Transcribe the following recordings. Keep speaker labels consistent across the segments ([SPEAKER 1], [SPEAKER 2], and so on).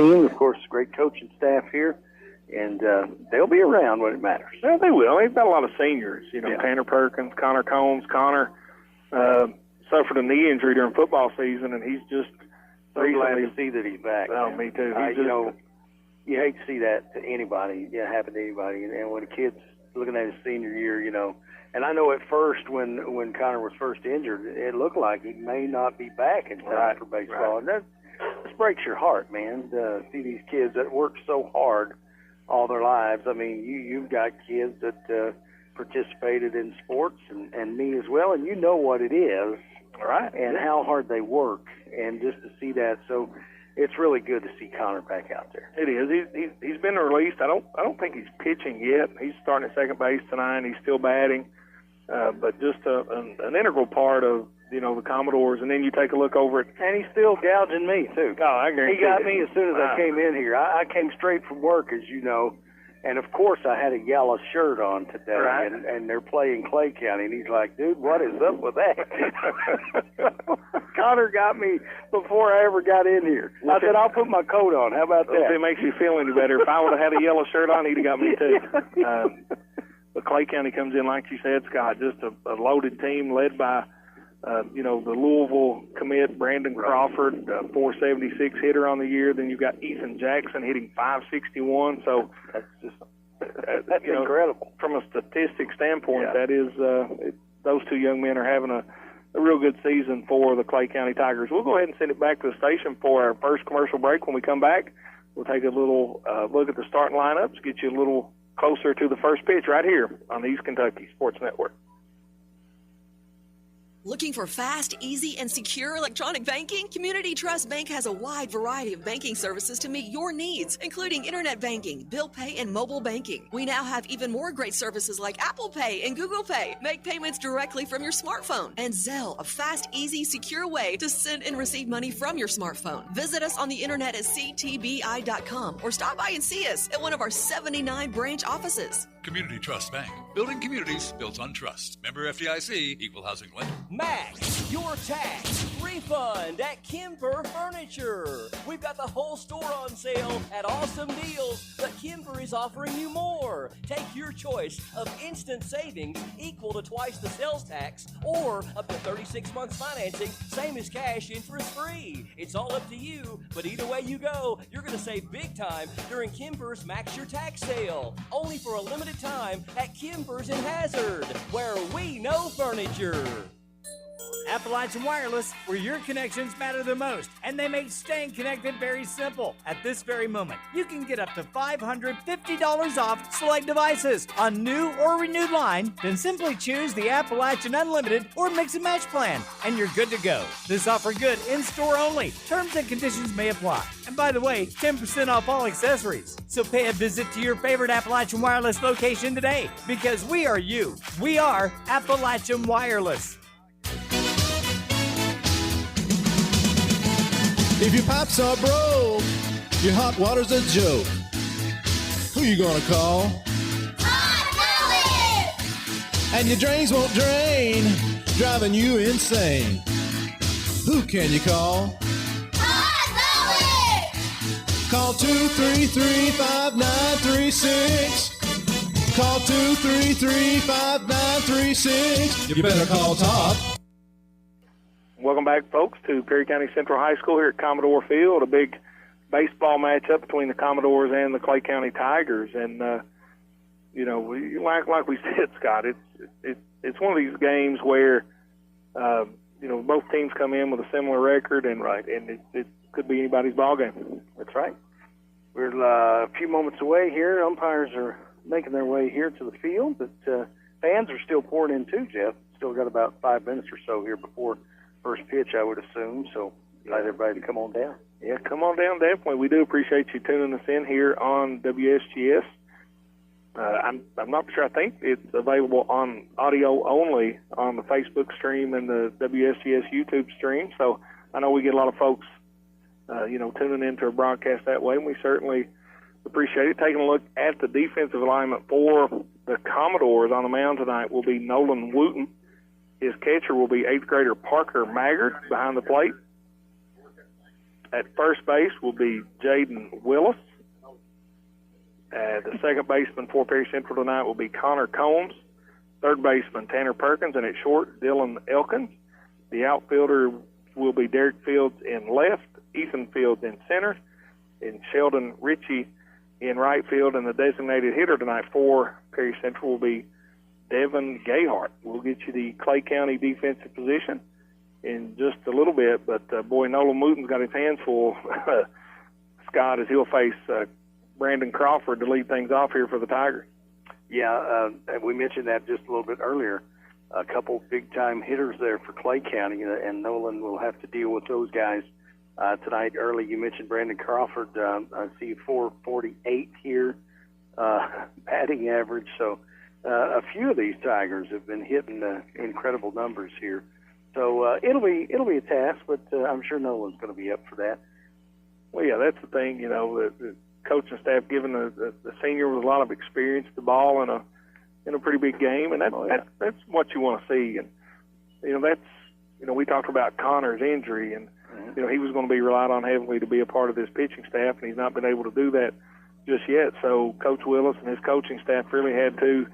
[SPEAKER 1] team, of course, great coaching staff here, and they'll be around when it matters.
[SPEAKER 2] Yeah, they will. They've got a lot of seniors. Tanner Perkins, Connor Combs. Connor suffered a knee injury during football season, and he's just
[SPEAKER 1] so glad to see that he's back.
[SPEAKER 2] Oh, me too.
[SPEAKER 1] You hate to see that to anybody, happen to anybody, and when a kid's looking at his senior year, and I know at first when Connor was first injured, it looked like he may not be back in time for baseball, and that just breaks your heart, man, to see these kids that work so hard all their lives. I mean, you've got kids that participated in sports, and me as well, and you know what it is,
[SPEAKER 2] right?
[SPEAKER 1] And how hard they work, and just to see that, so it's really good to see Connor back out there.
[SPEAKER 2] It is. He's been released. I don't think he's pitching yet. He's starting at second base tonight. He's still batting, but just an integral part of the Commodores. And then you take a look over at,
[SPEAKER 1] and he's still gouging me too.
[SPEAKER 2] Oh, I guarantee
[SPEAKER 1] he got me as soon as I came in here. I came straight from work, as you know. And, of course, I had a yellow shirt on today,
[SPEAKER 2] right.
[SPEAKER 1] and they're playing Clay County. And he's like, dude, what is up with that? Connor got me before I ever got in here. I said, I'll put my coat on. How about that?
[SPEAKER 2] If it makes you feel any better, if I would have had a yellow shirt on, he'd have got me too. But Clay County comes in, like you said, Scott, just a loaded team led by, the Louisville commit, Brandon Crawford, 476 hitter on the year. Then you've got Ethan Jackson hitting 561. So
[SPEAKER 1] that's incredible.
[SPEAKER 2] From a statistic standpoint, that is those two young men are having a real good season for the Clay County Tigers. We'll go ahead and send it back to the station for our first commercial break. When we come back, we'll take a little look at the starting lineups, get you a little closer to the first pitch right here on the East Kentucky Sports Network.
[SPEAKER 3] Looking for fast, easy, and secure electronic banking? Community Trust Bank has a wide variety of banking services to meet your needs, including internet banking, bill pay, and mobile banking. We now have even more great services like Apple Pay and Google Pay. Make payments directly from your smartphone. And Zelle, a fast, easy, secure way to send and receive money from your smartphone. Visit us on the internet at ctbi.com or stop by and see us at one of our 79 branch offices.
[SPEAKER 4] Community Trust Bank. Building communities built on trust. Member FDIC, Equal Housing Lender.
[SPEAKER 5] Max, your tax refund at Kimber Furniture. We've got the whole store on sale at awesome deals, but Kimber is offering you more. Take your choice of instant savings equal to twice the sales tax or up to 36 months financing, same as cash, interest free. It's all up to you, but either way you go, you're going to save big time during Kimber's Max Your Tax sale. Only for a limited time at Kimber's in Hazard, where we know furniture.
[SPEAKER 6] Appalachian Wireless, where your connections matter the most, and they make staying connected very simple. At this very moment, you can get up to $550 off select devices on new or renewed line, then simply choose the Appalachian Unlimited or Mix and Match plan, and you're good to go. This offer good in-store only. Terms and conditions may apply. And by the way, 10% off all accessories. So pay a visit to your favorite Appalachian Wireless location today, because we are you. We are Appalachian Wireless.
[SPEAKER 7] If your pipes are broke, your hot water's a joke, who you gonna call?
[SPEAKER 8] Hot Wallet!
[SPEAKER 7] And your drains won't drain, driving you insane, who can you call?
[SPEAKER 8] Hot Wallet!
[SPEAKER 7] Call 233-5936. Call 233-5936. You better call Todd.
[SPEAKER 2] Welcome back, folks, to Perry County Central High School here at Commodore Field. A big baseball matchup between the Commodores and the Clay County Tigers. And, like we said, Scott, it's one of these games where, both teams come in with a similar record, and it could be anybody's ball game.
[SPEAKER 1] That's right. We're a few moments away here. Umpires are making their way here to the field, but fans are still pouring in too, Jeff. Still got about 5 minutes or so here before first pitch, I would assume, so invite everybody to come on down.
[SPEAKER 2] Yeah, come on down, definitely. We do appreciate you tuning us in here on WSGS. I'm not sure. I think it's available on audio only on the Facebook stream and the WSGS YouTube stream, so I know we get a lot of folks, tuning into a broadcast that way, and we certainly appreciate it. Taking a look at the defensive alignment for the Commodores on the mound tonight will be Nolan Wooten. His catcher will be 8th grader Parker Maggard behind the plate. At first base will be Jaden Willis. The second baseman for Perry Central tonight will be Connor Combs. Third baseman Tanner Perkins, and at short, Dylan Elkins. The outfielder will be Derek Fields in left, Ethan Fields in center, and Sheldon Ritchie in right field. And the designated hitter tonight for Perry Central will be Devin Gayhart. We'll get you the Clay County defensive position in just a little bit, but boy, Nolan Mooton's got his hands full, Scott, as he'll face Brandon Crawford to lead things off here for the Tigers.
[SPEAKER 1] Yeah, we mentioned that just a little bit earlier. A couple big-time hitters there for Clay County, and Nolan will have to deal with those guys tonight early. You mentioned Brandon Crawford. I see 448 here, batting average. So a few of these Tigers have been hitting incredible numbers here. So it'll be a task, but I'm sure Nolan's going to be up for that.
[SPEAKER 2] Well, yeah, that's the thing. You know, the coaching staff giving the senior with a lot of experience the ball in a pretty big game, and that's what you want to see. And we talked about Connor's injury, and he was going to be relied on heavily to be a part of this pitching staff, and he's not been able to do that just yet. So Coach Willis and his coaching staff really had to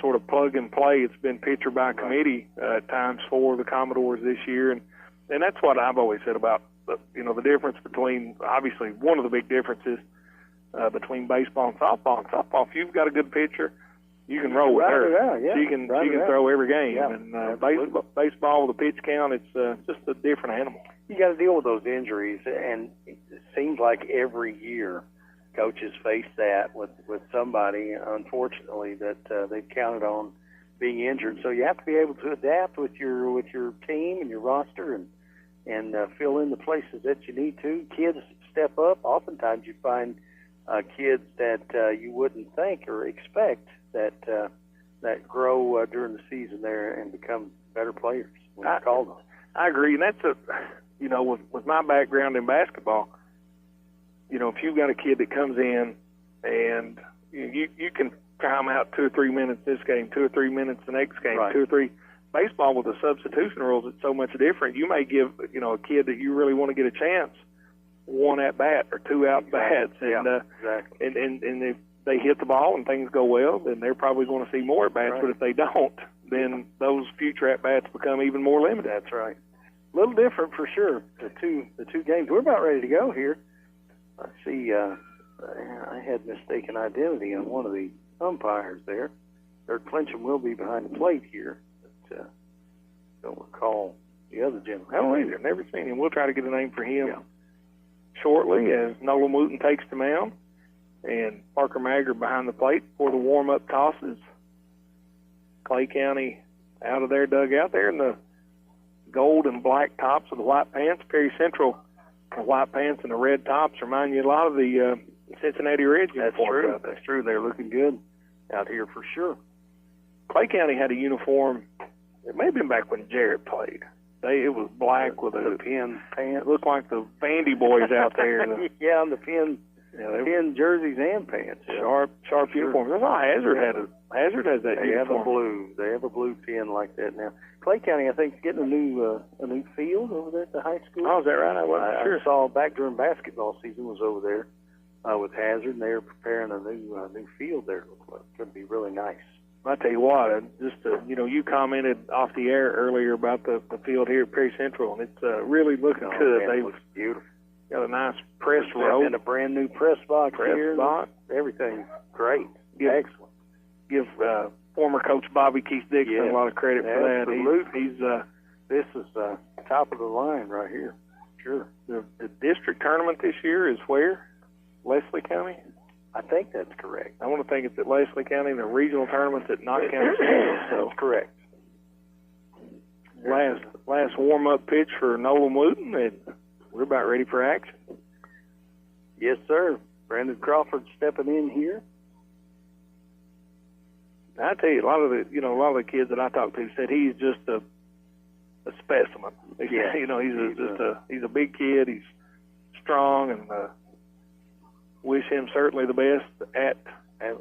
[SPEAKER 2] sort of plug and play. It's been pitcher by committee at times for the Commodores this year, and that's what I've always said about the difference between, obviously one of the big differences between baseball and softball. In softball, if you've got a good pitcher, you can roll with her. She can throw every game. Yeah, and baseball with a pitch count, it's just a different animal.
[SPEAKER 1] You got to deal with those injuries, and it seems like every year coaches face that with somebody, unfortunately, that they've counted on being injured. So you have to be able to adapt with your team and your roster and fill in the places that you need to. Kids step up. Oftentimes you find kids that you wouldn't think or expect that grow during the season there and become better players when you call them.
[SPEAKER 2] I agree, and that's with my background in basketball, if you've got a kid that comes in and you can try them out 2 or 3 minutes this game, 2 or 3 minutes the next game, right. 2 or 3. Baseball with the substitution rules, it's so much different. You may give a kid that you really want to get a chance 1 at bat or 2 at bats, and
[SPEAKER 1] exactly.
[SPEAKER 2] and if they hit the ball and things go well, then they're probably going to see more at bats. Right. But if they don't, then those future at bats become even more limited.
[SPEAKER 1] That's right. A little different for sure. The two games. We're about ready to go here. I see. I had mistaken identity on one of the umpires there. Dirk Clincham will be behind the plate here, but don't recall the other gentleman.
[SPEAKER 2] I don't either. Never seen him. We'll try to get a name for him shortly as Nolan Wooten takes the mound, and Parker Magger behind the plate for the warm-up tosses. Clay County out of their dugout there in the gold and black tops of the white pants. Perry Central, the white pants and the red tops remind you a lot of the Cincinnati Reds.
[SPEAKER 1] That's true. That's true. They're looking good out here for sure.
[SPEAKER 2] Clay County had a uniform. It may have been back when Jarrett played. It was black with a
[SPEAKER 1] pin pants.
[SPEAKER 2] It looked like the Vandy boys out there.
[SPEAKER 1] Yeah, the pin jerseys and pants.
[SPEAKER 2] Yeah. Sharp uniforms. That's all Hazard has that uniform.
[SPEAKER 1] They have a blue pin like that now. Clay County, I think, is getting a new field over there at the high school.
[SPEAKER 2] Oh, is that right? I wasn't sure.
[SPEAKER 1] I saw back during basketball season was over there with Hazard, and they are preparing a new field there. It's going to be really nice.
[SPEAKER 2] I tell you what, you commented off the air earlier about the field here at Perry Central, and it's really looking good.
[SPEAKER 1] Man, it looks beautiful.
[SPEAKER 2] Got a nice press row
[SPEAKER 1] and a brand new press box here. Everything's great. Excellent.
[SPEAKER 2] Give former coach Bobby Keith Dixon a lot of credit for that.
[SPEAKER 1] This is top of the line right here. Sure.
[SPEAKER 2] The district tournament this year is where? Leslie County?
[SPEAKER 1] I think that's correct.
[SPEAKER 2] I want to think it's at Leslie County, and the regional tournament's at Knott County.
[SPEAKER 1] So correct.
[SPEAKER 2] Last warm-up pitch for Nolan Wooten, and we're about ready for action.
[SPEAKER 1] Yes, sir. Brandon Crawford stepping in here.
[SPEAKER 2] I tell you, a lot of the kids that I talked to said he's just a specimen.
[SPEAKER 1] Yeah,
[SPEAKER 2] he's a big kid. He's strong, and wish him certainly the best at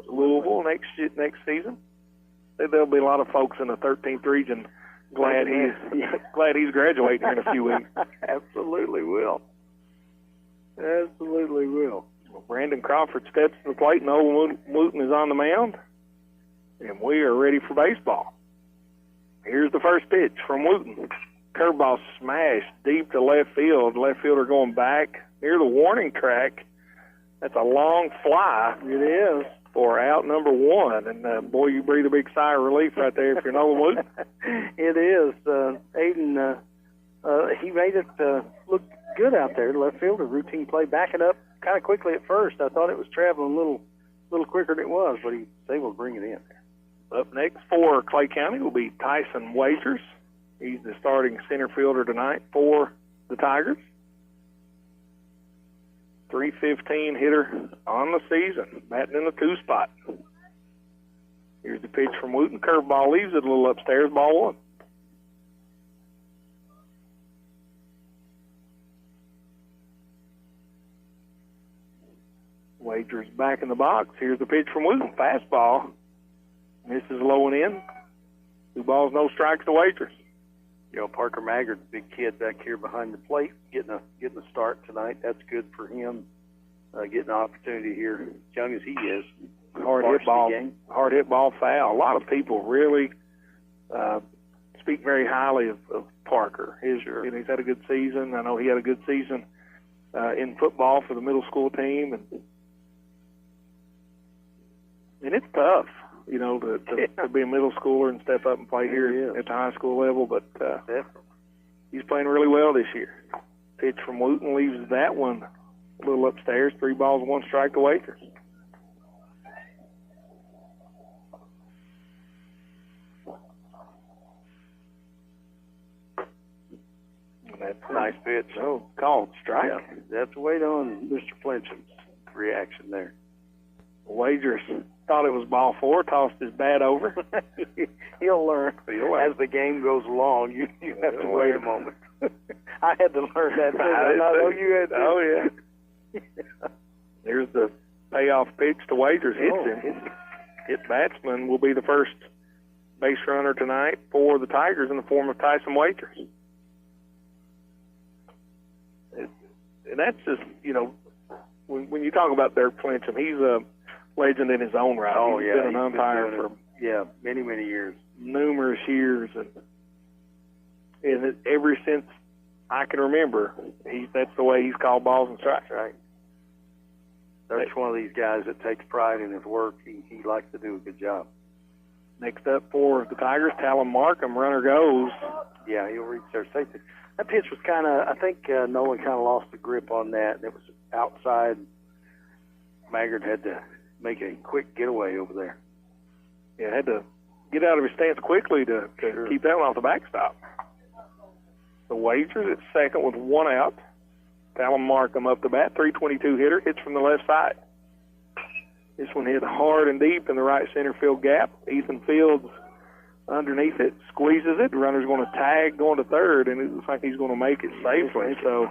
[SPEAKER 2] Louisville next season. There'll be a lot of folks in the 13th region glad he's graduating in a few weeks.
[SPEAKER 1] Absolutely will. Absolutely will.
[SPEAKER 2] Well, Brandon Crawford steps to the plate, and Nolan Wooten is on the mound, and we are ready for baseball. Here's the first pitch from Wooten. Curveball smashed deep to left field. Left fielder going back near the warning track. That's a long fly.
[SPEAKER 1] It is.
[SPEAKER 2] For out number one. And, boy, you breathe a big sigh of relief right there if you're Nolan Wooten.
[SPEAKER 1] It is. Aiden, he made it look good out there. Left fielder, routine play, backing up kind of quickly at first. I thought it was traveling a little quicker than it was, but he was able to bring it in there.
[SPEAKER 2] Up next for Clay County will be Tyson Wagers. He's the starting center fielder tonight for the Tigers. .315 hitter on the season, batting in the 2 spot. Here's the pitch from Wooten. Curveball leaves it a little upstairs, ball 1. Wagers back in the box. Here's the pitch from Wooten. Fastball. Misses low and in. 2 balls, no strikes to Wagers.
[SPEAKER 1] You know, Parker Maggard, big kid back here behind the plate, getting a start tonight. That's good for him. Getting an opportunity here, as young as he is.
[SPEAKER 2] Hard hit ball foul. A lot of people really speak very highly of Parker. He's had a good season. I know he had a good season in football for the middle school team, and it's tough, you know, to be a middle schooler and step up and play here at the high school level. But he's playing really well this year. Pitch from Wooten leaves that one a little upstairs. 3 balls, 1 strike to Wagers. That's a nice pitch. Oh, called strike.
[SPEAKER 1] Yeah, that's wait on Mr. Flincham's reaction there.
[SPEAKER 2] Wagers thought it was ball 4, tossed his bat over.
[SPEAKER 1] He'll learn. As the game goes along, you have to wait a moment. I had to learn that. I know you had to.
[SPEAKER 2] Oh, yeah. There's the payoff pitch to Wagers. Hit batsman will be the first base runner tonight for the Tigers in the form of Tyson Wagers. And that's just, you know, when you talk about Dirk Flincham, he's a legend in his own right.
[SPEAKER 1] Oh,
[SPEAKER 2] he's
[SPEAKER 1] yeah.
[SPEAKER 2] been an umpire for
[SPEAKER 1] many, many years.
[SPEAKER 2] Numerous years. And ever since I can remember, that's the way he's called balls and strikes.
[SPEAKER 1] Right. That's one of these guys that takes pride in his work. He likes to do a good job.
[SPEAKER 2] Next up for the Tigers, Talon Markham. Runner goes.
[SPEAKER 1] Yeah, he'll reach their safety. That pitch was kind of, I think Nolan kind of lost the grip on that. It was outside. Maggard had to make a quick getaway over there.
[SPEAKER 2] Yeah, had to get out of his stance quickly to keep that one off the backstop. The Wagers at second with 1 out. Talon Markham up the bat, .322 hitter, hits from the left side. This one hit hard and deep in the right center field gap. Ethan Fields underneath it, squeezes it. The runner's going to tag going to third, and it looks like he's going to make it safely. So,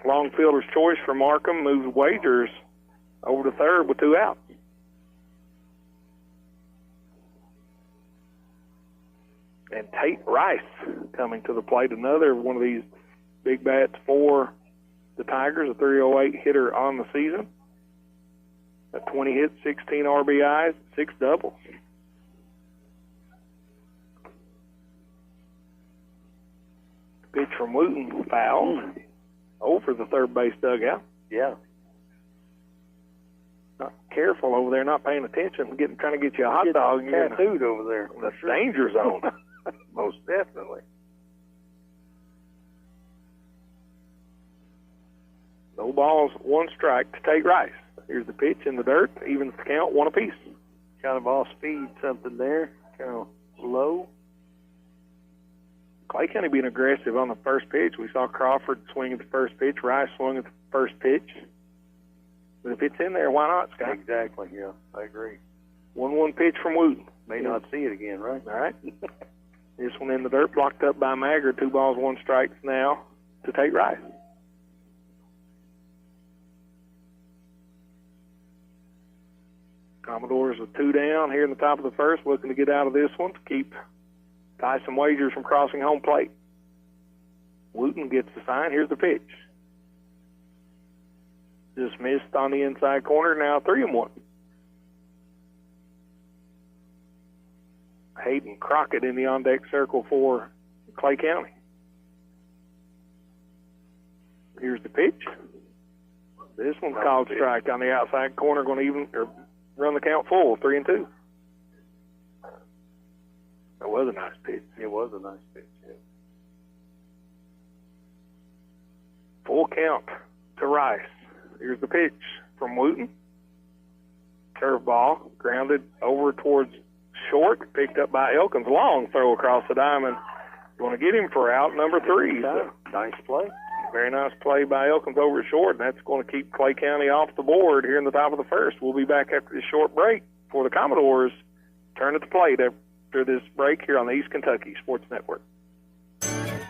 [SPEAKER 2] long fielder's choice for Markham moves Wagers over to third with 2 outs. And Tate Rice coming to the plate, another one of these big bats for the Tigers, a .308 hitter on the season. 20 hits, 16 RBIs, 6 doubles. Pitch from Wooten, foul over the third base dugout.
[SPEAKER 1] Yeah.
[SPEAKER 2] Not careful over there, not paying attention, trying to get you a hot dog.
[SPEAKER 1] Tattooed over there.
[SPEAKER 2] That's danger zone.
[SPEAKER 1] Most definitely.
[SPEAKER 2] No balls, 1 strike to Tate Rice. Here's the pitch in the dirt, evens the count, 1 apiece.
[SPEAKER 1] Kind of off speed, something there, kind of low.
[SPEAKER 2] Clay County being aggressive on the first pitch. We saw Crawford swing at the first pitch, Rice swung at the first pitch. But if it's in there, why not, Scott?
[SPEAKER 1] Exactly, yeah, I agree.
[SPEAKER 2] 1-1 pitch from Wooten.
[SPEAKER 1] May not see it again, right?
[SPEAKER 2] All right. This one in the dirt, blocked up by Maggard. 2 balls, 1 strike now to Tate Rice. Commodores with 2 down here in the top of the first, looking to get out of this one to keep Tyson Wagers from crossing home plate. Wooten gets the sign. Here's the pitch. just missed on the inside corner. Now 3-1. Hayden Crockett in the on-deck circle for Clay County. Here's the pitch. This one's called strike on the outside corner, going to even or run the count full, 3-2. That was a nice pitch.
[SPEAKER 1] It was a nice pitch, yeah.
[SPEAKER 2] Full count to Rice. Here's the pitch from Wooten. Curveball, grounded over towards short, picked up by Elkins. Long throw across the diamond. You want to get him for out number 3. So.
[SPEAKER 1] Nice play.
[SPEAKER 2] Very nice play by Elkins over short, and that's going to keep Clay County off the board here in the top of the first. We'll be back after this short break for the Commodores. Turn at the plate after this break here on the East Kentucky Sports Network.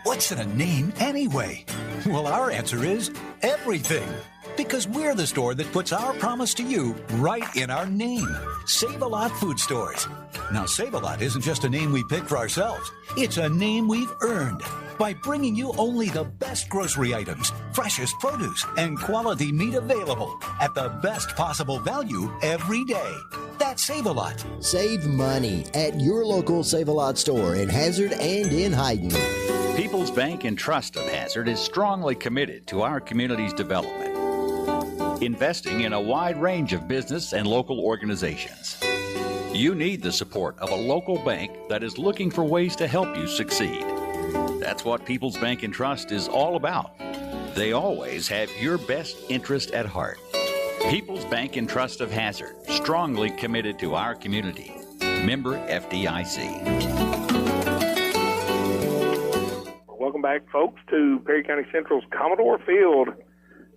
[SPEAKER 9] What's in a name anyway? Well, our answer is everything. Because we're the store that puts our promise to you right in our name. Save-A-Lot Food Stores. Now, Save-A-Lot isn't just a name we pick for ourselves. It's a name we've earned by bringing you only the best grocery items, freshest produce, and quality meat available at the best possible value every day. That's Save-A-Lot.
[SPEAKER 10] Save money at your local Save-A-Lot store in Hazard and in Hayden.
[SPEAKER 11] People's Bank and Trust of Hazard is strongly committed to our community's development, investing in a wide range of business and local organizations. You need the support of a local bank that is looking for ways to help you succeed. That's what People's Bank and Trust is all about. They always have your best interest at heart. People's Bank and Trust of Hazard, strongly committed to our community. Member FDIC.
[SPEAKER 2] Welcome back, folks, to Perry County Central's Commodore Field.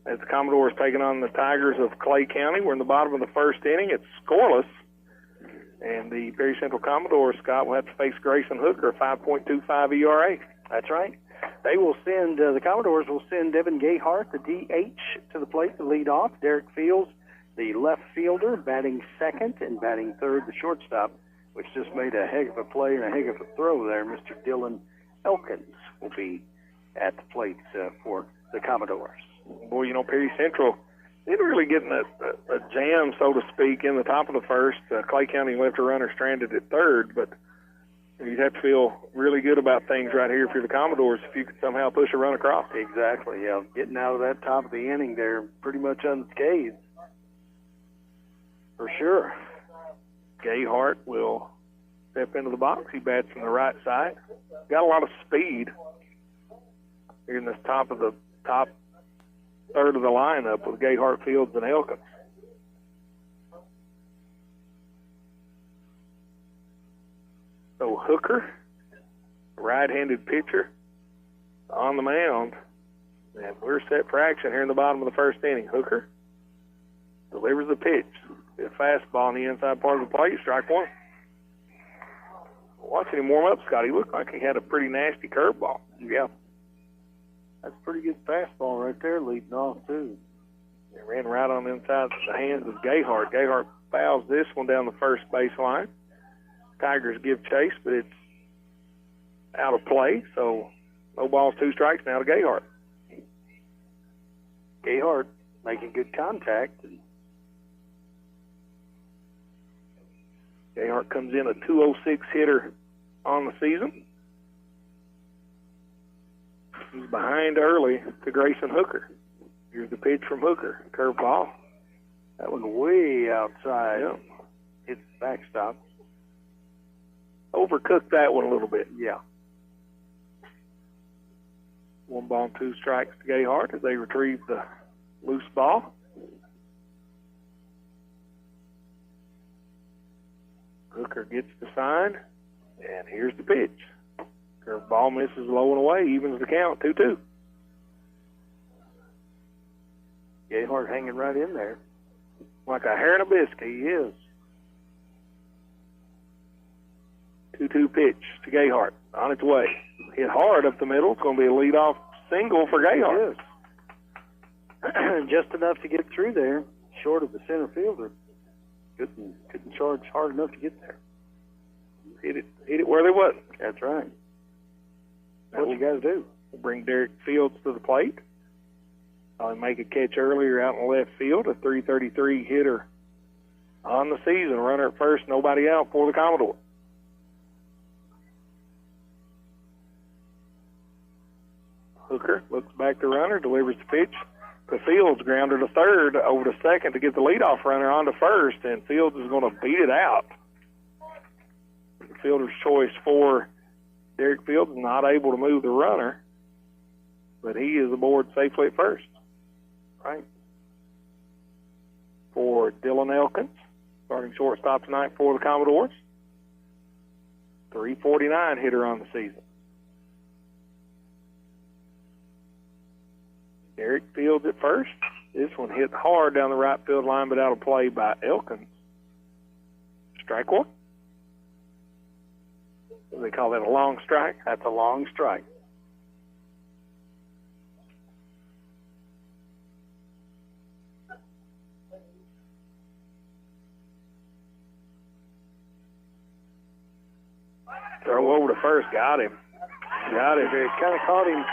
[SPEAKER 2] As the Commodores taking on the Tigers of Clay County. We're in the bottom of the first inning. It's scoreless. And the Perry Central Commodores, Scott, will have to face Grayson Hooker, a 5.25 ERA.
[SPEAKER 1] That's right. They will send, the Commodores will send Devin Gayhart, the DH, to the plate to lead off. Derek Fields, the left fielder, batting second, and batting third, the shortstop, which just made a heck of a play and a heck of a throw there. Mr. Dylan Elkins will be at the plate for the Commodores.
[SPEAKER 2] Boy, you know, Perry Central didn't really get in a jam, so to speak, in the top of the first. Clay County left a runner stranded at third, but you'd have to feel really good about things right here for the Commodores if you could somehow push a run across.
[SPEAKER 1] Exactly, yeah. Getting out of that top of the inning there pretty much unscathed. For sure.
[SPEAKER 2] Gayhart will step into the box. He bats from the right side. Got a lot of speed here in this top third of the lineup with Gayhart, Fields, and Elkins. So Hooker, right-handed pitcher, on the mound. And we're set for action here in the bottom of the first inning. Hooker delivers the pitch. A fastball on the inside part of the plate, strike one. Watching him warm up, Scott, he looked like he had a pretty nasty curveball.
[SPEAKER 1] Yeah. That's a pretty good fastball right there, leading off, too.
[SPEAKER 2] It ran right on the inside of the hands of Gayhart. Gayhart fouls this one down the first baseline. Tigers give chase, but it's out of play, so no balls, 2 strikes now to Gayhart.
[SPEAKER 1] Gayhart making good contact.
[SPEAKER 2] Gayhart comes in a 206 hitter on the season. He's behind early to Grayson Hooker. Here's the pitch from Hooker. Curveball.
[SPEAKER 1] That one way outside.
[SPEAKER 2] Yep.
[SPEAKER 1] Hits the backstop.
[SPEAKER 2] Overcooked that one a little bit.
[SPEAKER 1] Yeah.
[SPEAKER 2] 1 ball and 2 strikes to Gayhart as they retrieve the loose ball. Hooker gets the sign, and here's the pitch. Curveball misses low and away, evens the count, 2-2.
[SPEAKER 1] Gayhart hanging right in there.
[SPEAKER 2] Like a hair in a biscuit, he is. 2-2 pitch to Gayhart, on its way. Hit hard up the middle. It's going to be a leadoff single for Gayhart.
[SPEAKER 1] Yes. Just enough to get through there, short of the center fielder. Couldn't charge hard enough to get there.
[SPEAKER 2] Hit it where they wasn't.
[SPEAKER 1] That's right. That's what you got to do.
[SPEAKER 2] We'll bring Derek Fields to the plate. Make a catch earlier out in left field, a .333 hitter on the season. Runner at first, nobody out for the Commodore. Hooker looks back to runner, delivers the pitch to Fields, grounded to third, over to second to get the leadoff runner on to first, and Fields is going to beat it out. The fielder's choice for Derek Fields is not able to move the runner, but he is aboard safely at first. Right. For Dylan Elkins, starting shortstop tonight for the Commodores. .349 hitter on the season. Derek Fields at first. This one hit hard down the right field line, but out of play by Elkins. Strike one. What do they call that, a long strike?
[SPEAKER 1] That's a long strike.
[SPEAKER 2] Throw over to first. Got him. Got him.
[SPEAKER 1] It kind of caught him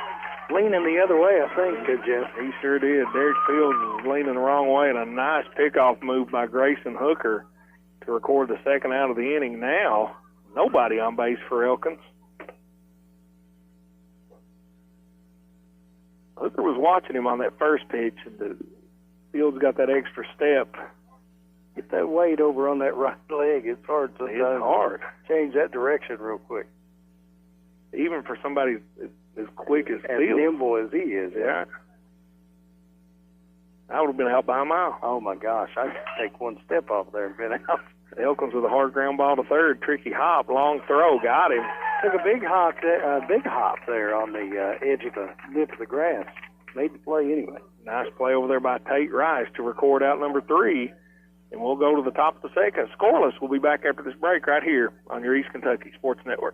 [SPEAKER 1] leaning the other way, I think, Jeff.
[SPEAKER 2] He sure did. Derek Fields was leaning the wrong way, and a nice pickoff move by Grayson Hooker to record the second out of the inning. Now, nobody on base for Elkins. Hooker was watching him on that first pitch, and the Fields got that extra step.
[SPEAKER 1] Get that weight over on that right leg. It's hard to change that direction real quick.
[SPEAKER 2] Even for somebody as quick as
[SPEAKER 1] Fields. As nimble as he is.
[SPEAKER 2] Yeah. I would have been out by a mile.
[SPEAKER 1] Oh, my gosh. I'd take one step off there and been out.
[SPEAKER 2] Elkins with a hard ground ball to third. Tricky hop, long throw. Got him.
[SPEAKER 1] Took a big hop there on the edge of the lip of the grass. Made the play anyway.
[SPEAKER 2] Nice play over there by Tate Rice to record out number 3. And we'll go to the top of the second. Scoreless. We'll be back after this break right here on your East Kentucky Sports Network.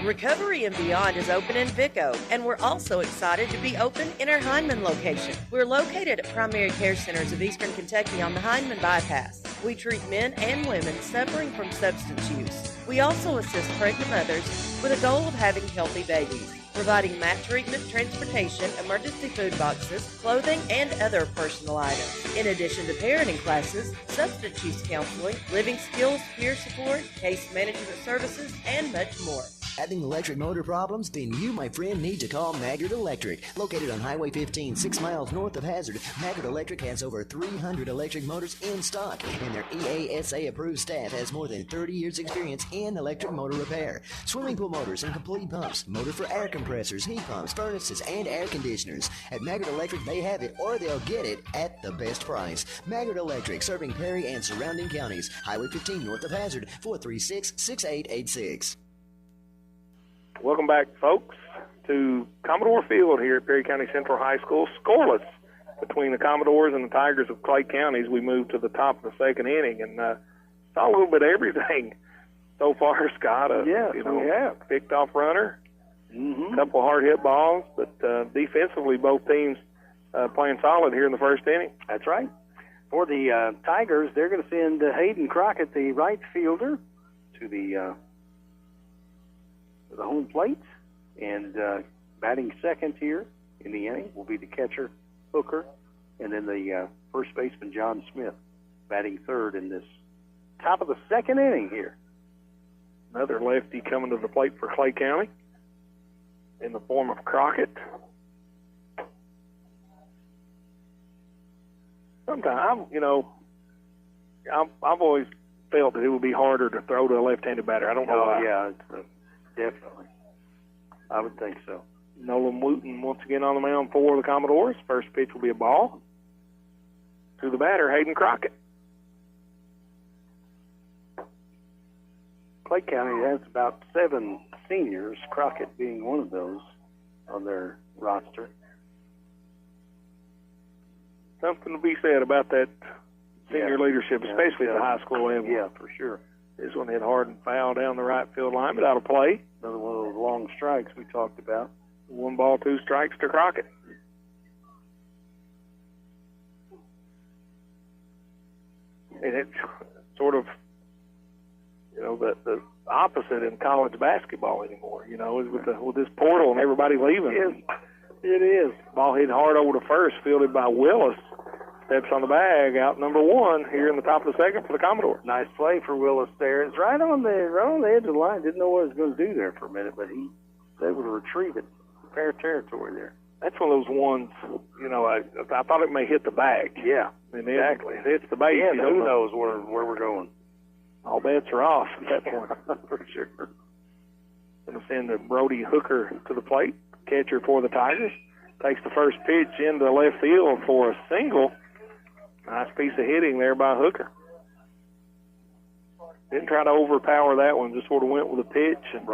[SPEAKER 12] Recovery and Beyond is open in Vico, and we're also excited to be open in our Hindman location. We're located at Primary Care Centers of Eastern Kentucky on the Hindman Bypass. We treat men and women suffering from substance use. We also assist pregnant mothers with a goal of having healthy babies, providing mat treatment, transportation, emergency food boxes, clothing, and other personal items. In addition to parenting classes, substance use counseling, living skills, peer support, case management services, and much more.
[SPEAKER 10] Having electric motor problems? Then you, my friend, need to call Maggard Electric. Located on Highway 15, 6 miles north of Hazard, Maggard Electric has over 300 electric motors in stock, and their EASA-approved staff has more than 30 years' experience in electric motor repair. Swimming pool motors and complete pumps, motor for air compressors, heat pumps, furnaces, and air conditioners. At Maggard Electric, they have it or they'll get it at the best price. Maggard Electric, serving Perry and surrounding counties. Highway 15 north of Hazard, 436-6886.
[SPEAKER 2] Welcome back, folks, to Commodore Field here at Perry County Central High School. Scoreless between the Commodores and the Tigers of Clay County as we move to the top of the second inning. And saw a little bit of everything so far, Scott.
[SPEAKER 1] We have.
[SPEAKER 2] Picked off runner, a couple of hard-hit balls, but defensively both teams playing solid here in the first inning.
[SPEAKER 1] That's right. For the Tigers, they're going to send Hayden Crockett, the right fielder, to the home plate, and batting second here in the inning will be the catcher, Hooker, and then the first baseman, John Smith, batting third in this top of the second inning here.
[SPEAKER 2] Another lefty coming to the plate for Clay County in the form of Crockett. Sometimes, I've always felt that it would be harder to throw to a left-handed batter. I don't know why.
[SPEAKER 1] Yeah, definitely. I would think so.
[SPEAKER 2] Nolan Wooten once again on the mound for the Commodores. First pitch will be a ball to the batter, Hayden Crockett.
[SPEAKER 1] Clay County has about 7 seniors, Crockett being one of those on their roster.
[SPEAKER 2] Something to be said about that senior leadership, especially at the high school level.
[SPEAKER 1] Yeah, for sure.
[SPEAKER 2] This one hit hard and foul down the right field line, but out of play.
[SPEAKER 1] Another one of those long strikes we talked about.
[SPEAKER 2] 1 ball, 2 strikes to Crockett. And it's sort of, the opposite in college basketball anymore, is with this portal and everybody leaving. It is. Ball hit hard over to first, fielded by Willis. Steps on the bag, out number 1 here in the top of the second for the Commodores.
[SPEAKER 1] Nice play for Willis there. It's right on the edge of the line. Didn't know what he was going to do there for a minute, but he was able to retrieve it. Fair territory there.
[SPEAKER 2] That's one of those ones, I thought it may hit the bag.
[SPEAKER 1] Yeah,
[SPEAKER 2] and
[SPEAKER 1] exactly.
[SPEAKER 2] It hits the base.
[SPEAKER 1] Yeah, who knows where we're going.
[SPEAKER 2] All bets are off at that point.
[SPEAKER 1] For sure.
[SPEAKER 2] Going to send Brody Hooker to the plate, catcher for the Tigers. Takes the first pitch into left field for a single. Nice piece of hitting there by Hooker. Didn't try to overpower that one, just sort of went with a pitch and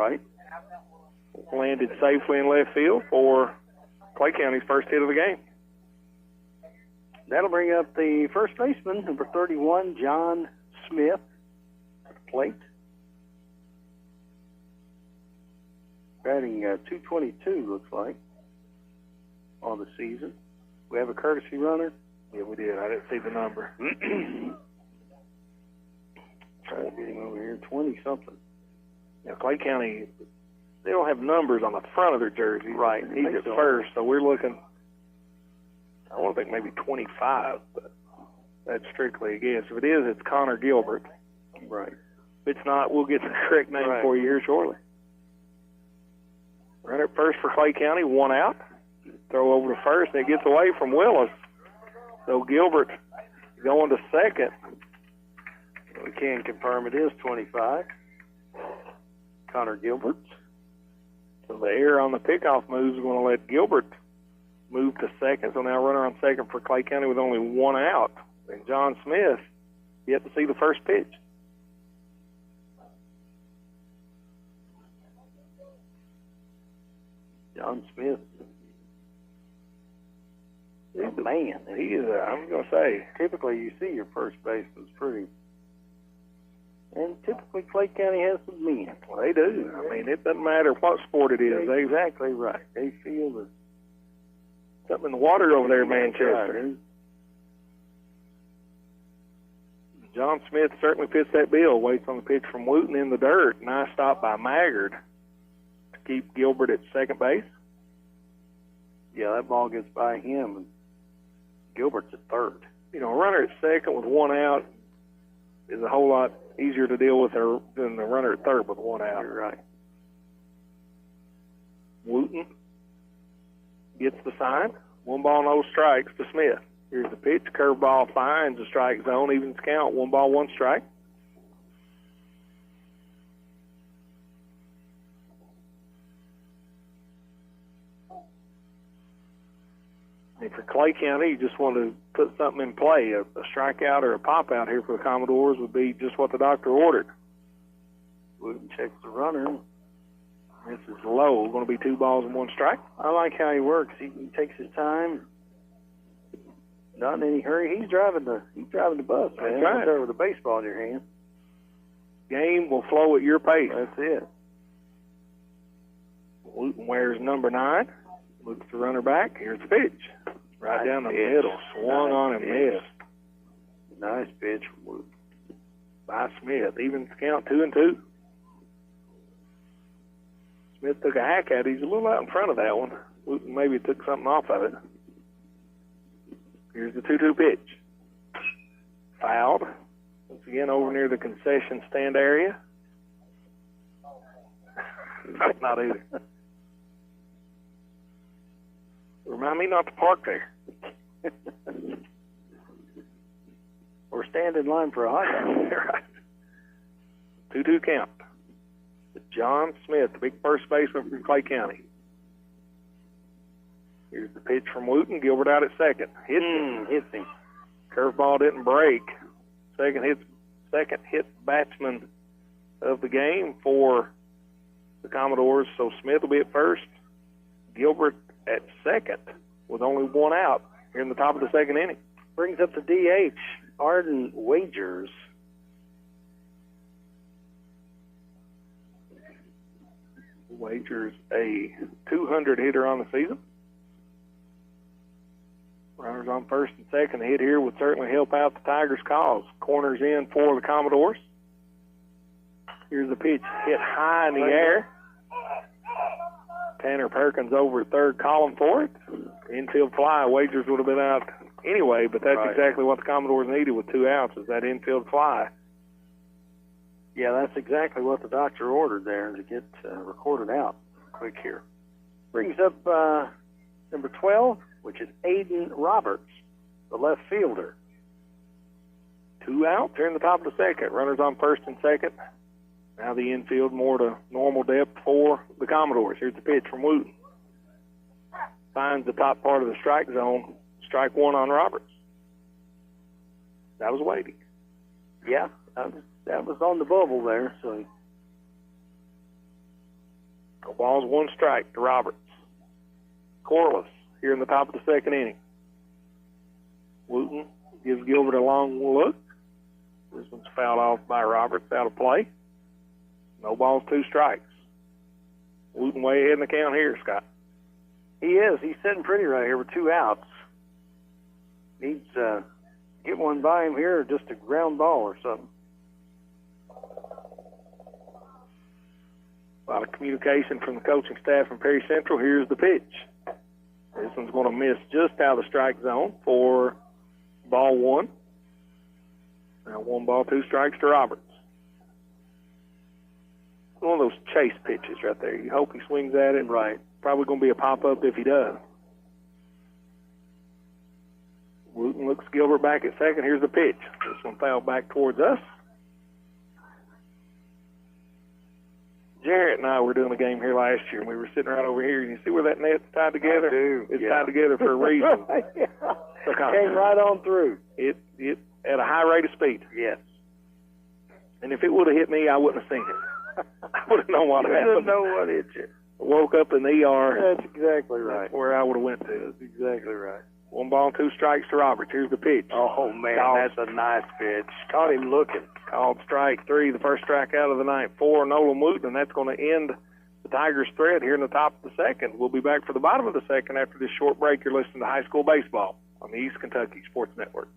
[SPEAKER 2] landed safely in left field for Clay County's first hit of the game.
[SPEAKER 1] That'll bring up the first baseman, number 31, John Smith, at the plate. Batting 222, looks like, on the season. We have a courtesy runner.
[SPEAKER 2] Yeah, we did. I didn't see the number.
[SPEAKER 1] Try to get him over here, 20-something.
[SPEAKER 2] Yeah, Clay County, they don't have numbers on the front of their jersey.
[SPEAKER 1] Right.
[SPEAKER 2] He's at first, so we're looking, I want to think maybe 25, but that's strictly a guess. If it is, it's Connor Gilbert.
[SPEAKER 1] Right.
[SPEAKER 2] If it's not, we'll get the correct name for you here shortly. Runner at first for Clay County, 1 out. Throw over to first, and it gets away from Willis. So Gilbert going to second.
[SPEAKER 1] We can confirm it is 25. Connor Gilbert.
[SPEAKER 2] So the error on the pickoff move is going to let Gilbert move to second. So now runner on second for Clay County with only 1 out. And John Smith yet to see the first pitch.
[SPEAKER 1] John Smith. He's a man.
[SPEAKER 2] He is, I'm going to say.
[SPEAKER 1] Typically, you see your first baseman's pretty. And typically, Clay County has some men.
[SPEAKER 2] Well, they do. I mean, it doesn't matter what sport it is.
[SPEAKER 1] Exactly right. They feel that
[SPEAKER 2] something in the water over there in Manchester.
[SPEAKER 1] Right.
[SPEAKER 2] John Smith certainly fits that bill. Waits on the pitch from Wooten in the dirt. Nice stop by Maggard to keep Gilbert at second base.
[SPEAKER 1] Yeah, that ball gets by him, and Gilbert's at third.
[SPEAKER 2] A runner at second with 1 out is a whole lot easier to deal with than the runner at third with 1 out.
[SPEAKER 1] You're right.
[SPEAKER 2] Wooten gets the sign. 1 ball, no strikes to Smith. Here's the pitch. Curveball finds the strike zone. Evens count. 1 ball, 1 strike. And for Clay County, you just want to put something in play. A strikeout or a pop-out here for the Commodores would be just what the doctor ordered.
[SPEAKER 1] Wooten checks the runner.
[SPEAKER 2] This is low. Going to be 2 balls and 1 strike.
[SPEAKER 1] I like how he works. He takes his time. Not in any hurry. He's driving the bus, man.
[SPEAKER 2] That's right.
[SPEAKER 1] There with a baseball in your hand.
[SPEAKER 2] Game will flow at your pace.
[SPEAKER 1] That's it.
[SPEAKER 2] Wooten wears number 9. Looks the runner back. Here's the pitch. Right down the middle. Swung on and missed.
[SPEAKER 1] Nice pitch from Wooten.
[SPEAKER 2] By Smith. Evens count 2-2. Smith took a hack at it. He's a little out in front of that one. Wooten maybe took something off of it. Here's the 2-2 pitch. Fouled. Once again over near the concession stand area. Not either. Remind me not to park there.
[SPEAKER 1] Or stand in line for a hot dog.
[SPEAKER 2] Right. 2-2 count. John Smith, the big first baseman from Clay County. Here's the pitch from Wooten. Gilbert out at second. Hits him. Curveball didn't break. Second hit batsman of the game for the Commodores. So Smith will be at first. Gilbert at second with only 1 out here in the top of the second inning.
[SPEAKER 1] Brings up the DH, Arden Wagers.
[SPEAKER 2] Wagers a 200 hitter on the season. Runners on first and second. A hit here would certainly help out the Tigers' cause. Corners in for the Commodores. Here's the pitch hit high in the air. Tanner Perkins over third column for it. Infield fly. Wagers would have been out anyway, but that's exactly what the Commodores needed with 2 outs, is that infield fly.
[SPEAKER 1] Yeah, that's exactly what the doctor ordered there to get recorded out quick here. Brings up number 12, which is Aiden Roberts, the left fielder.
[SPEAKER 2] 2 outs here in the top of the second. Runners on first and second. Now the infield more to normal depth for the Commodores. Here's the pitch from Wooten. Finds the top part of the strike zone. Strike 1 on Roberts. That was waiting.
[SPEAKER 1] Yeah, that was on the bubble there. So,
[SPEAKER 2] no balls, 1 strike to Roberts. Corliss here in the top of the second inning. Wooten gives Gilbert a long look. This one's fouled off by Roberts, out of play. No balls, 2 strikes. Wooten way ahead in the count here, Scott.
[SPEAKER 1] He is. He's sitting pretty right here with 2 outs. Needs to get one by him here, or just a ground ball or something.
[SPEAKER 2] A lot of communication from the coaching staff from Perry Central. Here's the pitch. This one's going to miss just out of the strike zone for ball 1. Now 1 ball, 2 strikes to Roberts. One of those chase pitches right there. You hope he swings at it.
[SPEAKER 1] Right.
[SPEAKER 2] Probably going to be a pop-up if he does. Wooten looks Gilbert back at second. Here's the pitch. This one fouled back towards us. Jarrett and I were doing a game here last year, and we were sitting right over here. You see where that net's tied together?
[SPEAKER 1] I do.
[SPEAKER 2] It's tied together for a reason.
[SPEAKER 1] Yeah. Came right on through.
[SPEAKER 2] It at a high rate of speed.
[SPEAKER 1] Yes.
[SPEAKER 2] And if it would have hit me, I wouldn't have seen it. I would have known what happened.
[SPEAKER 1] You didn't know what hit you.
[SPEAKER 2] Woke up in the ER.
[SPEAKER 1] That's exactly right.
[SPEAKER 2] That's where I would have went to.
[SPEAKER 1] That's exactly right.
[SPEAKER 2] 1 ball, 2 strikes to Roberts. Here's the pitch.
[SPEAKER 1] Oh, man, that's a nice pitch. Caught him looking.
[SPEAKER 2] Called strike 3, the first strikeout of the night for Nolan Wooten, and that's going to end the Tigers' threat here in the top of the second. We'll be back for the bottom of the second after this short break. You're listening to High School Baseball on the East Kentucky Sports Network.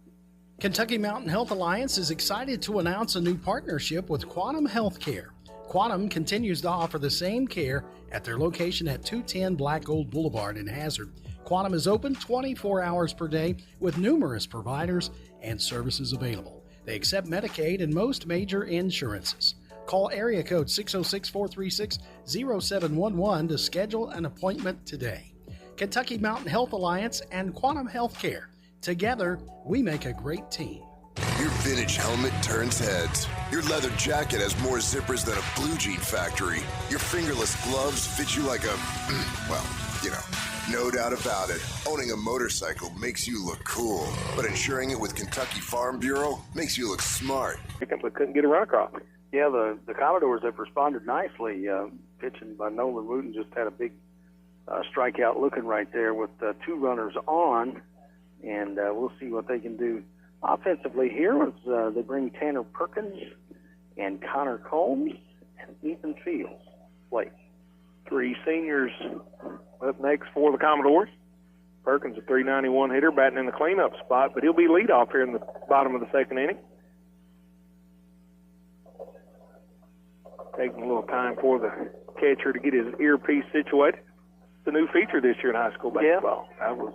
[SPEAKER 13] Kentucky Mountain Health Alliance is excited to announce a new partnership with Quantum Healthcare. Quantum continues to offer the same care at their location at 210 Black Gold Boulevard in Hazard. Quantum is open 24 hours per day with numerous providers and services available. They accept Medicaid and most major insurances. Call area code 606-436-0711 to schedule an appointment today. Kentucky Mountain Health Alliance and Quantum Healthcare. Together, we make a great team.
[SPEAKER 14] Your vintage helmet turns heads. Your leather jacket has more zippers than a blue jean factory. Your fingerless gloves fit you like a, well, you know. No doubt about it. Owning a motorcycle makes you look cool, but insuring it with Kentucky Farm Bureau makes you look smart.
[SPEAKER 2] But couldn't get a run across.
[SPEAKER 1] Yeah, the Commodores have responded nicely. Pitching by Nolan Wooten just had a big strikeout looking right there with 2 runners on, and we'll see what they can do offensively here as they bring Tanner Perkins and Connor Combs and Ethan Fields play.
[SPEAKER 2] 3 seniors up next for the Commodores. Perkins, a .391 hitter, batting in the cleanup spot, but he'll be leadoff here in the bottom of the second inning. Taking a little time for the catcher to get his earpiece situated. It's a new feature this year in high school baseball. Yeah. I was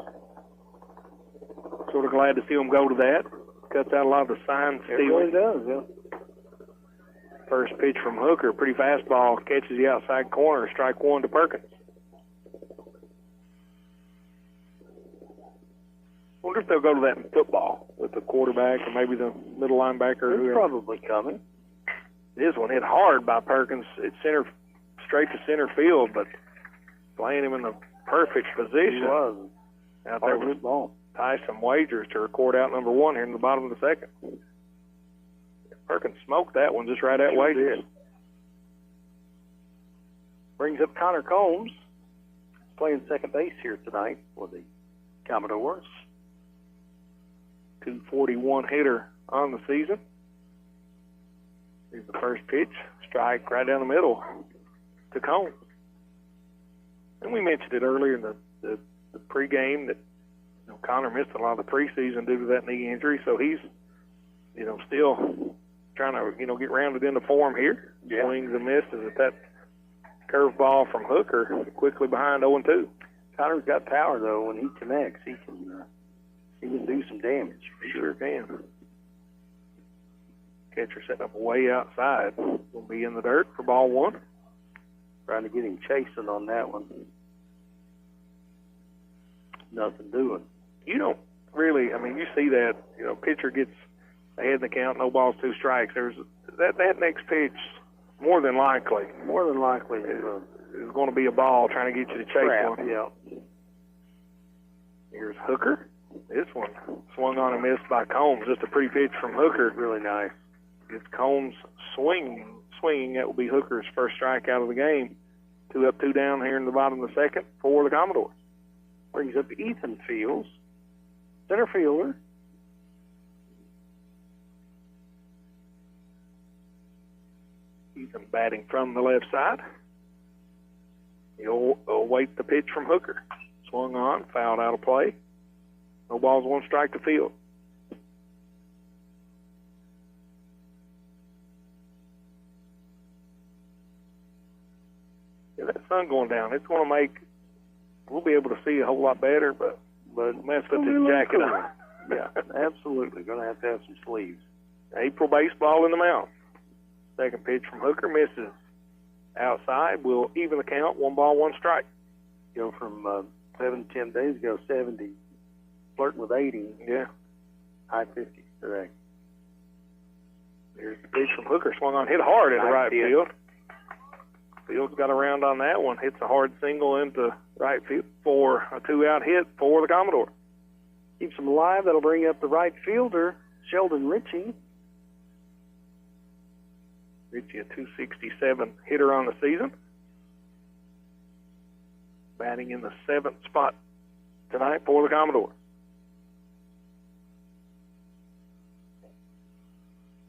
[SPEAKER 2] sort of glad to see him go to that. Cuts out a lot of the sign stealing.
[SPEAKER 1] It really does, yeah.
[SPEAKER 2] First pitch from Hooker, pretty fast ball, catches the outside corner, strike 1 to Perkins. Wonder if they'll go to that in football with the quarterback or maybe the middle linebacker.
[SPEAKER 1] It's probably coming.
[SPEAKER 2] This one hit hard by Perkins. It's straight to center field, but playing him in the perfect position.
[SPEAKER 1] He was.
[SPEAKER 2] Out there with Tyson Wagers to record out number 1 here in the bottom of the second. Perkins smoked that one just right at Wagers.
[SPEAKER 1] Brings up Connor Combs. He's playing second base here tonight for the Commodores.
[SPEAKER 2] 241 hitter on the season. Here's the first pitch. Strike right down the middle to Combs. And we mentioned it earlier in the pregame that Connor missed a lot of the preseason due to that knee injury, so he's still trying to get rounded into form here. Yeah. Swings and misses at that Curveball from Hooker, quickly behind 0-2.
[SPEAKER 1] Connor's got power, though. When he connects, he can do some damage.
[SPEAKER 2] He sure can. Catcher setting up way outside. Will be in the dirt for ball one.
[SPEAKER 1] Trying to get him chasing on that one. Nothing doing.
[SPEAKER 2] You don't really, I mean, you see that, pitcher gets ahead in the count, no balls, 2 strikes. There's that next pitch, more than likely is going to be a ball trying to get you to chase one.
[SPEAKER 1] Yeah.
[SPEAKER 2] Here's Hooker. This one swung on and missed by Combs. Just a pretty pitch from Hooker.
[SPEAKER 1] Really nice.
[SPEAKER 2] Gets Combs swinging. That will be Hooker's first strikeout of the game. 2 up, 2 down here in the bottom of the second for the Commodores.
[SPEAKER 1] Brings up Ethan Fields, center fielder.
[SPEAKER 2] Ethan batting from the left side. He'll await the pitch from Hooker. Swung on, fouled out of play. No balls, 1 strike to Field. Yeah, that sun going down, it's going to make, we'll be able to see a whole lot better, but mess with this jacket on.
[SPEAKER 1] Yeah, absolutely. Going to have some sleeves.
[SPEAKER 2] April baseball in the mount. Second pitch from Hooker misses outside. Will even the count. 1 ball, 1 strike.
[SPEAKER 1] From 7-10 days ago, 70, flirting with 80.
[SPEAKER 2] Yeah.
[SPEAKER 1] High 50s today.
[SPEAKER 2] There's the pitch from Hooker. Swung on, hit hard into right field. Fields got around on that one. Hits a hard single into right field for a 2-out hit for the Commodore.
[SPEAKER 1] Keeps them alive. That'll bring up the right fielder, Sheldon Ritchie.
[SPEAKER 2] Ritchie, a 267 hitter on the season. Batting in the 7th spot tonight for the Commodore.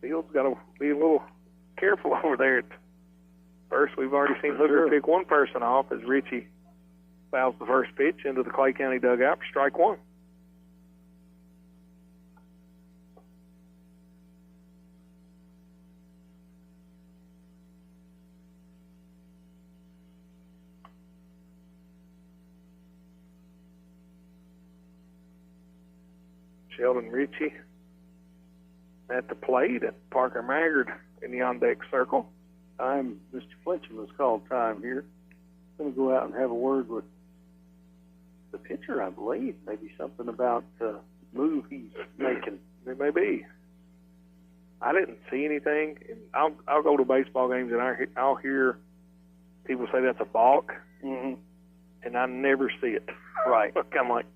[SPEAKER 2] Fields got to be a little careful over there. First, we've already seen Hooker pick one person off as Ritchie fouls the first pitch into the Clay County dugout for strike 1. Sheldon Ritchie at the plate, and Parker Maggard in the on-deck circle.
[SPEAKER 1] Mr. Fletcher has called time here. I'm going to go out and have a word with the pitcher, I believe. Maybe something about the move he's making.
[SPEAKER 2] It may be. I didn't see anything. And I'll go to baseball games and I'll hear people say that's a balk, and I never see it.
[SPEAKER 1] Right.
[SPEAKER 2] I'm like,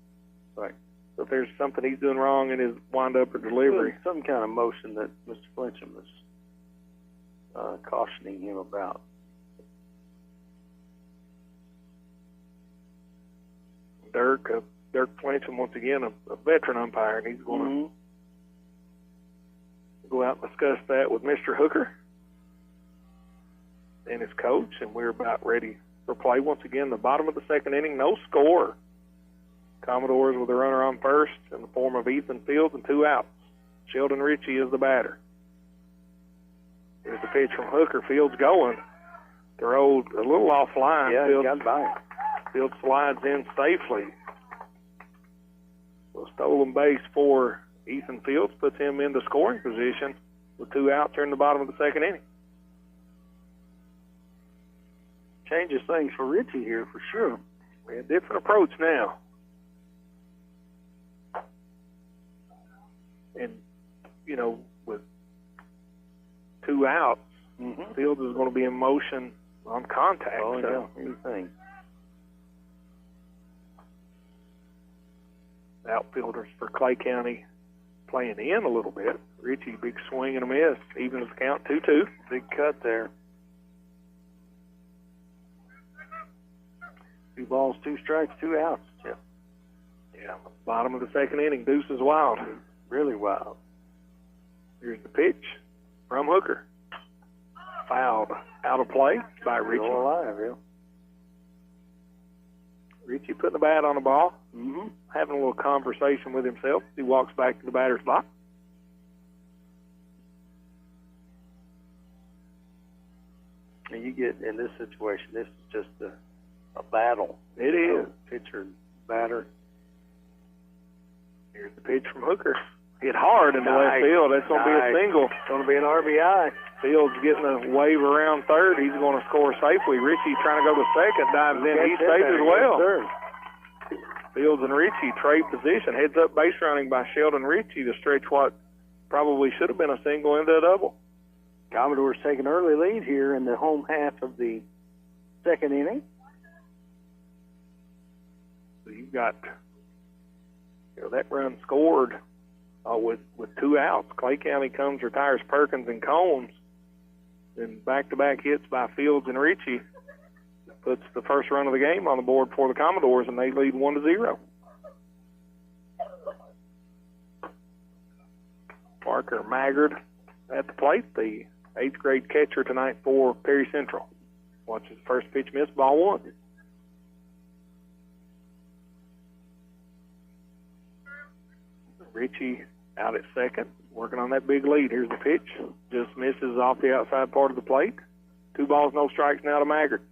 [SPEAKER 1] right.
[SPEAKER 2] So if there's something he's doing wrong in his wind-up or delivery.
[SPEAKER 1] Some kind of motion that Mr. Fletcher was cautioning him about.
[SPEAKER 2] Dirk Fletcher, once again, a veteran umpire, and he's going to go out and discuss that with Mr. Hooker and his coach, and we're about ready for play. Once again, the bottom of the second inning, no score. Commodores with a runner on first in the form of Ethan Fields and 2 outs. Sheldon Ritchie is the batter. Here's the pitch from Hooker. Fields going. Throw a little offline.
[SPEAKER 1] Yeah,
[SPEAKER 2] Fields,
[SPEAKER 1] he got by.
[SPEAKER 2] Fields slides in safely. So stolen base for Ethan Fields puts him into scoring position with 2 outs here in the bottom of the second inning.
[SPEAKER 1] Changes things for Ritchie here for sure.
[SPEAKER 2] We have a different approach now. And, with 2 outs, Fields is going to be in motion on contact.
[SPEAKER 1] Oh, yeah, anything.
[SPEAKER 2] Outfielders for Clay County playing in a little bit. Ritchie, big swing and a miss. Evens the count, 2-2.
[SPEAKER 1] Big cut there. 2 balls, 2 strikes, 2 outs.
[SPEAKER 2] Yeah, bottom of the second inning, deuce is wild.
[SPEAKER 1] Really wild.
[SPEAKER 2] Here's the pitch from Hooker. Fouled out of play by Ritchie.
[SPEAKER 1] Still alive, yeah.
[SPEAKER 2] Ritchie putting the bat on the ball,
[SPEAKER 1] Mm-hmm.
[SPEAKER 2] having a little conversation with himself. He walks back to the batter's box.
[SPEAKER 1] And you get in this situation, this is just a battle.
[SPEAKER 2] It is.
[SPEAKER 1] Pitcher and batter.
[SPEAKER 2] Here's the pitch from Hooker. Hit hard into left field. That's going to be a single.
[SPEAKER 1] It's going to be an RBI.
[SPEAKER 2] Fields getting a wave around third. He's going to score safely. Richie trying to go to second, dives in. He stays as well. Fields and Richie trade position. Heads up base running by Sheldon Richie to stretch what probably should have been a single into a double.
[SPEAKER 1] Commodores take an early lead here in the home half of the second inning.
[SPEAKER 2] So you've got that run scored with 2 outs. Clay County comes, retires Perkins and Combs. Then back-to-back hits by Fields and Richie puts the first run of the game on the board for the Commodores, and they lead 1-0. Parker Maggard at the plate, the 8th grade catcher tonight for Perry Central. Watch his first pitch miss, ball 1. Richie out at second, working on that big lead. Here's the pitch. Just misses off the outside part of the plate. 2 balls, no strikes now to Maggard.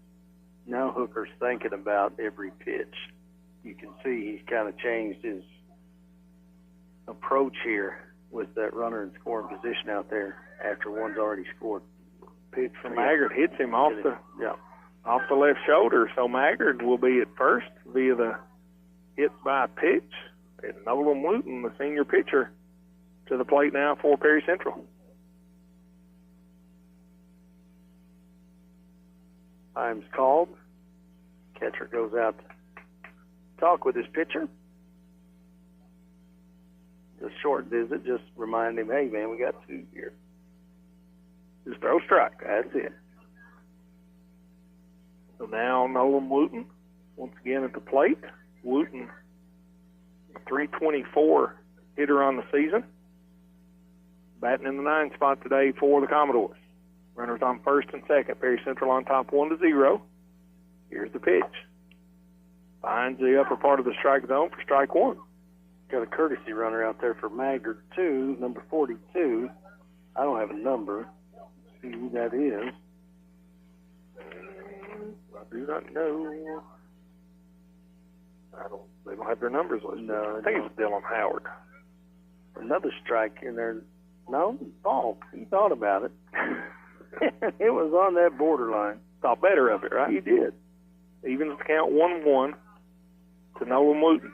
[SPEAKER 1] Now Hooker's thinking about every pitch. You can see he's kind of changed his approach here with that runner in scoring position out there after one's already scored.
[SPEAKER 2] Pitch from Maggard hits him off the left shoulder, so Maggard will be at first via the hit by pitch. And Nolan Wooten, the senior pitcher, to the plate now for Perry Central.
[SPEAKER 1] Time's called. Catcher goes out to talk with his pitcher. A short visit, just remind him, hey, man, we got 2 here. Just throw strike. That's it.
[SPEAKER 2] So now Nolan Wooten once again at the plate. Wooten, 324 hitter on the season. Batting in the 9 spot today for the Commodores. Runners on first and second. Perry Central on top 1-0. Here's the pitch. Finds the upper part of the strike zone for strike 1.
[SPEAKER 1] Got a courtesy runner out there for Maggard, too, number 42. I don't have a number. Let's see who that is.
[SPEAKER 2] I do not know. They don't have their numbers listed.
[SPEAKER 1] No,
[SPEAKER 2] I think it's Dylan Howard.
[SPEAKER 1] Another strike in there. No, ball. He thought about it. It was on that borderline.
[SPEAKER 2] Thought better of it, right?
[SPEAKER 1] He did.
[SPEAKER 2] Evens the count 1-1 to Nolan Wooten.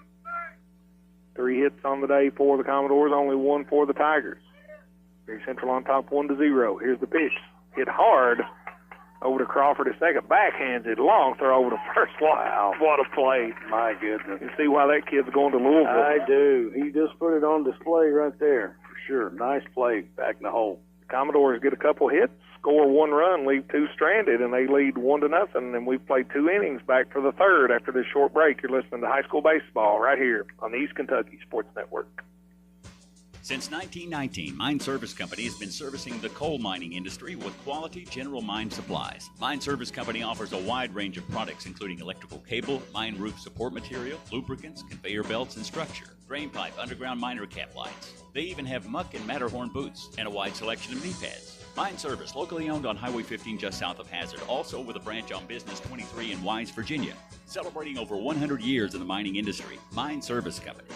[SPEAKER 2] 3 hits on the day for the Commodores, only 1 for the Tigers. Perry Central on top 1-0. Here's the pitch. Hit hard over to Crawford at second. Backhands it. Long throw over to first. Wow, what a play.
[SPEAKER 1] My goodness.
[SPEAKER 2] You see why that kid's going to Louisville.
[SPEAKER 1] I do. He just put it on display right there. For sure. Nice play back in the hole.
[SPEAKER 2] The Commodores get a couple hits, score 1 run, leave 2 stranded, and they lead 1-0. And we've played 2 innings back for the 3rd after this short break. You're listening to high school baseball right here on the East Kentucky Sports Network.
[SPEAKER 11] Since 1919, Mine Service Company has been servicing the coal mining industry with quality general mine supplies. Mine Service Company offers a wide range of products, including electrical cable, mine roof support material, lubricants, conveyor belts, and structure, drain pipe, underground miner cap lights. They even have muck and Matterhorn boots and a wide selection of knee pads. Mine Service, locally owned on Highway 15 just south of Hazard, also with a branch on Business 23 in Wise, Virginia. Celebrating over 100 years in the mining industry. Mine Service Company.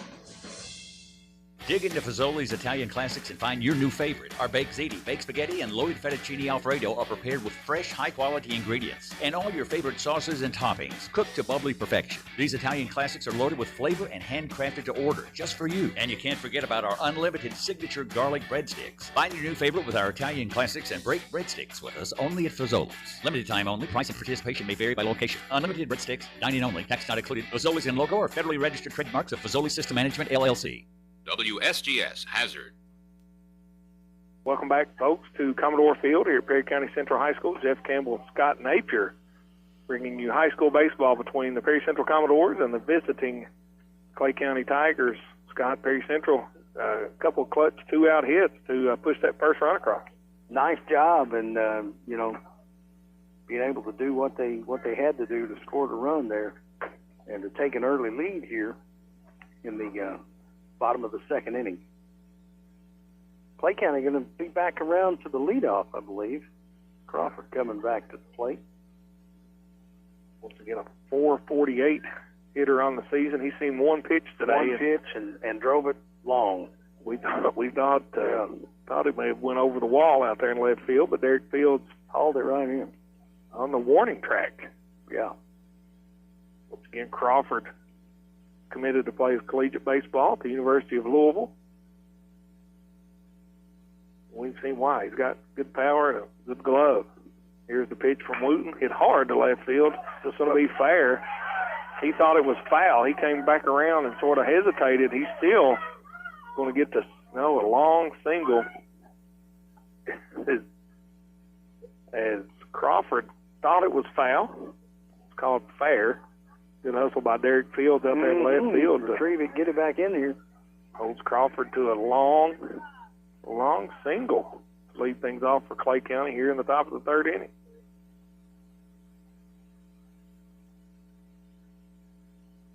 [SPEAKER 11] Dig into Fazoli's Italian classics and find your new favorite. Our baked ziti, baked spaghetti, and loaded fettuccine alfredo are prepared with fresh, high-quality ingredients. And all your favorite sauces and toppings, cooked to bubbly perfection. These Italian classics are loaded with flavor and handcrafted to order, just for you. And you can't forget about our unlimited signature garlic breadsticks. Find your new favorite with our Italian classics and break breadsticks with us only at Fazoli's. Limited time only. Price and participation may vary by location. Unlimited breadsticks, dine-in only. Tax not included. Fazoli's and logo are federally registered trademarks of Fazoli System Management, LLC.
[SPEAKER 4] WSGS Hazard.
[SPEAKER 2] Welcome back, folks, to Commodore Field here at Perry County Central High School. Jeff Campbell and Scott Napier bringing you high school baseball between the Perry Central Commodores and the visiting Clay County Tigers. Scott, Perry Central, a couple of clutch 2-out hits to push that first run across.
[SPEAKER 1] Nice job, and being able to do what they had to do to score the run there, and to take an early lead here in the bottom of the second inning. Clay County going to be back around to the leadoff, I believe. Crawford coming back to the plate.
[SPEAKER 2] Once again, a 448 hitter on the season. He's seen one pitch today.
[SPEAKER 1] One pitch and drove it long.
[SPEAKER 2] We thought it may have went over the wall out there in left field, but Derek Fields
[SPEAKER 1] hauled it right in
[SPEAKER 2] on the warning track.
[SPEAKER 1] Yeah.
[SPEAKER 2] Once again, Crawford committed to play his collegiate baseball at the University of Louisville. We've seen why. He's got good power and a good glove. Here's the pitch from Wooten. Hit hard to left field. Just going to be fair. He thought it was foul. He came back around and sort of hesitated. He's still going to get a long single. As Crawford thought it was foul. It's called fair. Good hustle by Derek Fields out there in left field.
[SPEAKER 1] Retrieve it, get it back in here.
[SPEAKER 2] Holds Crawford to a long single to lead things off for Clay County here in the top of the third inning.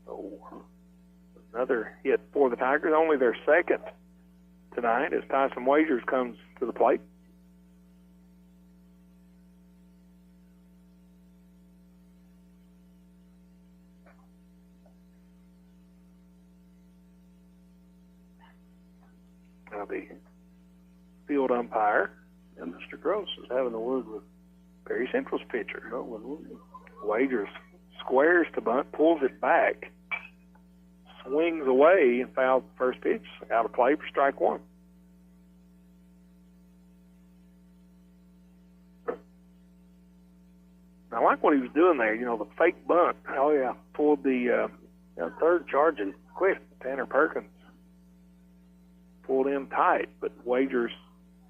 [SPEAKER 2] So another hit for the Tigers, only their second tonight as Tyson Wagers comes to the plate. Now the field umpire
[SPEAKER 1] and Mr. Gross is having a word with
[SPEAKER 2] Perry Central's pitcher. Wagers squares to bunt, pulls it back, swings away, and fouls the first pitch. Out of play for strike one. I like what he was doing there. The fake bunt.
[SPEAKER 1] Oh, yeah.
[SPEAKER 2] Pulled the
[SPEAKER 1] third charging quick.
[SPEAKER 2] Tanner Perkins pulled in tight, but Wagers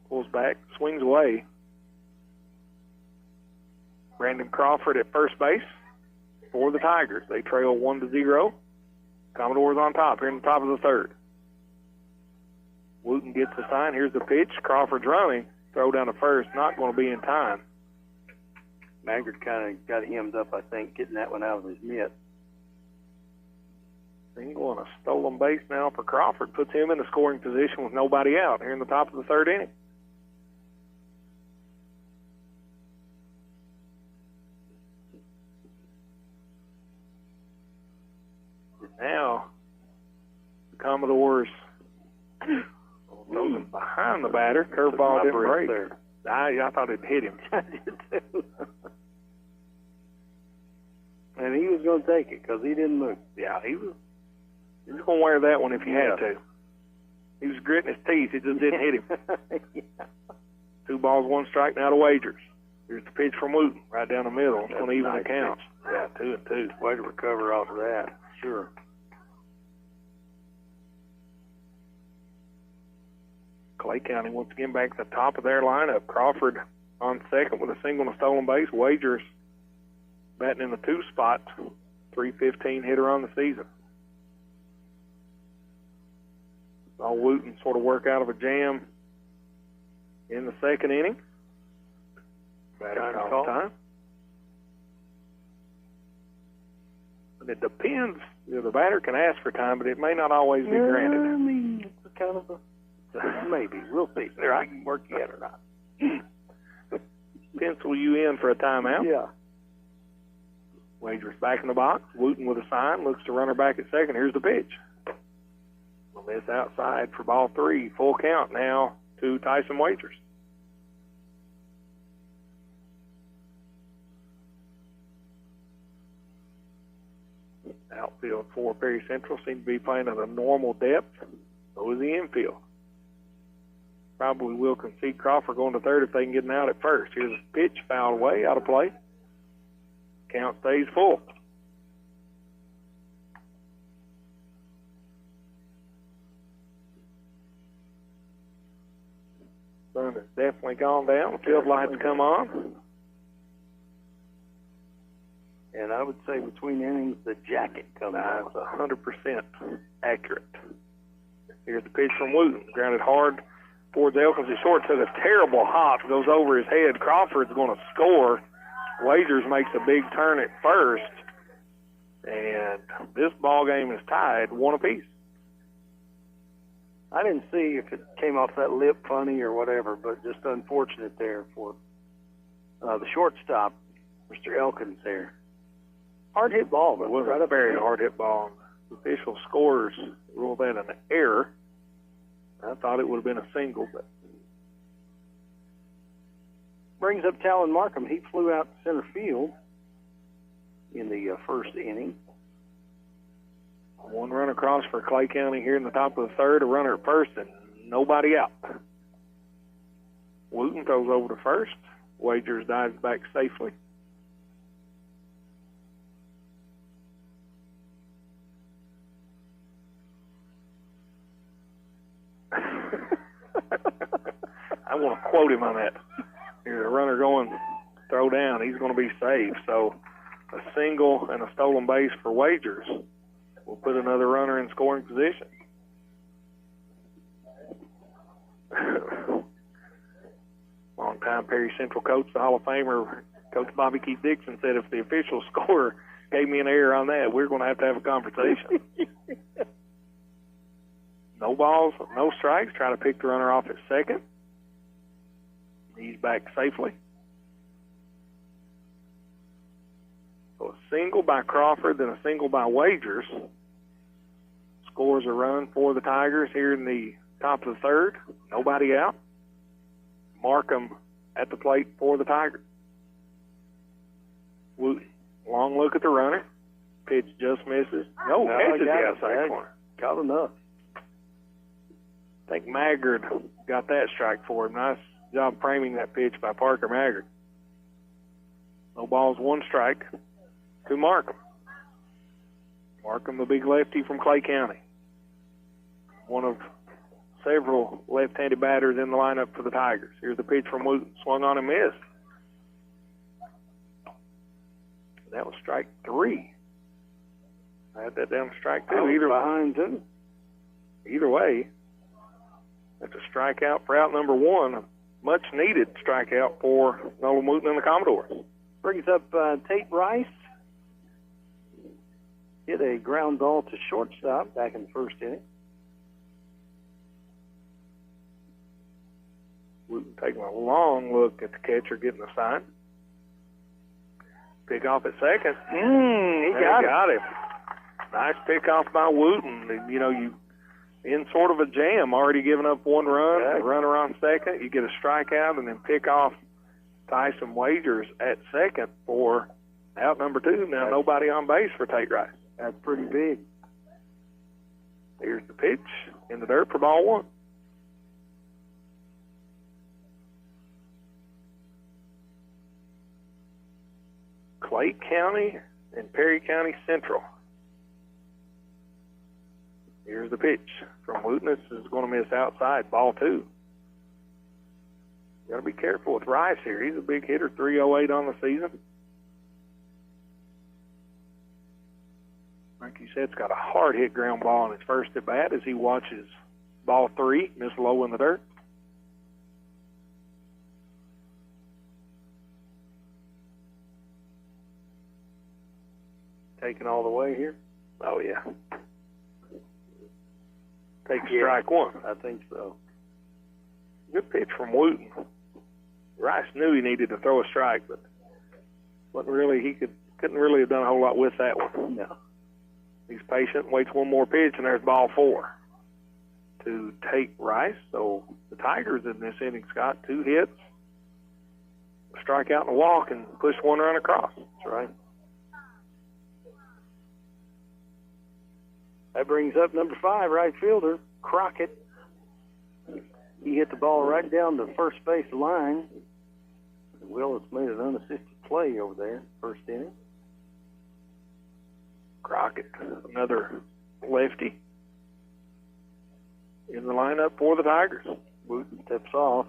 [SPEAKER 2] pulls back, swings away. Brandon Crawford at first base for the Tigers. They trail 1-0. Commodores on top here in the top of the third. Wooten gets the sign. Here's the pitch. Crawford's running. Throw down to first. Not going to be in time.
[SPEAKER 1] Maggard kind of got hemmed up, I think, getting that one out of his mitt.
[SPEAKER 2] Single and a stolen base now for Crawford. Puts him in the scoring position with nobody out here in the top of the third inning. Now, the Commodores throws him behind the batter. Curveball didn't break. I thought it hit him.
[SPEAKER 1] I did too. And he was going to take it because he didn't move.
[SPEAKER 2] Yeah, he was going to wear that one if he had to. He was gritting his teeth. It just didn't hit him.
[SPEAKER 1] Yeah.
[SPEAKER 2] 2 balls, 1 strike now to Wagers. Here's the pitch from Wooten right down the middle. It's going to even the count. Yeah, 2-2.
[SPEAKER 1] Way to recover off of that. Sure.
[SPEAKER 2] Clay County once again back at the top of their lineup. Crawford on second with a single and a stolen base. Wagers batting in the 2 spot. 315 hitter on the season. Saw Wooten sort of work out of a jam in the second inning. Batter call time. And it depends. The batter can ask for time, but it may not always be granted.
[SPEAKER 1] I mean, it's kind of a maybe. We'll see. There, I can work yet or not.
[SPEAKER 2] Pencil you in for a timeout.
[SPEAKER 1] Yeah.
[SPEAKER 2] Wagers back in the box. Wooten with a sign. Looks to runner back at second. Here's the pitch. Well, this outside for ball 3. Full count now to Tyson Wagers. Outfield for Perry Central seems to be playing at a normal depth. So is the infield. Probably will concede Crawford going to third if they can get him out at first. Here's a pitch, fouled away, out of play. Count stays full. Sun has definitely gone down. Field lights come on.
[SPEAKER 1] And I would say between innings, the jacket comes out.
[SPEAKER 2] That's 100% accurate. Here's the pitch from Wooten. Grounded hard towards Elkins. His short took a terrible hop. Goes over his head. Crawford's going to score. Wagers makes a big turn at first. And this ball game is tied 1 apiece.
[SPEAKER 1] I didn't see if it came off that lip funny or whatever, but just unfortunate there for The shortstop, Mr. Elkins there. Hard hit ball, but
[SPEAKER 2] It was
[SPEAKER 1] right
[SPEAKER 2] a
[SPEAKER 1] up
[SPEAKER 2] very
[SPEAKER 1] there.
[SPEAKER 2] hard hit ball. The official scores ruled that an error. I thought it would have been a single, but
[SPEAKER 1] Brings up Talon Markham. He flew out to center field in the first inning.
[SPEAKER 2] one run across for Clay County here in the top of the third, a runner at first, and nobody out. Wooten throws over to first. Wagers dives back safely. I want to quote him on that. Here's a runner going throw down. He's going to be safe. So a single and a stolen base for Wagers will put another runner in scoring position. Long-time Perry Central coach, the Hall of Famer, Coach Bobby Keith Dixon, said if the official score gave me an error on that, we're going to have a conversation. No balls, no strikes. Try to pick the runner off at second. He's back safely. So a single by Crawford, then a single by Wagers. Scores a run for the Tigers here in the top of the third. Nobody out. Markham at the plate for the Tigers. Long look at the runner. Pitch just misses. No, catches the outside corner.
[SPEAKER 1] Caught enough.
[SPEAKER 2] I think Maggard got that strike for him. Nice job framing that pitch by Parker Maggard. No balls, one strike to Markham. Markham, the big lefty from Clay County. One of several left-handed batters in the lineup for the Tigers. Here's the pitch from Wooten. Swung on and missed. That was strike three. I had that down to strike two. Either way, that's a strikeout for out number one. A much-needed strikeout for Nolan Wooten and the Commodores.
[SPEAKER 1] Brings up Tate Rice. Hit a ground ball to shortstop back in the first inning.
[SPEAKER 2] Wooten taking a long look at the catcher, getting the sign. Pick off at second.
[SPEAKER 1] He got
[SPEAKER 2] him. Nice pick off by Wooten. You know, you in sort of a jam, already giving up one run, a runner on second. You get a strikeout and then pick off Tyson Wagers at second for out number two. Now nobody on base for Tate Rice.
[SPEAKER 1] That's pretty big.
[SPEAKER 2] Here's the pitch in the dirt for ball one. Clay County and Perry County Central. Here's the pitch from Wooten. This is going to miss outside, ball two. Got to be careful with Rice here. He's a big hitter, 308 on the season. Like you said, it's got a hard hit ground ball on his first at bat as he watches ball three miss low in the dirt.
[SPEAKER 1] Taking all the way here.
[SPEAKER 2] Oh, yeah. Take strike one.
[SPEAKER 1] I think so.
[SPEAKER 2] Good pitch from Wooten. Rice knew he needed to throw a strike, but couldn't really have done a whole lot with that one.
[SPEAKER 1] No.
[SPEAKER 2] He's patient, waits one more pitch, and there's ball four to Tate Rice. So the Tigers in this inning, Scott, 2 hits, a strikeout and a walk, and push one run across.
[SPEAKER 1] That's right. That brings up number 5, right fielder, Crockett. He hit the ball right down the first base line. Willis made an unassisted play over there, first inning.
[SPEAKER 2] Crockett, another lefty in the lineup for the Tigers.
[SPEAKER 1] Wooten steps off.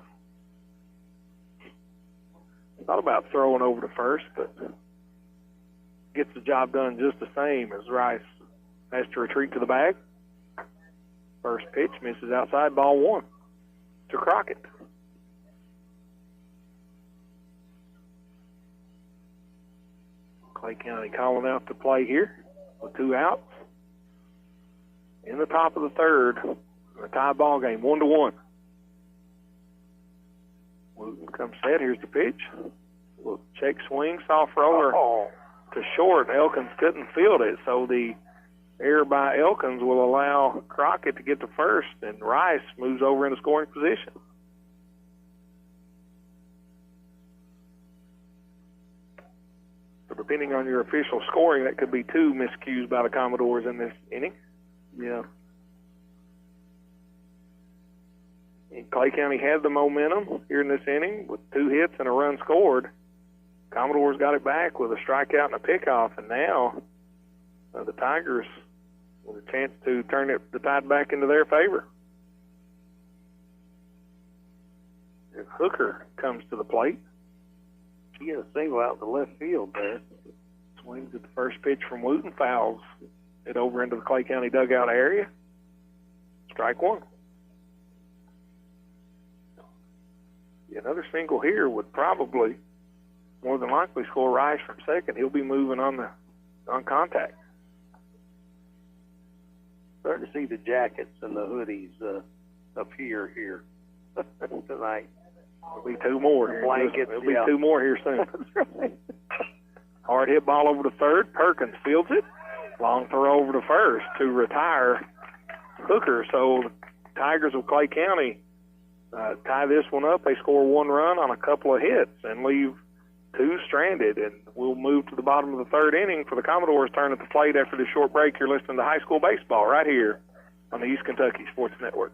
[SPEAKER 2] Thought about throwing over to first, but gets the job done just the same as Rice has to retreat to the bag. First pitch misses outside, ball one to Crockett. Clay County calling out to play here with 2 outs. In the top of the third, a tie ball game, 1-1. Wooten comes set. Here's the pitch. Well, check swing, soft roller to short. Elkins couldn't field it, so the error by Elkins will allow Crockett to get to first, and Rice moves over into scoring position. So depending on your official scoring, that could be 2 miscues by the Commodores in this inning.
[SPEAKER 1] Yeah.
[SPEAKER 2] And Clay County had the momentum here in this inning with 2 hits and a run scored. Commodores got it back with a strikeout and a pickoff, and now the Tigers with a chance to turn the tide back into their favor. And Hooker comes to the plate.
[SPEAKER 1] He had a single out in the left field there.
[SPEAKER 2] Swings at the first pitch from Wooten, fouls it over into the Clay County dugout area. Strike one. Another single here would probably, more than likely, score Rice from second. He'll be moving on contact.
[SPEAKER 1] Starting to see the jackets and the hoodies up here tonight.
[SPEAKER 2] There'll be 2 more here.
[SPEAKER 1] Blankets.
[SPEAKER 2] There'll be 2 more here soon.
[SPEAKER 1] That's right.
[SPEAKER 2] Hard hit ball over to third. Perkins fields it. Long throw over to first to retire Hooker. So the Tigers of Clay County tie this one up. They score 1 run on a couple of hits and leave 2 stranded. And we'll move to the bottom of the 3rd inning for the Commodores' turn at the plate after this short break. You're listening to High School Baseball right here on the East Kentucky Sports Network.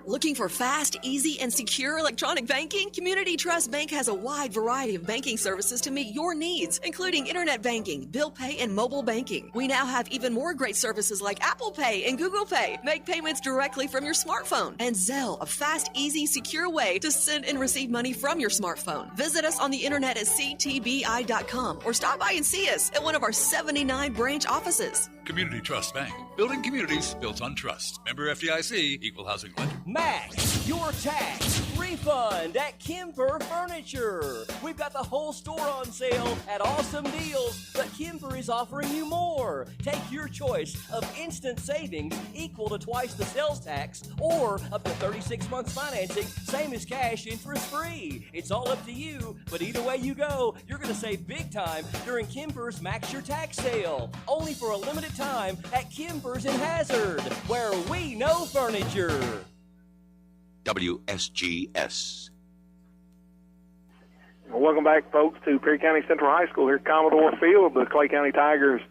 [SPEAKER 3] Looking for fast, easy, and secure electronic banking? Community Trust Bank has a wide variety of banking services to meet your needs, including internet banking, bill pay, and mobile banking. We now have even more great services like Apple Pay and Google Pay. Make payments directly from your smartphone. And Zelle, a fast, easy, secure way to send and receive money from your smartphone. Visit us on the internet at ctbi.com or stop by and see us at one of our 79 branch offices.
[SPEAKER 4] Community Trust Bank. Building communities built on trust. Member FDIC, Equal Housing Lender.
[SPEAKER 5] Max, your tax refund at Kimber Furniture. We've got the whole store on sale at awesome deals, but Kimber is offering you more. Take your choice of instant savings equal to twice the sales tax or up to 36 months financing, same as cash, interest free. It's all up to you, but either way you go, you're going to save big time during Kimber's Max Your Tax sale. Only for a limited time at Kimber's in Hazard, where we know furniture.
[SPEAKER 15] WSGS.
[SPEAKER 2] Well, welcome back, folks, to Perry County Central High School here at Commodore Field. The Clay County Tigers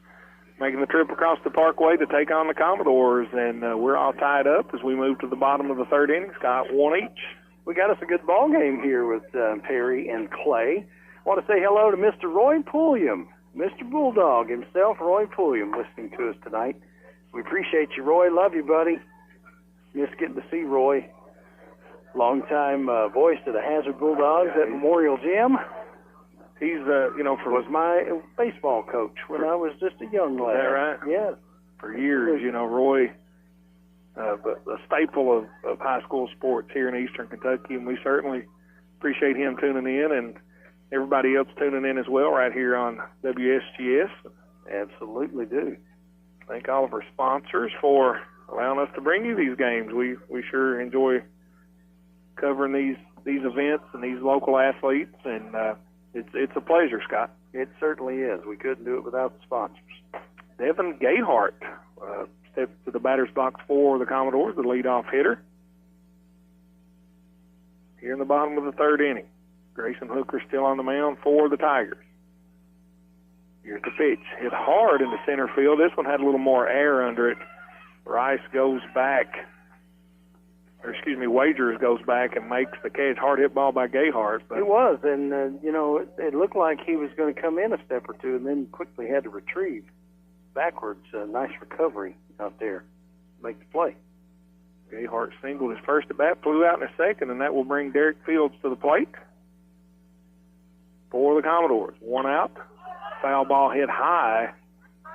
[SPEAKER 2] making the trip across the Parkway to take on the Commodores, and we're all tied up as we move to the bottom of the 3rd inning. Scott, 1 each.
[SPEAKER 1] We got us a good ball game here with Perry and Clay. I want to say hello to Mr. Roy Pulliam, Mr. Bulldog himself, Roy Pulliam, listening to us tonight. We appreciate you, Roy. Love you, buddy. Miss getting to see Roy. Longtime voice of the Hazard Bulldogs at Memorial Gym.
[SPEAKER 2] He's,
[SPEAKER 1] was my baseball coach when I was just a young lad.
[SPEAKER 2] Is that right?
[SPEAKER 1] Yeah.
[SPEAKER 2] For years, Roy, a staple of high school sports here in Eastern Kentucky, and we certainly appreciate him tuning in and everybody else tuning in as well right here on WSGS.
[SPEAKER 1] Absolutely do.
[SPEAKER 2] Thank all of our sponsors for allowing us to bring you these games. We sure enjoy covering these events and these local athletes, and it's a pleasure, Scott.
[SPEAKER 1] It certainly is. We couldn't do it without the sponsors.
[SPEAKER 2] Devin Gayhart steps to the batter's box for the Commodores, the leadoff hitter. Here in the bottom of the 3rd inning, Grayson Hooker still on the mound for the Tigers. Here's the pitch. Hit hard into center field. This one had a little more air under it. Rice goes back. Wagers goes back and makes the catch. Hard hit ball by Gayhart. But
[SPEAKER 1] it was, and, it looked like he was going to come in a step or two and then quickly had to retrieve backwards. Nice recovery out there. Make the play.
[SPEAKER 2] Gayhart singled his first at bat, flew out in a second, and that will bring Derek Fields to the plate for the Commodores. 1 out. Foul ball hit high.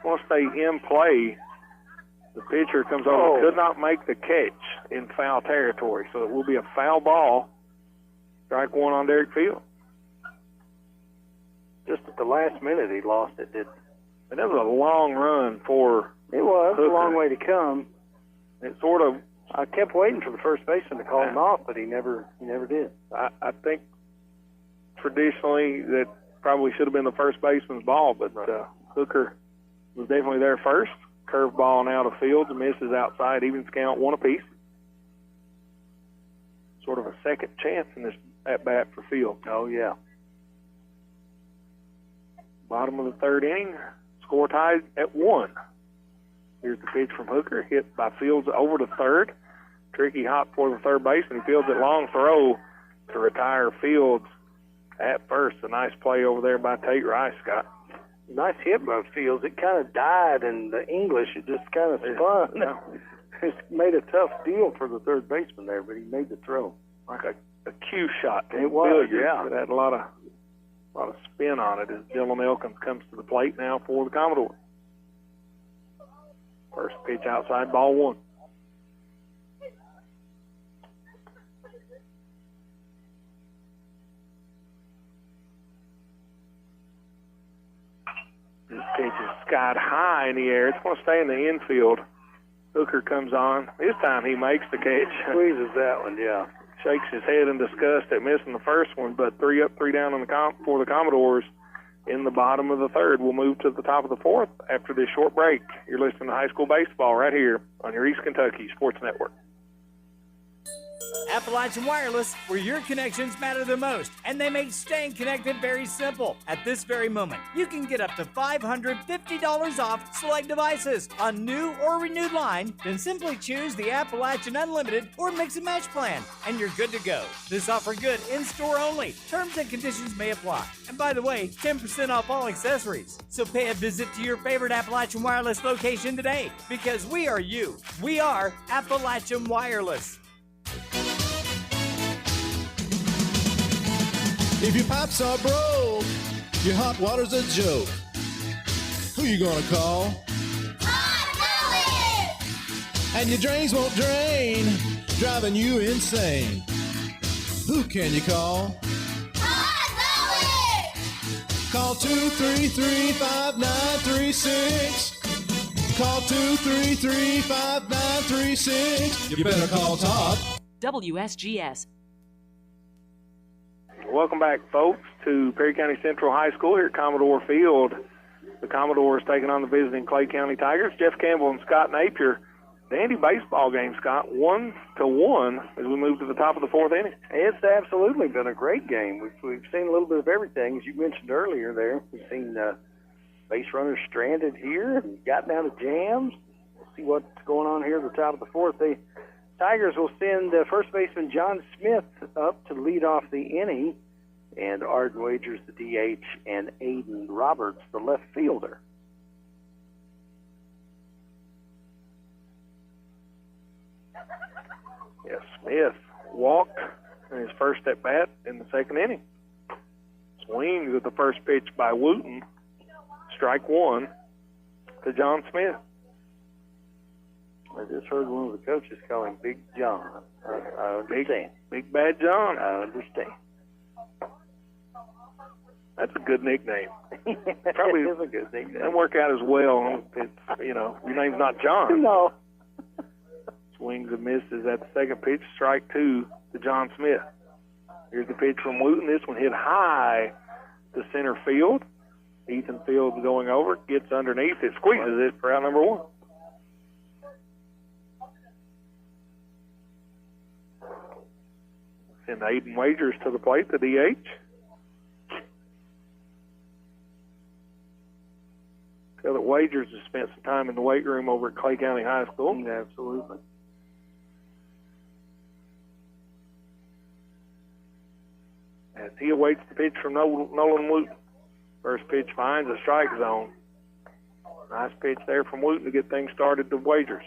[SPEAKER 2] Want to stay in play. The pitcher comes over, could not make the catch in foul territory, so it will be a foul ball. Strike 1 on Derek Field.
[SPEAKER 1] Just at the last minute he lost it, didn't he?
[SPEAKER 2] And that was a long run for
[SPEAKER 1] It was
[SPEAKER 2] Hooker.
[SPEAKER 1] a long way to come.
[SPEAKER 2] It sort of.
[SPEAKER 1] I kept waiting for the first baseman to call him off, but he never did.
[SPEAKER 2] I think traditionally that probably should have been the first baseman's ball, but Hooker was definitely there first. Curve ball now to Fields, misses outside, evens count, one apiece. Sort of a second chance in this at-bat for Fields.
[SPEAKER 1] Oh, yeah.
[SPEAKER 2] Bottom of the third inning, score tied at 1. Here's the pitch from Hooker, hit by Fields over to third. Tricky hop for the third baseman. He fields it long throw to retire Fields at first. A nice play over there by Tate Rice, Scott.
[SPEAKER 1] Nice hit by Fields. It kind of died in the English. It just kind of spun.
[SPEAKER 2] Yeah.
[SPEAKER 1] It made a tough deal for the third baseman there, but he made the throw.
[SPEAKER 2] Like a cue shot.
[SPEAKER 1] It was, yeah.
[SPEAKER 2] It had a lot of spin on it as Dylan Elkins comes to the plate now for the Commodores. First pitch outside, ball 1. This pitch is skied high in the air. It's going to stay in the infield. Hooker comes on. This time he makes the catch.
[SPEAKER 1] Squeezes that one, yeah.
[SPEAKER 2] Shakes his head in disgust at missing the first one, but 3 up, 3 down for the Commodores in the bottom of the third. We'll move to the top of the fourth after this short break. You're listening to high school baseball right here on your East Kentucky Sports Network.
[SPEAKER 6] Appalachian Wireless, where your connections matter the most, and they make staying connected very simple. At this very moment, you can get up to $550 off select devices on new or renewed line, then simply choose the Appalachian Unlimited or Mix and Match plan, and you're good to go. This offer good in-store only. Terms and conditions may apply. And by the way, 10% off all accessories. So pay a visit to your favorite Appalachian Wireless location today, because we are you. We are Appalachian Wireless.
[SPEAKER 7] If your pipes are broke, your hot water's a joke. Who you gonna call?
[SPEAKER 8] Hot
[SPEAKER 7] And your drains won't drain, driving you insane. Who can you call?
[SPEAKER 8] Hot
[SPEAKER 7] Call 233-5936. Call 233-5936. You better call Todd.
[SPEAKER 15] WSGS.
[SPEAKER 2] Welcome back, folks, to Perry County Central High School here at Commodore Field. The Commodores taking on the visiting Clay County Tigers. Jeff Campbell and Scott Napier. Dandy baseball game, Scott, 1-1 as we move to the top of the fourth inning.
[SPEAKER 1] It's absolutely been a great game. We've seen a little bit of everything, as you mentioned earlier there. We've seen base runners stranded here and gotten out of jams. We'll see what's going on here at the top of the fourth. The Tigers will send first baseman John Smith up to lead off the inning, and Arden Wagers the DH, and Aiden Roberts the left fielder.
[SPEAKER 2] Yes, Smith walked in his first at bat in the second inning. Swings at the first pitch by Wooten. Strike 1 to John Smith.
[SPEAKER 1] I just heard one of the coaches call him Big John. I understand.
[SPEAKER 2] Big Bad John.
[SPEAKER 1] I understand.
[SPEAKER 2] That's a good nickname.
[SPEAKER 1] Probably is a good nickname.
[SPEAKER 2] Doesn't work out as well. It's, your name's not John.
[SPEAKER 1] No.
[SPEAKER 2] Swings and misses at the second pitch. Strike 2 to John Smith. Here's the pitch from Wooten. This one hit high to center field. Ethan Fields going over, gets underneath it, squeezes it for out number 1. Send Aiden Wagers to the plate, the DH. Tell that Wagers has spent some time in the weight room over at Clay County High School.
[SPEAKER 1] Yeah, absolutely.
[SPEAKER 2] As he awaits the pitch from Nolan Wooten. First pitch finds a strike zone. Nice pitch there from Wooten to get things started to Wagers.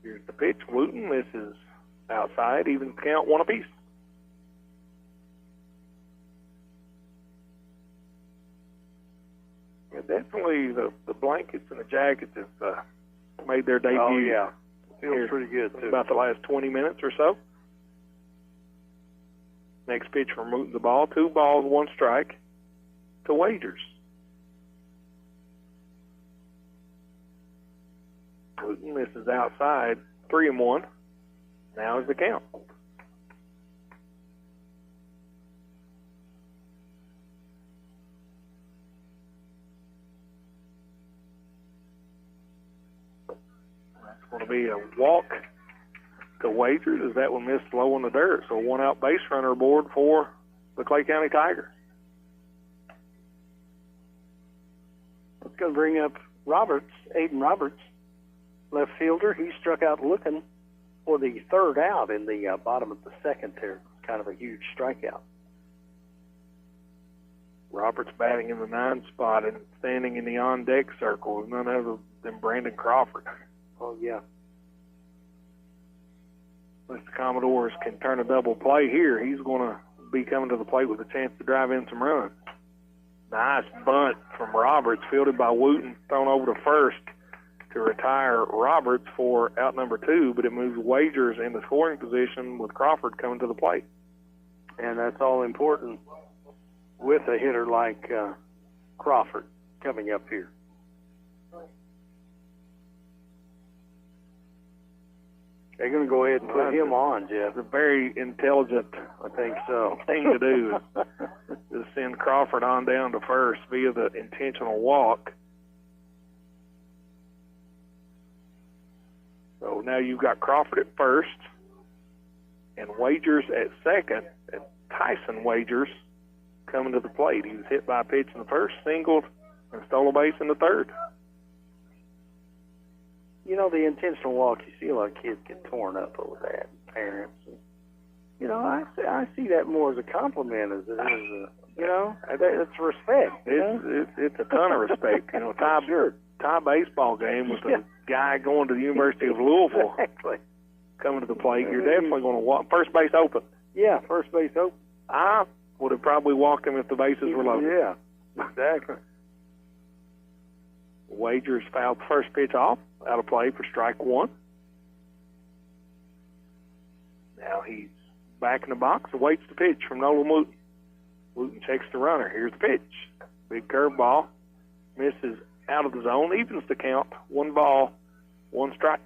[SPEAKER 2] Here's the pitch. Wooten misses outside, even count 1 apiece. Yeah, definitely the blankets and the jackets have made their debut.
[SPEAKER 1] Oh, yeah. Feels pretty good, too.
[SPEAKER 2] About the last 20 minutes or so. Next pitch from Wooten, the ball. 2 balls, 1 strike to Wagers. Wooten misses outside, 3-1. Now is the count. be a walk to Wagers as that one missed low in the dirt. So 1 out base runner aboard for the Clay County Tigers.
[SPEAKER 1] It's going to bring up Aiden Roberts, left fielder. He struck out looking for the 3rd out in the bottom of the 2nd there. Kind of a huge strikeout.
[SPEAKER 2] Roberts batting in the 9 spot and standing in the on-deck circle is none other than Brandon Crawford.
[SPEAKER 1] Oh, yeah.
[SPEAKER 2] If the Commodores can turn a double play here, he's going to be coming to the plate with a chance to drive in some runs. Nice bunt from Roberts, fielded by Wooten, thrown over to first to retire Roberts for out number 2, but it moves Wagers in the scoring position with Crawford coming to the plate.
[SPEAKER 1] And that's all important with a hitter like Crawford coming up here. They're going to go ahead and put him on, Jeff.
[SPEAKER 2] It's a very intelligent,
[SPEAKER 1] I think so,
[SPEAKER 2] thing to do is send Crawford on down to first via the intentional walk. So now you've got Crawford at first and Wagers at second, and Tyson Wagers coming to the plate. He was hit by a pitch in the first, singled, and stole a base in the 3rd.
[SPEAKER 1] You know, the intentional walk, you see a lot of kids get torn up over that, parents. And, you know, I see that more as a compliment as it is a, you know, it's respect.
[SPEAKER 2] It's a ton of respect. You know, tie baseball game with a guy going to the University of Louisville coming to the plate. You're definitely going to walk. First base open.
[SPEAKER 1] Yeah, first base open.
[SPEAKER 2] I would have probably walked him if the bases were loaded.
[SPEAKER 1] Yeah, exactly.
[SPEAKER 2] Wagers fouled the first pitch off, out of play for strike 1. Now he's back in the box, awaits the pitch from Nolan Wooten. Wooten checks the runner. Here's the pitch. Big curveball. Misses out of the zone, evens the count. 1 ball, 1 strike.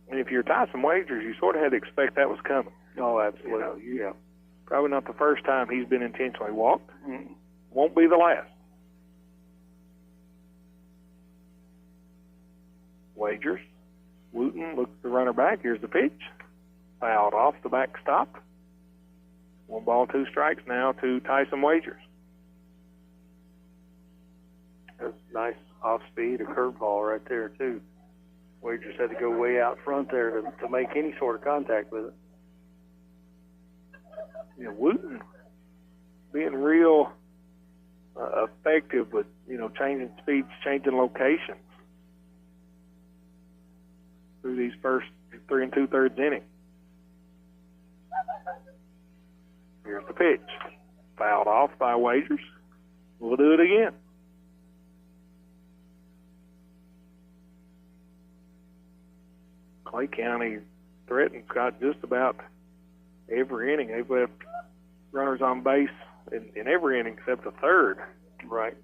[SPEAKER 2] And if you're Tyson Wagers, you sort of had to expect that was coming.
[SPEAKER 1] Oh, absolutely.
[SPEAKER 2] You know, probably not the first time he's been intentionally walked. Won't be the last. Wagers. Wooten looks the runner back. Here's the pitch. Fouled off the backstop. 1 ball, 2 strikes now to Tyson Wagers.
[SPEAKER 1] That's nice off speed, a curveball right there, too. Wagers had to go way out front there to make any sort of contact with it.
[SPEAKER 2] You know, Wooten being real effective with, you know, changing speeds, changing locations through these first 3 2/3 innings. Here's the pitch. Fouled off by Wagers. We'll do it again. Clay County threatened Scott just about every inning. They've left runners on base in every inning except the 3rd.
[SPEAKER 1] Right.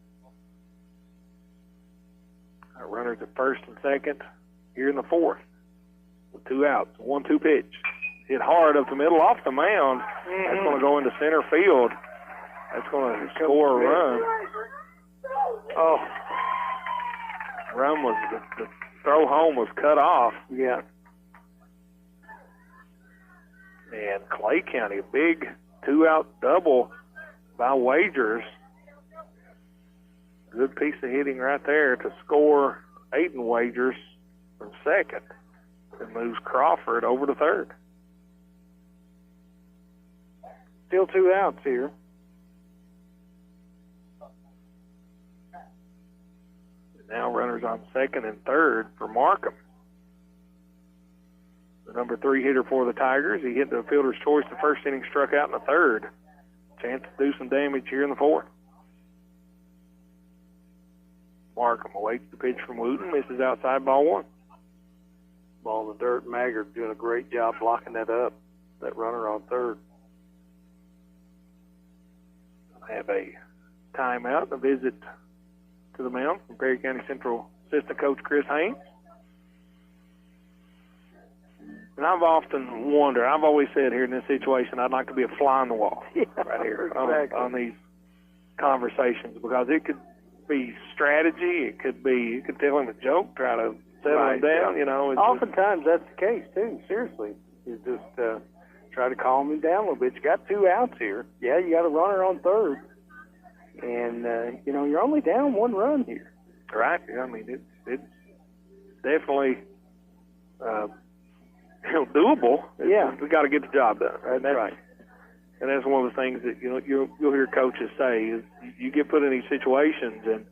[SPEAKER 2] Runners at first and second here in the 4th with 2 outs. 1-2 pitch. Hit hard up the middle off the mound. That's going to go into center field. That's going to score a run.
[SPEAKER 1] Oh.
[SPEAKER 2] Run was the throw home was cut off.
[SPEAKER 1] Yeah.
[SPEAKER 2] And Clay County, a big 2-out double by Wagers. Good piece of hitting right there to score Aiden Wagers from second. It moves Crawford over to third.
[SPEAKER 1] Still 2 outs here.
[SPEAKER 2] Now runners on second and third for Markham. The number 3 hitter for the Tigers. He hit the fielder's choice the first inning, struck out in the third. Chance to do some damage here in the fourth. Markham awaits the pitch from Wooten, misses outside, ball 1.
[SPEAKER 1] Ball in the dirt. Maggard doing a great job blocking that up, that runner on third.
[SPEAKER 2] Have a timeout and a visit to the mound from Perry County Central assistant coach Chris Haynes. And I've often wondered, I've always said here in this situation, I'd like to be a fly on the wall right here
[SPEAKER 1] exactly.
[SPEAKER 2] on these conversations, because it could be strategy. It could be you could tell him a joke, try to settle him down. You know,
[SPEAKER 1] oftentimes that's the case too. Seriously, you just try to calm him down a little bit. You got 2 outs here. Yeah, you got a runner on third, and you know you're only down 1 run here.
[SPEAKER 2] Right. I mean, it's definitely doable. We got to get the job done.
[SPEAKER 1] That's right.
[SPEAKER 2] And that's one of the things that you'll hear coaches say is you get put in these situations, and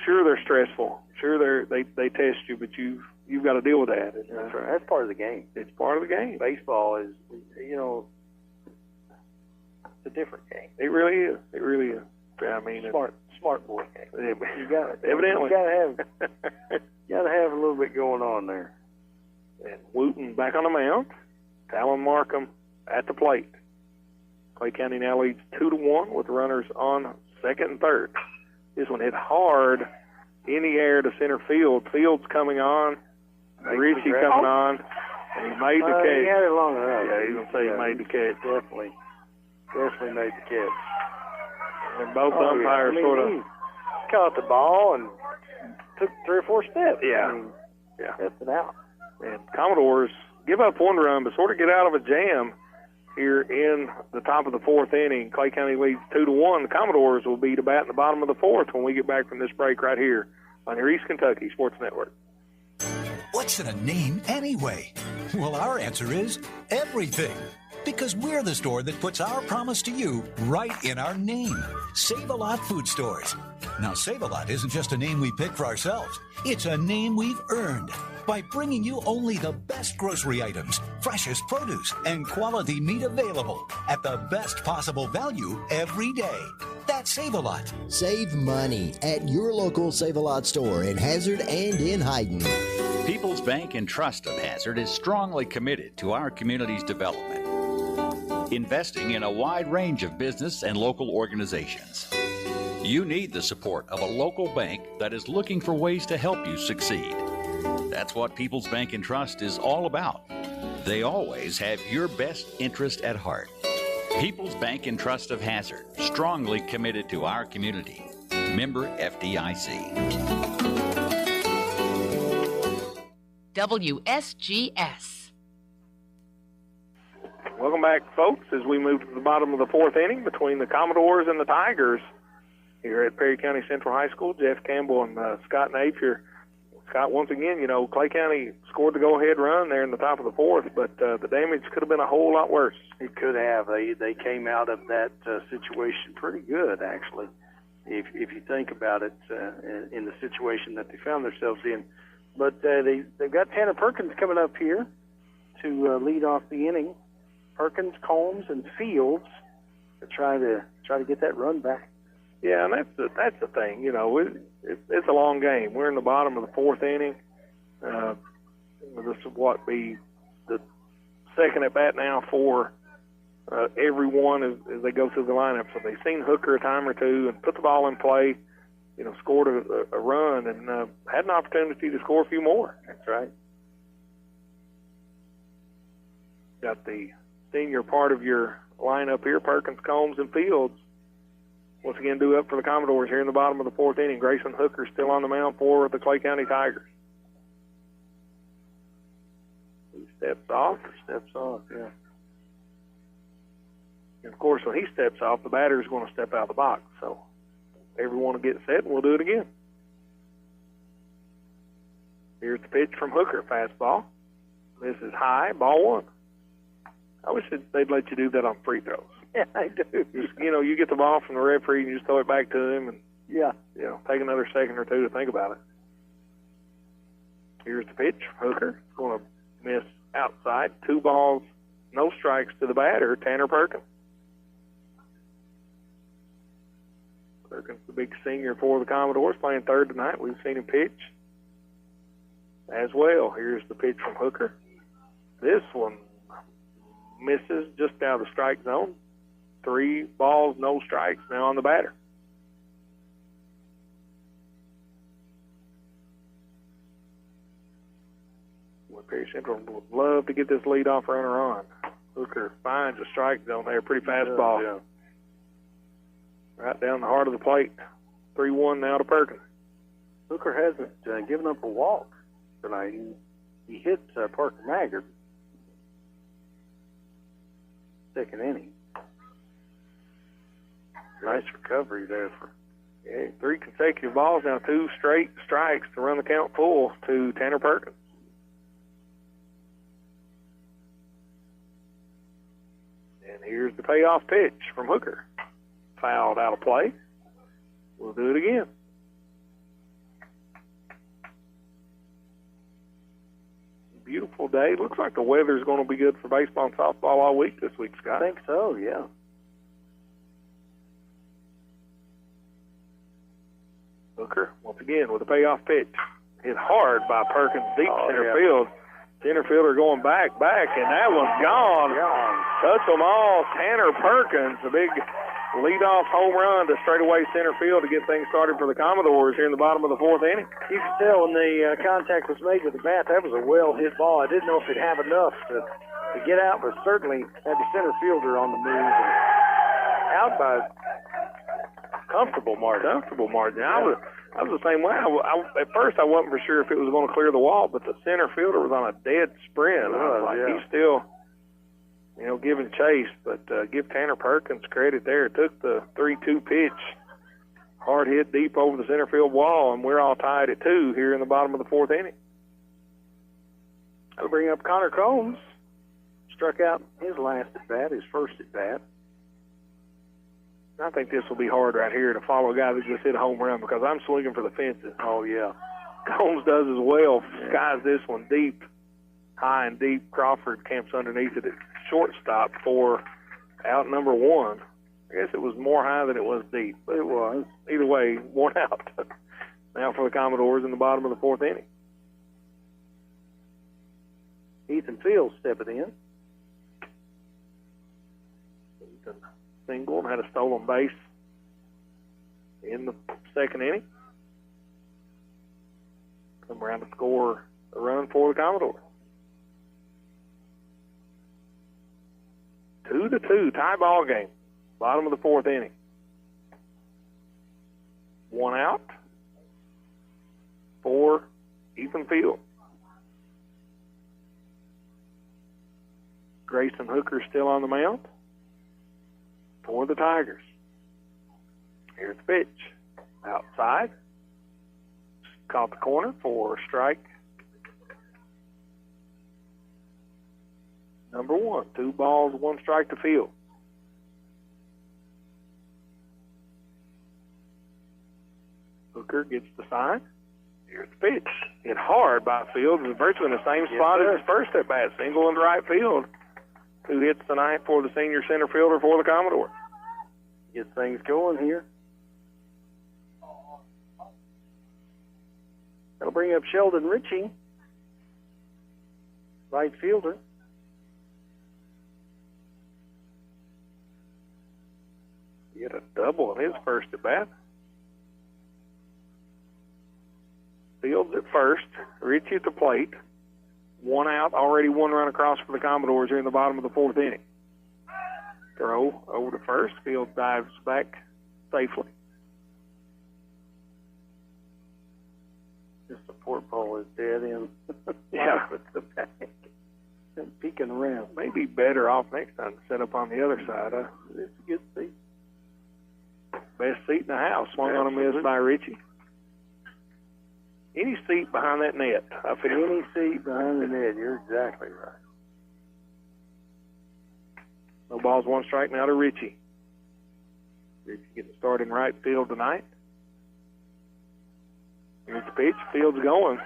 [SPEAKER 2] sure they're stressful, sure they test you, but you've got to deal with that.
[SPEAKER 1] That's right. That's part of the game.
[SPEAKER 2] It's part of the game.
[SPEAKER 1] Baseball is, it's a different game.
[SPEAKER 2] It really is. It really is. I mean,
[SPEAKER 1] smart boy game. You got it.
[SPEAKER 2] Evidently,
[SPEAKER 1] you got to have a little bit going on there.
[SPEAKER 2] And Wooten back on the mound. Talon Markham at the plate. Clay County now leads 2-1 with runners on second and third. This one hit hard in the air to center field. Fields coming on. Richie coming on. And he made the catch.
[SPEAKER 1] He had it long enough.
[SPEAKER 2] Yeah, he's going to say he made the catch.
[SPEAKER 1] Definitely made the catch.
[SPEAKER 2] And both umpires sort of
[SPEAKER 1] caught the ball and took 3 or 4 steps.
[SPEAKER 2] Yeah.
[SPEAKER 1] That's it out.
[SPEAKER 2] And Commodores give up 1 run, but sort of get out of a jam here in the top of the 4th inning. Clay County leads 2-1. The Commodores will be to bat in the bottom of the 4th when we get back from this break right here on your East Kentucky Sports Network.
[SPEAKER 9] What's in a name anyway? Well, our answer is everything. Because we're the store that puts our promise to you right in our name. Save-A-Lot Food Stores. Now, Save-A-Lot isn't just a name we pick for ourselves. It's a name we've earned by bringing you only the best grocery items, freshest produce, and quality meat available at the best possible value every day. That's Save-A-Lot.
[SPEAKER 10] Save money at your local Save-A-Lot store in Hazard and in Hayden.
[SPEAKER 11] People's Bank and Trust of Hazard is strongly committed to our community's development, investing in a wide range of business and local organizations. You need the support of a local bank that is looking for ways to help you succeed. That's what People's Bank and Trust is all about. They always have your best interest at heart. People's Bank and Trust of Hazard, strongly committed to our community. Member FDIC.
[SPEAKER 15] WSGS.
[SPEAKER 2] Welcome back, folks, as we move to the bottom of the 4th inning between the Commodores and the Tigers here at Perry County Central High School. Jeff Campbell and Scott Napier. Scott, once again, Clay County scored the go-ahead run there in the top of the 4th, but the damage could have been a whole lot worse.
[SPEAKER 1] It could have. They came out of that situation pretty good, actually, if you think about it, in the situation that they found themselves in. But they've got Tanner Perkins coming up here to lead off the inning. Perkins, Combs, and Fields to try to get that run back.
[SPEAKER 2] Yeah, and that's the thing. It's a long game. We're in the bottom of the 4th inning. This will be the second at bat now for everyone as they go through the lineup. So they've seen Hooker a time or two and put the ball in play. Scored a run and had an opportunity to score a few more.
[SPEAKER 1] That's right.
[SPEAKER 2] Got the senior part of your lineup here, Perkins, Combs, and Fields. Once again, due up for the Commodores here in the bottom of the 4th inning. Grayson Hooker still on the mound for the Clay County Tigers. He steps off.
[SPEAKER 1] Yeah.
[SPEAKER 2] And, of course, when he steps off, the batter is going to step out of the box. So everyone will get set, and we'll do it again. Here's the pitch from Hooker, fastball. This is high, ball 1. I wish they'd let you do that on free throws.
[SPEAKER 1] Yeah, I do.
[SPEAKER 2] Just, you get the ball from the referee and you just throw it back to him and, take another second or two to think about it. Here's the pitch. Hooker is going to miss outside. 2 balls, no strikes to the batter, Tanner Perkins. Perkins, the big senior for the Commodores, playing third tonight. We've seen him pitch as well. Here's the pitch from Hooker. This one misses just out of the strike zone. 3 balls, no strikes now on the batter. Perry Central would love to get this leadoff runner on. Hooker finds a strike zone there, pretty fast ball.
[SPEAKER 1] Yeah.
[SPEAKER 2] Right down the heart of the plate. 3-1 now to Perkins.
[SPEAKER 1] Hooker hasn't given up a walk tonight. He hit Parker Maggard. Second inning. Nice recovery there for
[SPEAKER 2] 3 consecutive balls, now 2 straight strikes to run the count full to Tanner Perkins. And here's the payoff pitch from Hooker. Fouled out of play. We'll do it again. Beautiful day. Looks like the weather's going to be good for baseball and softball all week this week, Scott.
[SPEAKER 1] I think so, yeah.
[SPEAKER 2] Hooker, once again, with a payoff pitch. Hit hard by Perkins, deep center field. Center fielder going back, and that one's gone. Touch them all. Tanner Perkins, a big leadoff home run to straightaway center field to get things started for the Commodores here in the bottom of the 4th inning.
[SPEAKER 1] You could tell when the contact was made with the bat, that was a well-hit ball. I didn't know if it'd have enough to get out, but certainly had the center fielder on the move. And out by comfortable margin.
[SPEAKER 2] I was the same way. At first, I wasn't for sure if it was going to clear the wall, but the center fielder was on a dead sprint. I was like, he's still, giving chase. But give Tanner Perkins credit there. Took the 3-2 pitch, hard hit deep over the center field wall, and we're all tied at 2 here in the bottom of the 4th inning.
[SPEAKER 1] I'll bring up Connor Combs. Struck out his last at bat, his first at bat.
[SPEAKER 2] I think this will be hard right here to follow a guy that just hit a home run because I'm swinging for the fences.
[SPEAKER 1] Oh, yeah.
[SPEAKER 2] Combs does as well. Skies this one deep, high and deep. Crawford camps underneath it at shortstop for out number 1. I guess it was more high than it was deep, but it was. Either way, 1 out. Now for the Commodores in the bottom of the 4th inning.
[SPEAKER 1] Ethan Fields stepping in.
[SPEAKER 2] Single and had a stolen base in the 2nd inning. Come around to score a run for the Commodores. 2-2, tie ball game. Bottom of the 4th inning. 1 out for Ethan Field. Grayson Hooker still on the mound for the Tigers. Here's the pitch. Outside. Caught the corner for strike number 1. 2 balls, 1 strike to Field. Hooker gets the sign. Here's the pitch. Hit hard by Field. It's virtually in the same spot as his first at bat. Single into right field. 2 hits tonight for the senior center fielder for the Commodore.
[SPEAKER 1] Get things going here. That'll bring up Sheldon Ritchie, right fielder.
[SPEAKER 2] He hit a double in his first at bat. Fields at first, Ritchie at the plate. 1 out, already 1 run across for the Commodores here in the bottom of the 4th inning. Throw over to first. Field dives back safely.
[SPEAKER 1] This support pole is dead in.
[SPEAKER 2] Yeah.
[SPEAKER 1] With the back. And peeking around.
[SPEAKER 2] Maybe better off next time to set up on the other side.
[SPEAKER 1] It's a good seat.
[SPEAKER 2] Best seat in the house. Swung on a miss by Ritchie. Any seat behind that net, I feel.
[SPEAKER 1] Any seat behind the net. You're exactly right.
[SPEAKER 2] No balls, 1 strike now to Ritchie. Ritchie getting started in right field tonight. Here's the pitch. Field's going.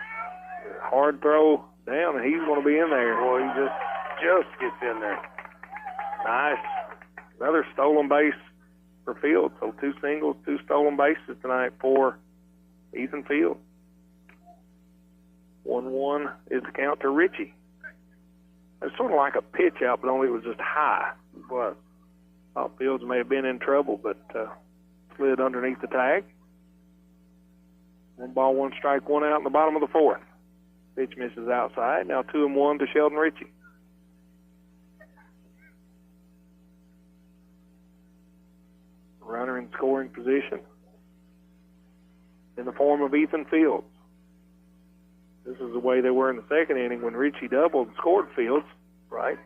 [SPEAKER 2] Hard throw down, and he's going to be in there.
[SPEAKER 1] Boy, he just gets in there.
[SPEAKER 2] Nice. Another stolen base for Field. So 2 singles, 2 stolen bases tonight for Ethan Field. 1-1 is the count to Ritchie. It's sort of like a pitch out, but only it was just high.
[SPEAKER 1] But
[SPEAKER 2] thought Fields may have been in trouble, but slid underneath the tag. 1 ball, 1 strike, 1 out in the bottom of the 4th. Pitch misses outside. Now 2-1 to Sheldon Ritchie. Runner in scoring position. in the form of Ethan Fields. This is the way they were in the second inning when Richie doubled and scored Fields.
[SPEAKER 1] Right.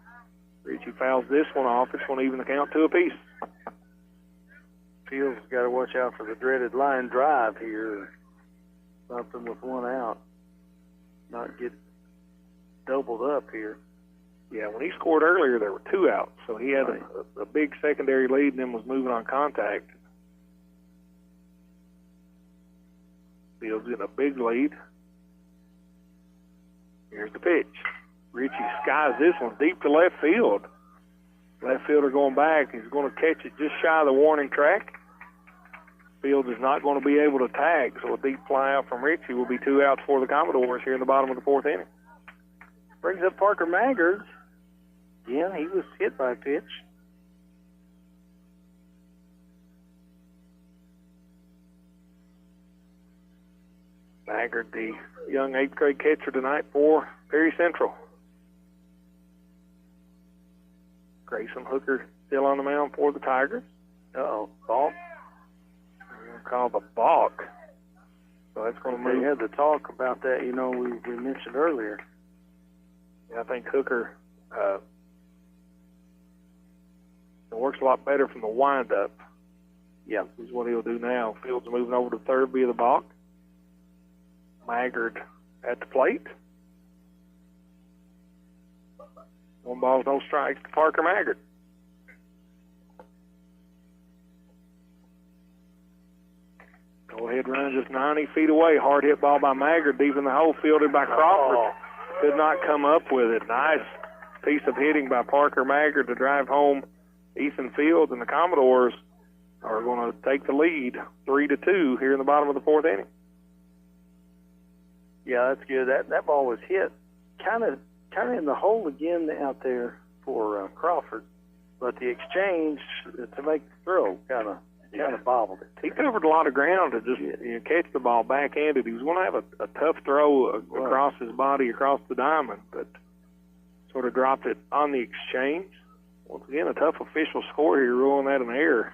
[SPEAKER 2] Richie fouls this one off. It's going to even the count to apiece.
[SPEAKER 1] Fields got to watch out for the dreaded line drive here. Something with one out. Not get doubled up here.
[SPEAKER 2] Yeah, when he scored earlier, there were 2 outs. So he had a big secondary lead and then was moving on contact. Fields in a big lead. Here's the pitch. Richie skies this one deep to left field. Left fielder going back. He's going to catch it just shy of the warning track. Fields is not going to be able to tag, so a deep fly out from Richie will be 2 outs for the Commodores here in the bottom of the 4th inning.
[SPEAKER 1] Brings up Parker Maggard. Again, he was hit by a pitch.
[SPEAKER 2] Maggard, the young 8th grade catcher tonight for Perry Central. Grayson Hooker still on the mound for the Tigers.
[SPEAKER 1] Uh-oh, balk.
[SPEAKER 2] Called a balk. So that's going to move.
[SPEAKER 1] We had to talk about that, we mentioned earlier.
[SPEAKER 2] Yeah, I think Hooker works a lot better from the windup.
[SPEAKER 1] Yeah.
[SPEAKER 2] This is what he'll do now. Fields moving over to third via the balk. Maggard at the plate. 1 ball, no strikes to Parker Maggard. Go-ahead run just 90 feet away. Hard hit ball by Maggard, deep in the hole, fielded by Crawford. Could not come up with it. Nice piece of hitting by Parker Maggard to drive home Ethan Fields, and the Commodores are going to take the lead 3-2 here in the bottom of the 4th inning.
[SPEAKER 1] Yeah, that's good. That ball was hit kind of in the hole again out there for Crawford, but the exchange to make the throw kind of bobbled it.
[SPEAKER 2] He covered a lot of ground to just catch the ball backhanded. He was going to have a tough throw across his body, across the diamond, but sort of dropped it on the exchange. Once again, a tough official score here, ruling that an error.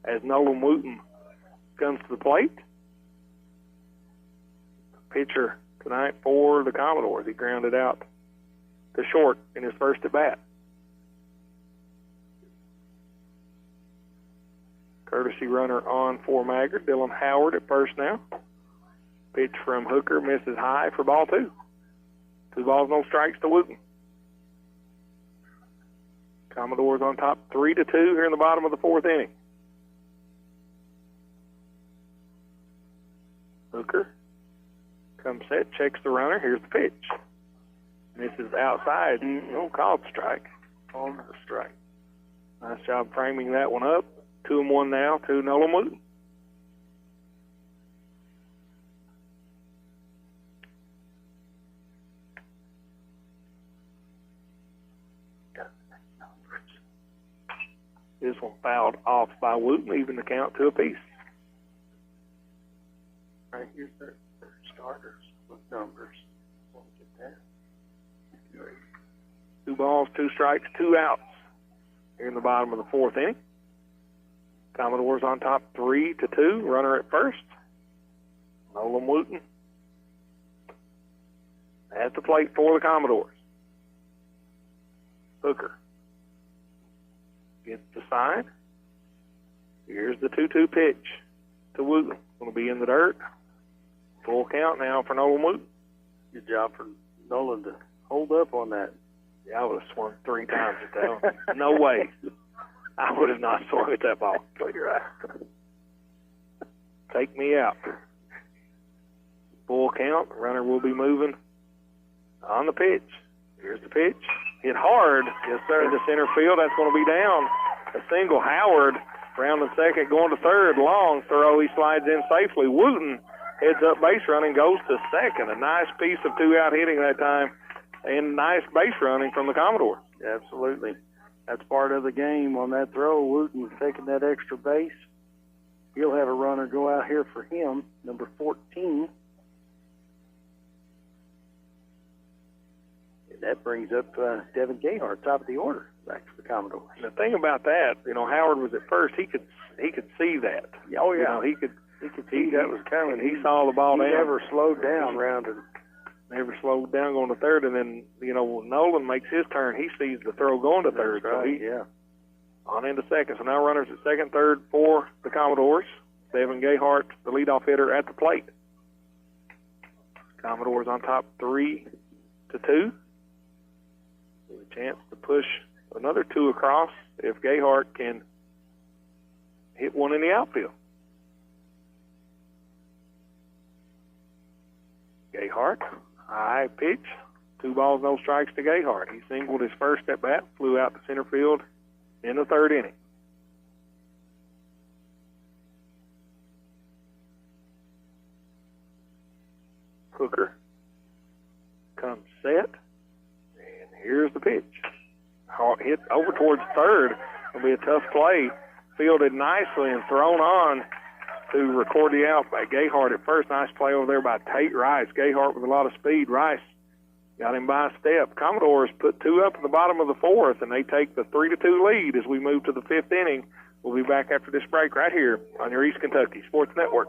[SPEAKER 2] As Nolan Wooten comes to the plate. Pitcher tonight for the Commodores. He grounded out to short in his first at bat. Courtesy runner on for Maggard. Dylan Howard at first now. Pitch from Hooker misses high for ball 2. 2 balls, no strikes to Wooten. Commodores on top 3-2 here in the bottom of the 4th inning. Hooker comes set, checks the runner. Here's the pitch. Misses outside. No called strike. On the strike. Nice job framing that one up. 2-1 now to Nolan Wooten. This one fouled off by Wooten, even the count to apiece.
[SPEAKER 1] Right, here's their starters with numbers. Want to get that?
[SPEAKER 2] 2 balls, 2 strikes, 2 outs here in the bottom of the 4th inning. Commodores on top 3-2. Runner at first. Nolan Wooten at the plate for the Commodores. Hooker gets the sign. Here's the 2-2 pitch to Wooten. Going to be in the dirt. Full count now for Nolan Wooten.
[SPEAKER 1] Good job for Nolan to hold up on that.
[SPEAKER 2] Yeah, I would have swung 3 times at that one. No way. I would have not swung at that ball. You're right. Take me out. Full count. Runner will be moving on the pitch. Here's the pitch. Hit hard. Yes, sir. Into center field. That's going to be down. A single. Howard rounding second, going to third. Long throw. He slides in safely. Wooten heads up base running, goes to second. A nice piece of 2-out hitting that time, and nice base running from the Commodores.
[SPEAKER 1] Absolutely. That's part of the game on that throw. Wooten taking that extra base. He'll have a runner go out here for him, number 14. And that brings up Devin Gayhart, top of the order, back to the Commodores.
[SPEAKER 2] The thing about that, Howard was at first. He could see that.
[SPEAKER 1] Oh, yeah.
[SPEAKER 2] He could
[SPEAKER 1] He could see
[SPEAKER 2] that was coming. He saw the ball down.
[SPEAKER 1] He never slowed down rounded.
[SPEAKER 2] Never slowed down going to third, and then, when Nolan makes his turn, he sees the throw going to third.
[SPEAKER 1] That's right,
[SPEAKER 2] so he on into second. So now runners at second, third for the Commodores. Devin Gayhart, the leadoff hitter, at the plate. Commodores on top 3-2. With a chance to push another 2 across if Gayhart can hit one in the outfield. Gayhart, high pitch, 2 balls, no strikes to Gayhart. He singled his first at bat, flew out to center field in the third inning. Hooker comes set, and here's the pitch. Hit over towards third. It'll be a tough play. Fielded nicely and thrown on to record the out by Gayhart at first. Nice play over there by Tate Rice. Gayhart with a lot of speed. Rice got him by a step. Commodores put 2 up in the bottom of the 4th, and they take the 3-2 lead as we move to the 5th inning. We'll be back after this break right here on your East Kentucky Sports Network.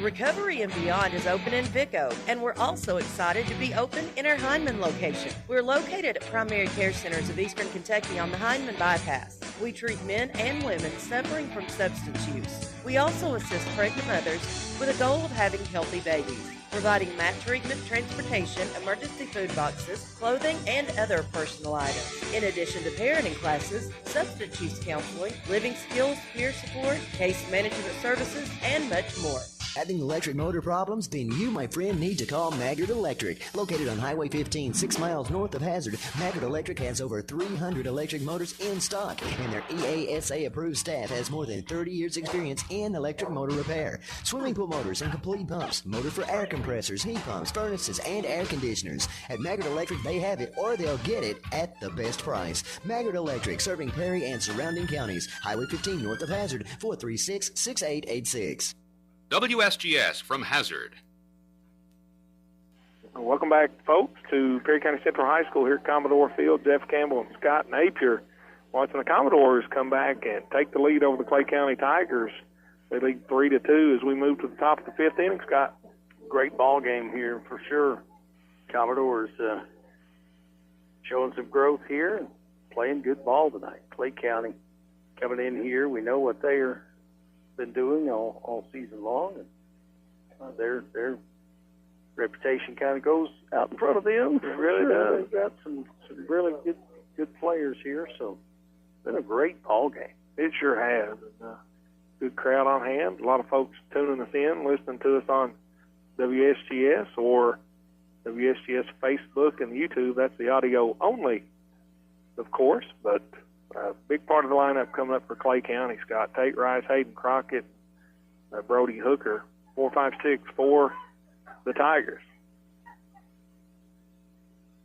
[SPEAKER 12] Recovery and Beyond is open in Vico, and we're also excited to be open in our Hindman location. We're located at Primary Care Centers of Eastern Kentucky on the Hindman Bypass. We treat men and women suffering from substance use. We also assist pregnant mothers with a goal of having healthy babies, providing mat treatment, transportation, emergency food boxes, clothing, and other personal items. In addition to parenting classes, substance use counseling, living skills, peer support, case management services, and much more.
[SPEAKER 10] Having electric motor problems? Then you, my friend, need to call Maggard Electric. Located on Highway 15, 6 miles north of Hazard, Maggard Electric has over 300 electric motors in stock, and their EASA-approved staff has more than 30 years' experience in electric motor repair. Swimming pool motors and complete pumps, motor for air compressors, heat pumps, furnaces, and air conditioners. At Maggard Electric, they have it, or they'll get it at the best price. Maggard Electric, serving Perry and surrounding counties. Highway 15 north of Hazard, 436-6886.
[SPEAKER 16] WSGS from Hazard.
[SPEAKER 2] Welcome back, folks, to Perry County Central High School here at Commodore Field. Jeff Campbell and Scott Napier watching the Commodores come back and take the lead over the Clay County Tigers. They lead 3-2 as we move to the top of the 5th inning, Scott.
[SPEAKER 1] Great ball game here for sure. Commodores showing some growth here and playing good ball tonight. Clay County coming in here. We know what they're been doing all season long, and their reputation kind of goes out in front of them. It really does. They've got some really good players here, so it's been a great ball game.
[SPEAKER 2] It sure has. And, good crowd on hand. A lot of folks tuning us in, listening to us on WSGS or WSGS Facebook and YouTube. That's the audio only, of course, but a big part of the lineup coming up for Clay County, Scott. Tate Rice, Hayden Crockett, Brody Hooker, 4-5-6 for the Tigers.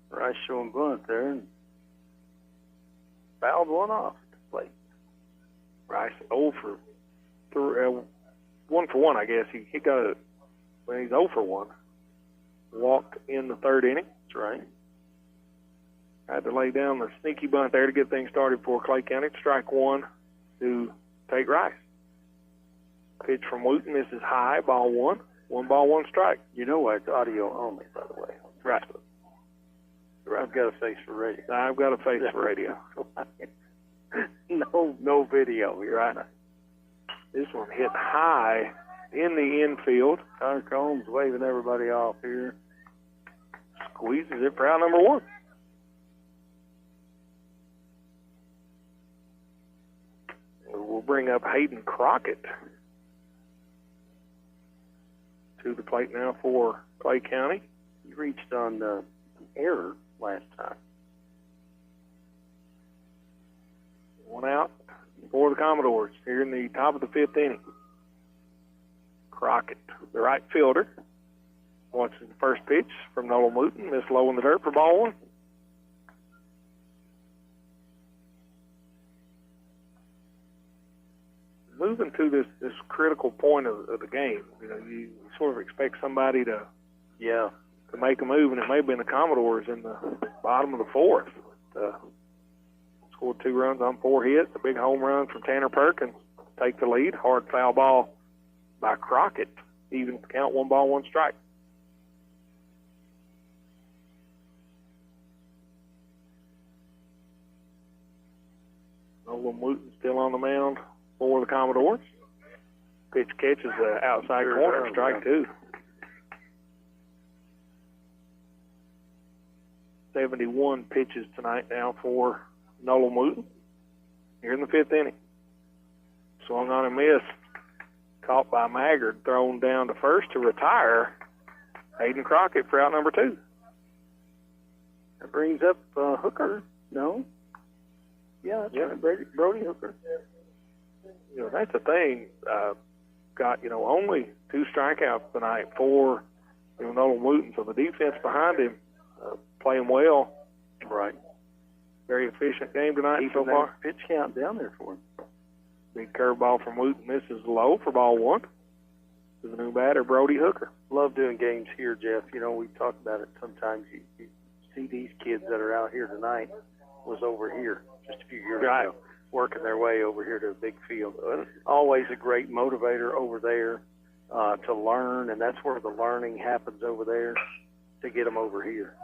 [SPEAKER 1] Rice showing bunt there and fouled one off the plate.
[SPEAKER 2] Rice 0 for 1 for 1, I guess. He got it when he's 0 for 1. Walked in the 3rd inning.
[SPEAKER 1] That's right.
[SPEAKER 2] Had to lay down the sneaky bunt there to get things started for Clay County. Strike 1 to Tate Rice. Pitch from Wooten. This is high. Ball 1. 1 ball, 1 strike.
[SPEAKER 1] You know what? It's audio only, by the way.
[SPEAKER 2] Right.
[SPEAKER 1] I've got a face for radio.
[SPEAKER 2] I've got a face for radio.
[SPEAKER 1] No video. You're right.
[SPEAKER 2] This one hit high in the infield.
[SPEAKER 1] Connor Combs waving everybody off here.
[SPEAKER 2] Squeezes it for out number 1. We'll bring up Hayden Crockett to the plate now for Clay County.
[SPEAKER 1] He reached on an error last time.
[SPEAKER 2] 1 out for the Commodores here in the top of the 5th inning. Crockett, the right fielder, watching the first pitch from Nolan Wooten. Missed low in the dirt for ball 1. Moving to this critical point of the game, you sort of expect somebody to make a move, and it may have been the Commodores in the bottom of the 4th. Scored 2 runs on 4 hits, a big home run from Tanner Perkins, take the lead. Hard foul ball by Crockett. Even count, 1 ball, 1 strike. Nolan Wooten still on the mound for the Commodores. Pitch catches the outside corner, strike 2. 71 pitches tonight now for Nolan Wooten. Here in the 5th inning. Swung on and missed. Caught by Maggard, thrown down to first to retire. Hayden Crockett for out number 2.
[SPEAKER 1] That brings up Hooker. No? Yeah, that's right. Brody Hooker.
[SPEAKER 2] You know, that's the thing. Got, only 2 strikeouts tonight for, Nolan Wooten. So the defense behind him playing well.
[SPEAKER 1] Right.
[SPEAKER 2] Very efficient game tonight
[SPEAKER 1] Keeping
[SPEAKER 2] so far.
[SPEAKER 1] Pitch count down there for him.
[SPEAKER 2] Big curveball from Wooten. This is low for ball 1. To the new batter, Brody Hooker.
[SPEAKER 1] Love doing games here, Jeff. We talk about it sometimes. You see these kids that are out here tonight was over here just a few years ago, working their way over here to a big field. Always a great motivator over there to learn, and that's where the learning happens over there to get them over here.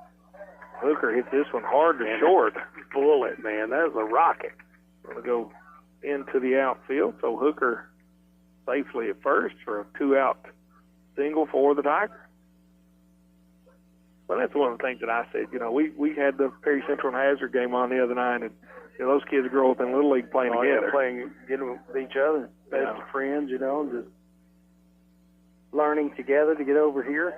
[SPEAKER 2] Hooker hit this one hard to short.
[SPEAKER 1] Bullet, man. That was a rocket.
[SPEAKER 2] Going to go into the outfield. So Hooker safely at first for a 2-out single for the Tigers. Well, that's one of the things that I said. We had the Perry Central and Hazard game on the other night, and those kids grow up in Little League playing together.
[SPEAKER 1] Yeah, getting with each other, best of friends, just learning together to get over here.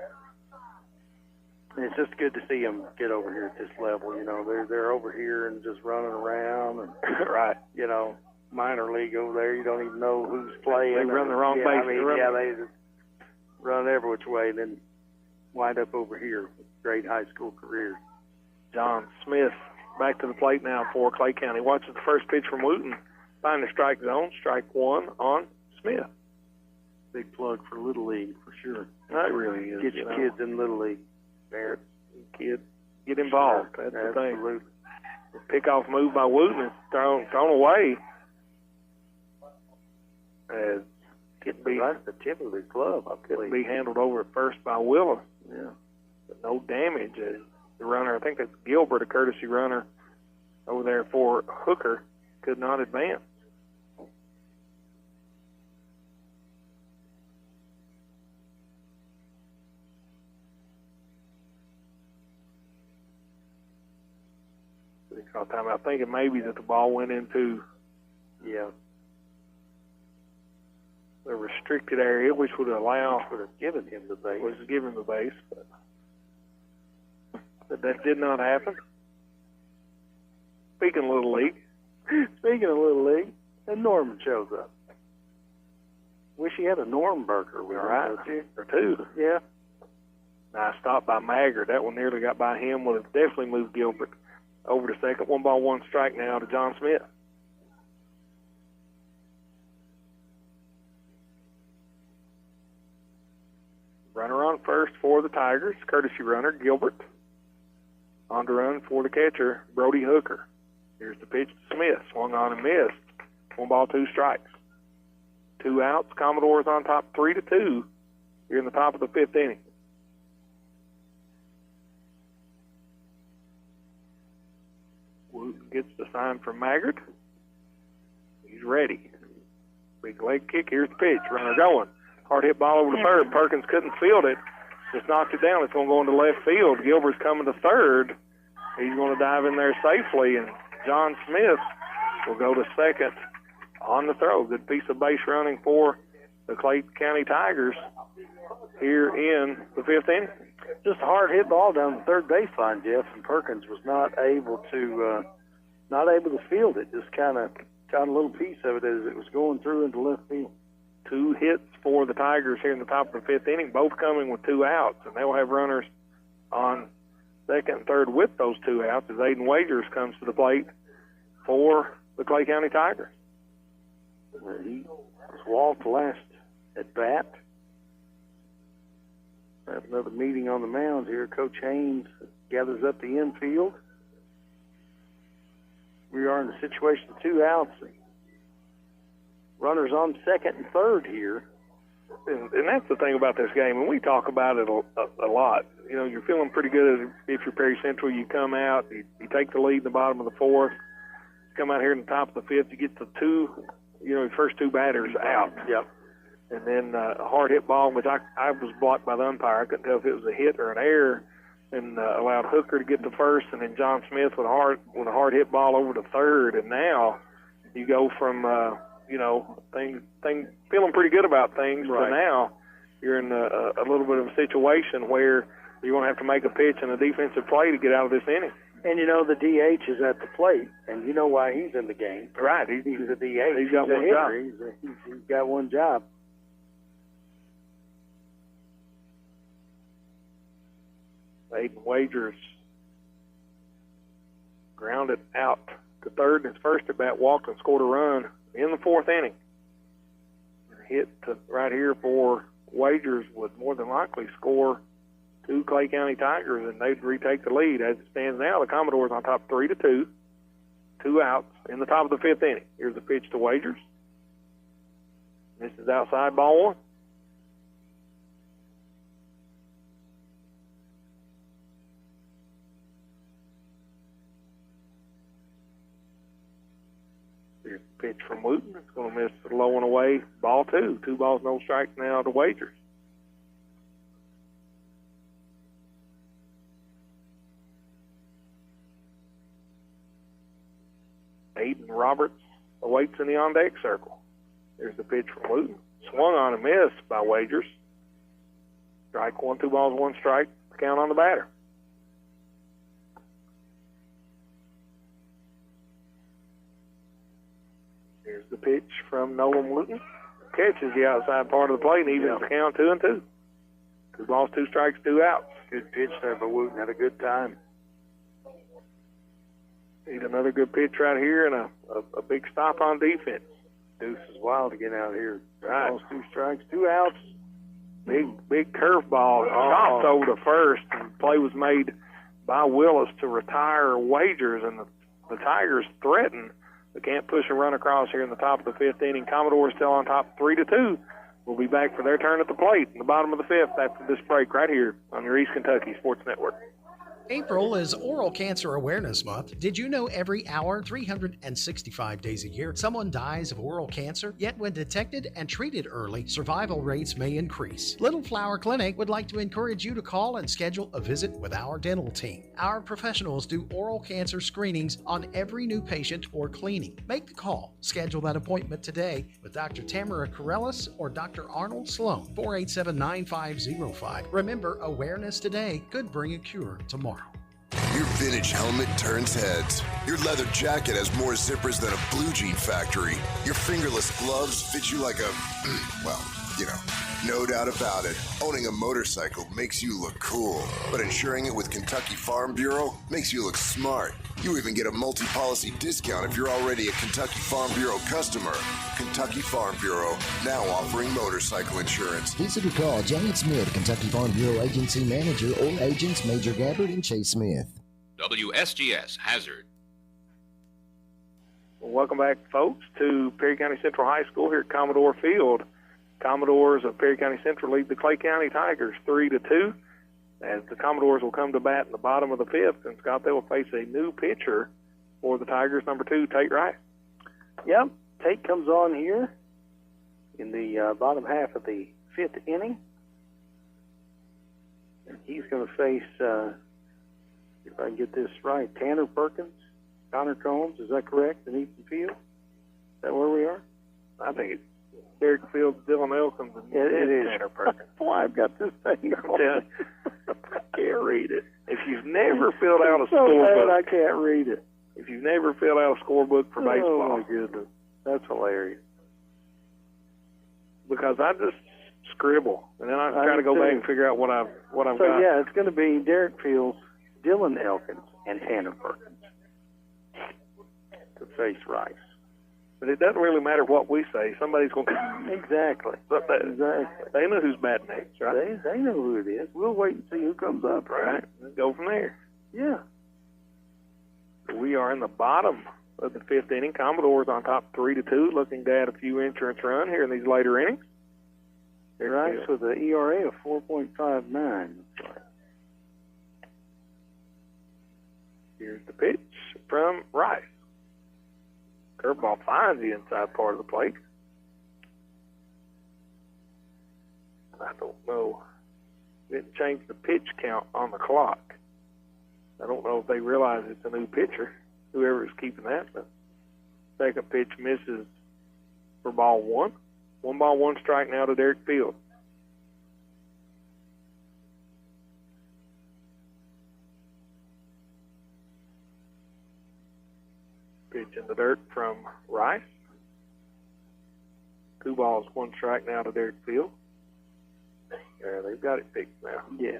[SPEAKER 1] And it's just good to see them get over here at this level. They're over here and just running around, and
[SPEAKER 2] right.
[SPEAKER 1] Minor league over there, you don't even know who's playing.
[SPEAKER 2] They run the wrong base.
[SPEAKER 1] They just run every which way, and then wind up over here with great high school careers.
[SPEAKER 2] John Smith back to the plate now for Clay County. Watches the first pitch from Wooten. Find the strike zone. Strike 1 on Smith.
[SPEAKER 1] Big plug for Little League for sure.
[SPEAKER 2] That really is.
[SPEAKER 1] Get your kids in Little League.
[SPEAKER 2] Parents, kids, get involved.
[SPEAKER 1] Sure.
[SPEAKER 2] That's the thing. The pickoff move by Wooten is thrown away. As
[SPEAKER 1] right at the tip of the glove, I believe.
[SPEAKER 2] Could be handled over at first by Willis.
[SPEAKER 1] Yeah.
[SPEAKER 2] But no damage. As the runner, I think that's Gilbert, a courtesy runner over there for Hooker, could not advance. They call timeout. Thinking maybe that the ball went into the restricted area, which would have
[SPEAKER 1] given him the base.
[SPEAKER 2] Was given the base, but that did not happen. Speaking of Little League,
[SPEAKER 1] and Norman shows up. Wish he had a Normberger with him, don't you?
[SPEAKER 2] Or 2.
[SPEAKER 1] Yeah.
[SPEAKER 2] Nice stop by Maggard. That one nearly got by him. Would have definitely moved Gilbert over to second. 1 ball, 1 strike now to John Smith. Runner on first for the Tigers, courtesy runner Gilbert. On to run for the catcher, Brody Hooker. Here's the pitch to Smith. Swung on and missed. 1 ball, 2 strikes. 2 outs. Commodores on top 3-2 here in the top of the 5th inning. Wooten gets the sign from Maggard. He's ready. Big leg kick. Here's the pitch. Runner going. Hard hit ball over to third. Perkins couldn't field it. Just knocked it down. It's going to go into left field. Gilbert's coming to third. He's going to dive in there safely, and John Smith will go to second on the throw. Good piece of base running for the Clay County Tigers here in the 5th inning.
[SPEAKER 1] Just a hard hit ball down the third baseline, Jeff, and Perkins was not able to field it. Just kind of got a little piece of it as it was going through into left field.
[SPEAKER 2] 2 hits for the Tigers here in the top of the 5th inning, both coming with 2 outs, and they'll have runners on second and third with those 2 outs as Aiden Wagers comes to the plate for the Clay County Tigers.
[SPEAKER 1] He was walked last at bat. Have another meeting on the mound here. Coach Haynes gathers up the infield. We are in the situation of 2 outs. Runners on second and third here.
[SPEAKER 2] and that's the thing about this game, and we talk about it a lot. You know, you're feeling pretty good if you're Perry Central. You come out, you take the lead in the bottom of the fourth, come out here in the top of the fifth, you get the your first two batters out.
[SPEAKER 1] Yep.
[SPEAKER 2] And then a hard hit ball, which I was blocked by the umpire. I couldn't tell if it was a hit or an error, and allowed Hooker to get to first, and then John Smith with a hard hit ball over to third. And now you go from things feeling pretty good about things,
[SPEAKER 1] right,
[SPEAKER 2] to now you're in a little bit of a situation where you're going to have to make a pitch and a defensive play to get out of this inning.
[SPEAKER 1] And the DH is at the plate, and you know why he's in the game.
[SPEAKER 2] Right,
[SPEAKER 1] he's a DH.
[SPEAKER 2] He's got one job.
[SPEAKER 1] He's got one job.
[SPEAKER 2] Aiden Wagers grounded out to third in his first at bat, walked and scored a run in the fourth inning. Hit to right here for Wagers would more than likely score two Clay County Tigers, and they'd retake the lead. As it stands now, the Commodores on top 3-2, 2 outs in the top of the fifth inning. Here's the pitch to Wagers. This is outside, ball one. Here's the pitch from Wooten. It's going to miss the low one away. Ball two. 2 balls, no strikes now to Wagers. Aiden Roberts awaits in the on-deck circle. There's the pitch from Wooten. Swung on and missed by Wagers. Strike one, 2 balls, 1 strike. Count on the batter. Here's the pitch from Nolan Wooten. Catches the outside part of the plate and evens the count 2-2. 2 balls, 2 strikes, 2 outs.
[SPEAKER 1] Good pitch there by Wooten. Had a good time.
[SPEAKER 2] Need another good pitch right here and a big stop on defense.
[SPEAKER 1] Deuce is wild to get out here.
[SPEAKER 2] Right.
[SPEAKER 1] 2 balls, 2 strikes, 2 outs.
[SPEAKER 2] Big curveball. Chopped over to first, and play was made by Willis to retire Wagers, and the Tigers threaten. They can't push a run across here in the top of the fifth inning. Commodores still on top 3-2. We'll be back for their turn at the plate in the bottom of the fifth after this break right here on your East Kentucky Sports Network.
[SPEAKER 13] April is Oral Cancer Awareness Month. Did you know every hour, 365 days a year, someone dies of oral cancer? Yet when detected and treated early, survival rates may increase. Little Flower Clinic would like to encourage you to call and schedule a visit with our dental team. Our professionals do oral cancer screenings on every new patient or cleaning. Make the call. Schedule that appointment today with Dr. Tamara Corellis or Dr. Arnold Sloan, 487-9505. Remember, awareness today could bring a cure tomorrow.
[SPEAKER 14] Your vintage helmet turns heads. Your leather jacket has more zippers than a blue jean factory. Your fingerless gloves fit you like a, well, no doubt about it. Owning a motorcycle makes you look cool, but insuring it with Kentucky Farm Bureau makes you look smart. You even get a multi-policy discount if you're already a Kentucky Farm Bureau customer. Kentucky Farm Bureau, now offering motorcycle insurance.
[SPEAKER 10] Visit or call Janet Smith, Kentucky Farm Bureau Agency Manager, or agents Major Gabbard and Chase Smith.
[SPEAKER 16] WSGS Hazard.
[SPEAKER 2] Well, welcome back, folks, to Perry County Central High School here at Commodore Field. Commodores of Perry County Central lead the Clay County Tigers 3-2. As the Commodores will come to bat in the bottom of the fifth, and Scott, they will face a new pitcher for the Tigers, number 2, Tate Rice.
[SPEAKER 1] Yep, Tate comes on here in the bottom half of the fifth inning. And he's going to face, if I can get this right, Tanner Perkins, Connor Combs, is that correct, in Easton Field? Is that where we are?
[SPEAKER 2] I think it's Derek Fields, Dylan Elkins, and
[SPEAKER 1] it is
[SPEAKER 2] Tanner Perkins.
[SPEAKER 1] Boy, I've got this thing on.
[SPEAKER 2] I can't read it. If you've never filled out a
[SPEAKER 1] so
[SPEAKER 2] scorebook,
[SPEAKER 1] I can't read it.
[SPEAKER 2] If you've never filled out a scorebook for baseball,
[SPEAKER 1] oh my goodness, that's hilarious.
[SPEAKER 2] Because I just scribble, and then I try to go back and figure out what I've got.
[SPEAKER 1] So yeah, it's going to be Derek Fields, Dylan Elkins, and Tanner Perkins to face Rice.
[SPEAKER 2] But it doesn't really matter what we say. Somebody's going to...
[SPEAKER 1] Exactly.
[SPEAKER 2] They know who's batting next, right?
[SPEAKER 1] They know who it is. We'll wait and see who comes up, right?
[SPEAKER 2] Let's go from there.
[SPEAKER 1] Yeah.
[SPEAKER 2] We are in the bottom of the fifth inning. Commodores on top 3-2, looking to add a few insurance run here in these later innings.
[SPEAKER 1] Rice with an ERA of 4.59.
[SPEAKER 2] Here's the pitch from Rice. Curveball finds the inside part of the plate. I don't know. Didn't change the pitch count on the clock. I don't know if they realize it's a new pitcher, whoever is keeping that. But second pitch misses for ball one. 1 ball, 1 strike now to Derek Fields. Pitch in the dirt from Rice. 2 balls, 1 strike now to Derek Fields. Yeah, they've got it fixed now.
[SPEAKER 1] Yeah.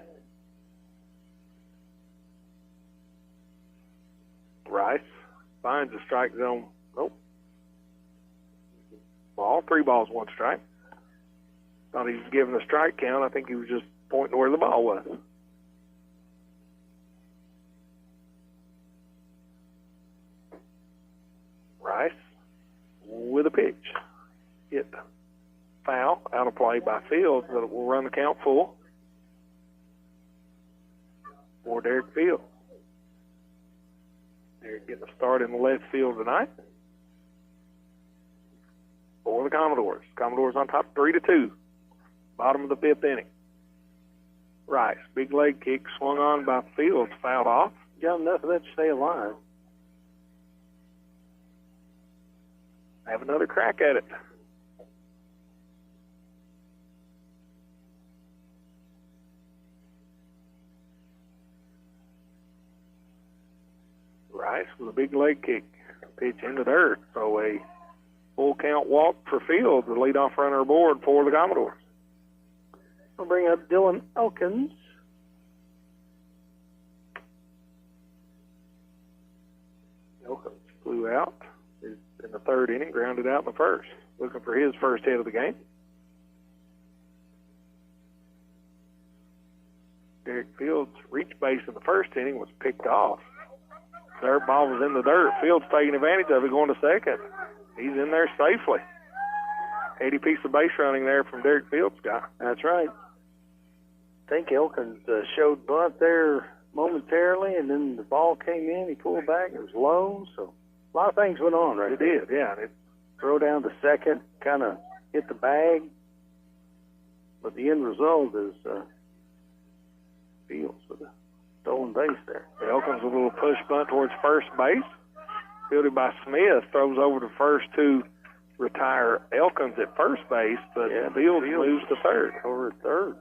[SPEAKER 2] Rice finds the strike zone. Nope. Ball, 3 balls, 1 strike. Thought he was giving a strike count. I think he was just pointing to where the ball was. Rice with a pitch. Hit foul, out of play by Fields, that will run the count full for Derek Fields. They're getting a start in the left field tonight for the Commodores. Commodores on top 3-2. Bottom of the 5th inning. Rice, big leg kick swung on by Fields, fouled off.
[SPEAKER 1] Got enough of that to stay alive.
[SPEAKER 2] Have another crack at it. Rice with a big leg kick. Pitch into the dirt. So a full count walk for Fields, the leadoff runner aboard for the Commodores.
[SPEAKER 1] We'll bring up Dylan Elkins.
[SPEAKER 2] Elkins flew out in the 3rd inning, grounded out in the 1st. Looking for his first hit of the game. Derek Fields' reach base in the 1st inning was picked off. Third ball was in the dirt. Fields taking advantage of it, going to 2nd. He's in there safely. 80 piece of base running there from Derek Fields' guy.
[SPEAKER 1] That's right. I think Elkins showed bunt there momentarily, and then the ball came in. He pulled back. It was low, so a lot of things went on right there.
[SPEAKER 2] It did, yeah. It
[SPEAKER 1] throw down to 2nd, kind of hit the bag. But the end result is Fields with a stolen base there.
[SPEAKER 2] Elkins with a little push bunt towards first base. Fielded by Smith, throws over to first to retire Elkins at first base, but Fields moves to 3rd.
[SPEAKER 1] Over at 3rd.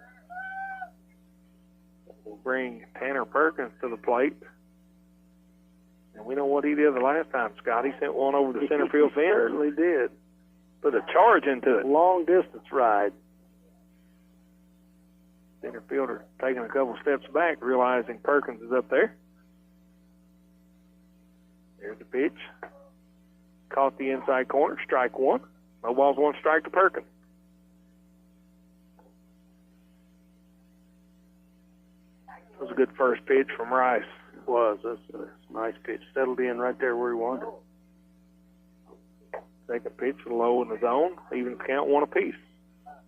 [SPEAKER 2] We'll bring Tanner Perkins to the plate. And we know what he did the last time, Scott. He sent one over the center field fence.
[SPEAKER 1] He certainly did.
[SPEAKER 2] Put a charge into it.
[SPEAKER 1] Long distance ride.
[SPEAKER 2] Center fielder taking a couple steps back, realizing Perkins is up there. There's the pitch. Caught the inside corner, strike 1. No balls, 1 strike to Perkins. That was a good first pitch from Rice.
[SPEAKER 1] It was. That's a nice pitch. Settled in right there where he wanted.
[SPEAKER 2] Second pitch low in the zone. Even count 1 apiece.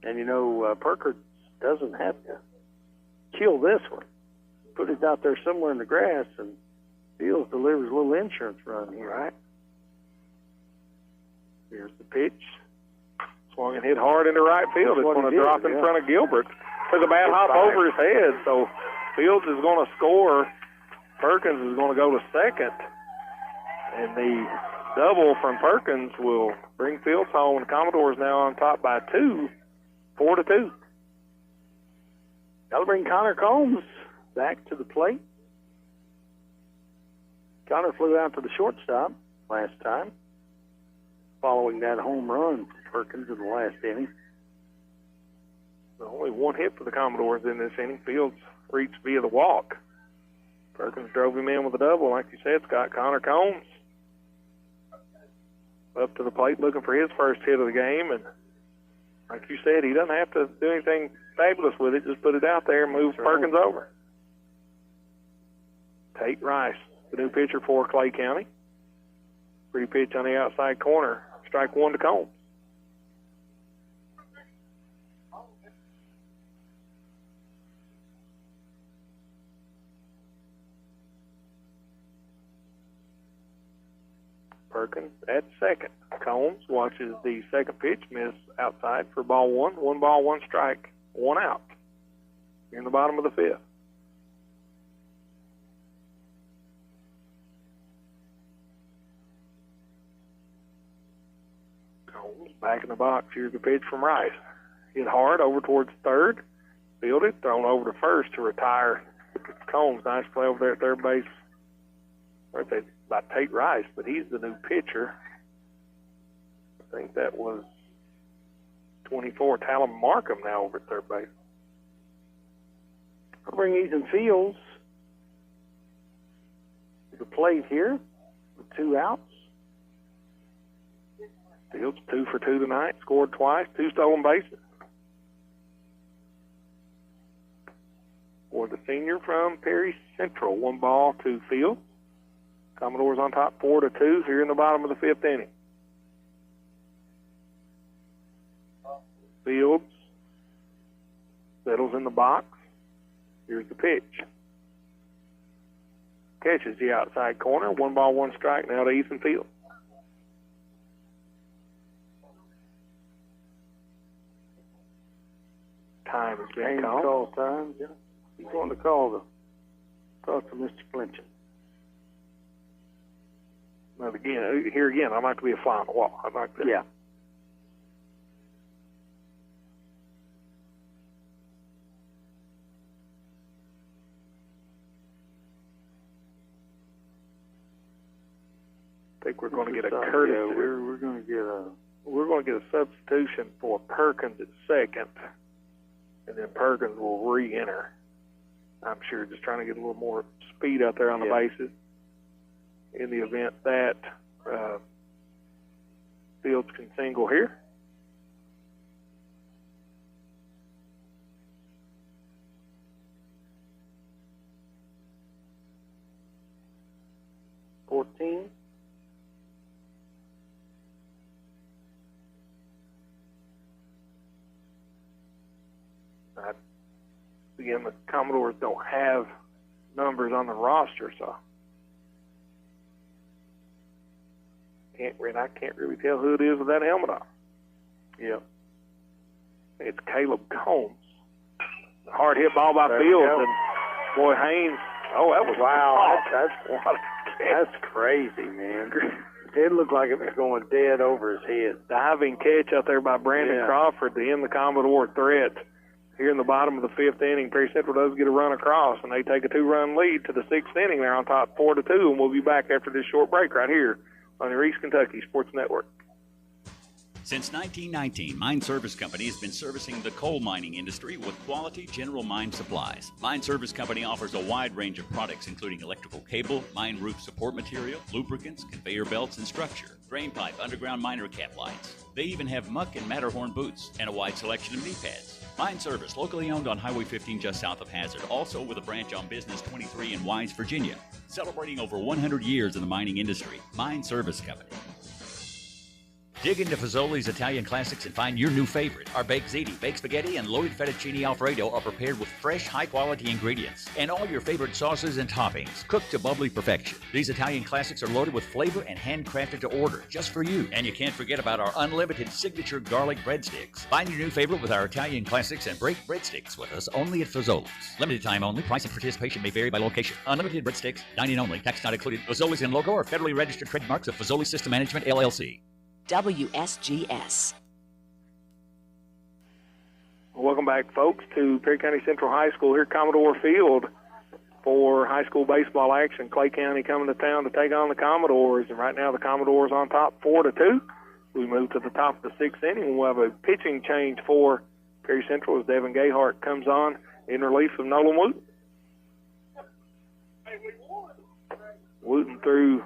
[SPEAKER 1] And, you know, Perkins doesn't have to kill this one. Put it out there somewhere in the grass, and Fields delivers a little insurance run here.
[SPEAKER 2] Right. Here's the pitch. Swung and hit hard into right field. It's going to drop in front of Gilbert. Took a bad hop over his head, so Fields is going to score. Perkins is going to go to 2nd. And the double from Perkins will bring Fields home. And Commodores now on top by 2, 4-2.
[SPEAKER 1] Got to bring Connor Combs back to the plate. Connor flew out to the shortstop last time, following that home run from Perkins in the last inning.
[SPEAKER 2] Only 1 hit for the Commodores in this inning. Fields reached via the walk. Perkins drove him in with a double, like you said, Scott. Connor Combs up to the plate looking for his first hit of the game. And like you said, he doesn't have to do anything fabulous with it. Just put it out there and move Perkins over. Tate Rice, the new pitcher for Clay County. Pretty pitch on the outside corner. Strike 1 to Combs. Perkins at second. Combs watches the second pitch miss outside for ball one. 1 ball, 1 strike, 1 out. Here in the bottom of the 5th. Combs back in the box. Here's the pitch from Rice. Hit hard over towards third. Fielded, thrown over to first to retire Combs. Nice play over there at third base. Or if they by Tate Rice, but he's the new pitcher. I think that was 24, Talon Markham now over at third base.
[SPEAKER 1] I'll bring Ethan Fields to the plate here with 2 outs.
[SPEAKER 2] Fields 2 for 2 tonight, scored twice, 2 stolen bases. For the senior from Perry Central, 1 ball, 2 Fields. Commodores on top 4-2 here in the bottom of the 5th inning. Fields settles in the box. Here's the pitch. Catches the outside corner. 1 ball, 1 strike now to Ethan Fields. Time has been called.
[SPEAKER 1] Time, yeah. He's going to call to Mr. Flinching.
[SPEAKER 2] But again, here again, I'd like to be a fly on the wall. I'd like to.
[SPEAKER 1] Yeah.
[SPEAKER 2] I think we're going to get a courtesy.
[SPEAKER 1] Yeah, we're going to get a
[SPEAKER 2] substitution for Perkins at second, and then Perkins will re-enter. I'm sure just trying to get a little more speed out there on the bases. In the event that Fields can single here. Again, the Commodores don't have numbers on the roster, so I can't really tell who it is with that helmet on.
[SPEAKER 1] Yeah.
[SPEAKER 2] It's Caleb Combs. Hard hit ball by Fields, and boy, Haynes. Oh, that was
[SPEAKER 1] That's crazy, man. It looked like it was going dead over his head.
[SPEAKER 2] Diving catch out there by Brandon Crawford to end the Commodore threat. Here in the bottom of the 5th inning, Perry Central does get a run across, and they take a 2-run lead to the 6th inning. They're on top 4-2, and we'll be back after this short break right here on the East Kentucky Sports Network.
[SPEAKER 11] Since 1919, Mine Service Company has been servicing the coal mining industry with quality general mine supplies. Mine Service Company offers a wide range of products including electrical cable, mine roof support material, lubricants, conveyor belts and structure, drain pipe, underground miner cap lights. They even have muck and Matterhorn boots and a wide selection of knee pads. Mine Service, locally owned on Highway 15 just south of Hazard, also with a branch on Business 23 in Wise, Virginia. Celebrating over 100 years in the mining industry. Mine Service Company. Dig into Fazoli's Italian classics and find your new favorite. Our baked ziti, baked spaghetti, and loaded fettuccine Alfredo are prepared with fresh, high-quality ingredients and all your favorite sauces and toppings, cooked to bubbly perfection. These Italian classics are loaded with flavor and handcrafted to order, just for you. And you can't forget about our unlimited signature garlic breadsticks. Find your new favorite with our Italian classics and break breadsticks with us only at Fazoli's. Limited time only. Price and participation may vary by location. Unlimited breadsticks, dine-in only. Tax not included. Fazoli's and logo are federally registered trademarks of Fazoli System Management, LLC.
[SPEAKER 15] WSGS.
[SPEAKER 2] Welcome back, folks, to Perry County Central High School here at Commodore Field for high school baseball action. Clay County coming to town to take on the Commodores, and right now the Commodores on top 4-2. We move to the top of the 6th inning, and we'll have a pitching change for Perry Central as Devin Gayhart comes on in relief of Nolan Wooten. Wooten threw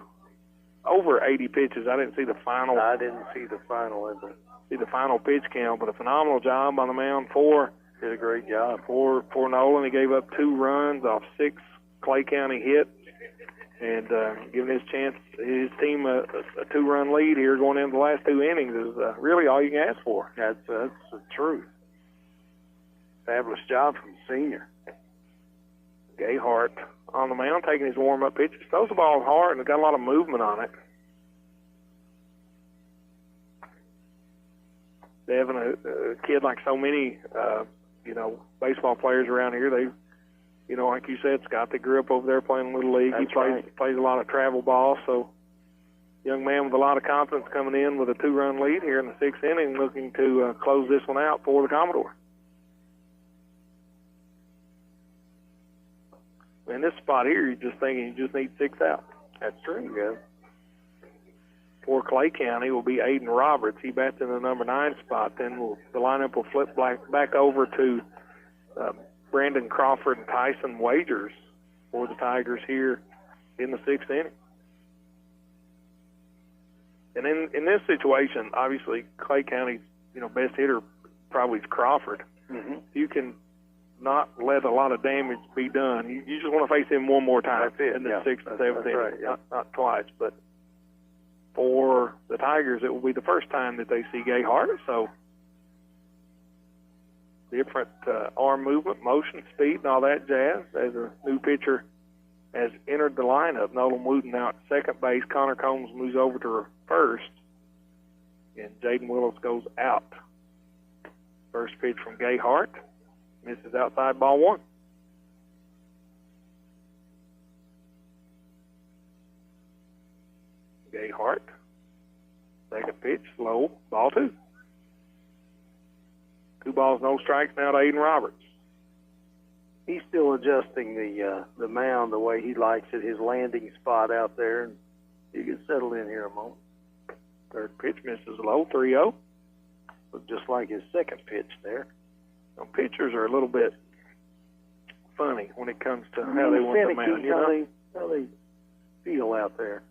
[SPEAKER 2] over 80 pitches. I didn't see the final.
[SPEAKER 1] I didn't see the final either.
[SPEAKER 2] See the final pitch count, but a phenomenal job on the mound for.
[SPEAKER 1] Did a great job
[SPEAKER 2] for Nolan. He gave up 2 runs off 6 Clay County hits, and giving his team a 2-run lead here going into the last 2 innings is really all you can ask for.
[SPEAKER 1] That's the truth. Fabulous job from the senior.
[SPEAKER 2] Gayhart on the mound, taking his warm-up pitches. Throws the ball hard and got a lot of movement on it. Devin, a kid like so many, baseball players around here, they, like you said, Scott, they grew up over there playing Little League.
[SPEAKER 1] That's
[SPEAKER 2] He plays a lot of travel ball, so young man with a lot of confidence coming in with a 2-run lead here in the 6th inning, looking to close this one out for the Commodore. In this spot here, you're just thinking you just need 6 outs.
[SPEAKER 1] That's true, yeah.
[SPEAKER 2] For Clay County will be Aiden Roberts. He bats in the number 9 spot. Then the lineup will flip back over to Brandon Crawford and Tyson Wagers for the Tigers here in the 6th inning. And in this situation, obviously, Clay County's best hitter probably is Crawford.
[SPEAKER 1] Mm-hmm.
[SPEAKER 2] You can not let a lot of damage be done. You just want to face him one more time in the 6th and 7th inning,
[SPEAKER 1] right,
[SPEAKER 2] not twice. But for the Tigers, it will be the first time that they see Gayhart. So different arm movement, motion, speed, and all that jazz as a new pitcher has entered the lineup. Nolan Wooten now at second base. Connor Combs moves over to first. And Jaden Willis goes out. First pitch from Gayhart. Misses outside, ball 1. Gayhart. Second pitch, low, ball 2. 2 balls, no strikes now to Aiden Roberts.
[SPEAKER 1] He's still adjusting the mound the way he likes it, his landing spot out there, and he gets settled in here a moment.
[SPEAKER 2] Third pitch misses low, 3-0.
[SPEAKER 1] Looked just like his second pitch there.
[SPEAKER 2] Now, pitchers are a little bit funny when it comes to how they want the mound.
[SPEAKER 1] How they feel out there.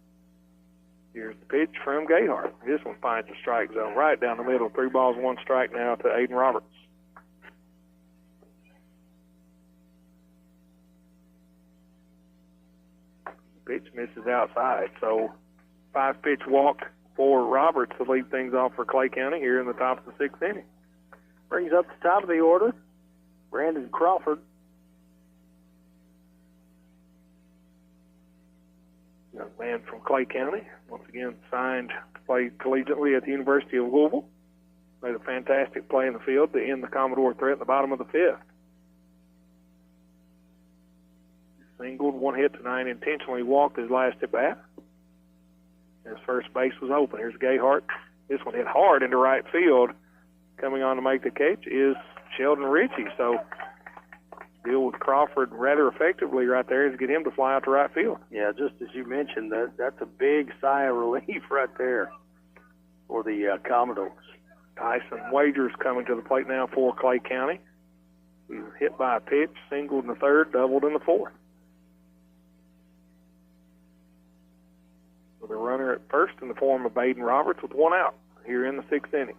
[SPEAKER 2] Here's the pitch from Gayhart. This one finds the strike zone right down the middle. 3 balls, 1 strike now to Aiden Roberts. Pitch misses outside. So 5-pitch walk for Roberts to lead things off for Clay County here in the top of the 6th inning.
[SPEAKER 1] Brings up the top of the order, Brandon Crawford.
[SPEAKER 2] Young man from Clay County, once again signed to play collegiately at the University of Louisville. Made a fantastic play in the field to end the Commodore threat in the bottom of the 5th. Singled, 1 hit tonight, intentionally walked his last at bat. His first base was open. Here's Gayhart. This one hit hard into right field. Coming on to make the catch is Sheldon Ritchie. So deal with Crawford rather effectively right there to get him to fly out to right field.
[SPEAKER 1] Yeah, just as you mentioned, that's a big sigh of relief right there for the Commodores.
[SPEAKER 2] Tyson Wagers coming to the plate now for Clay County. He was hit by a pitch, singled in the 3rd, doubled in the 4th. With a runner at first in the form of Aiden Roberts with 1 out here in the 6th inning.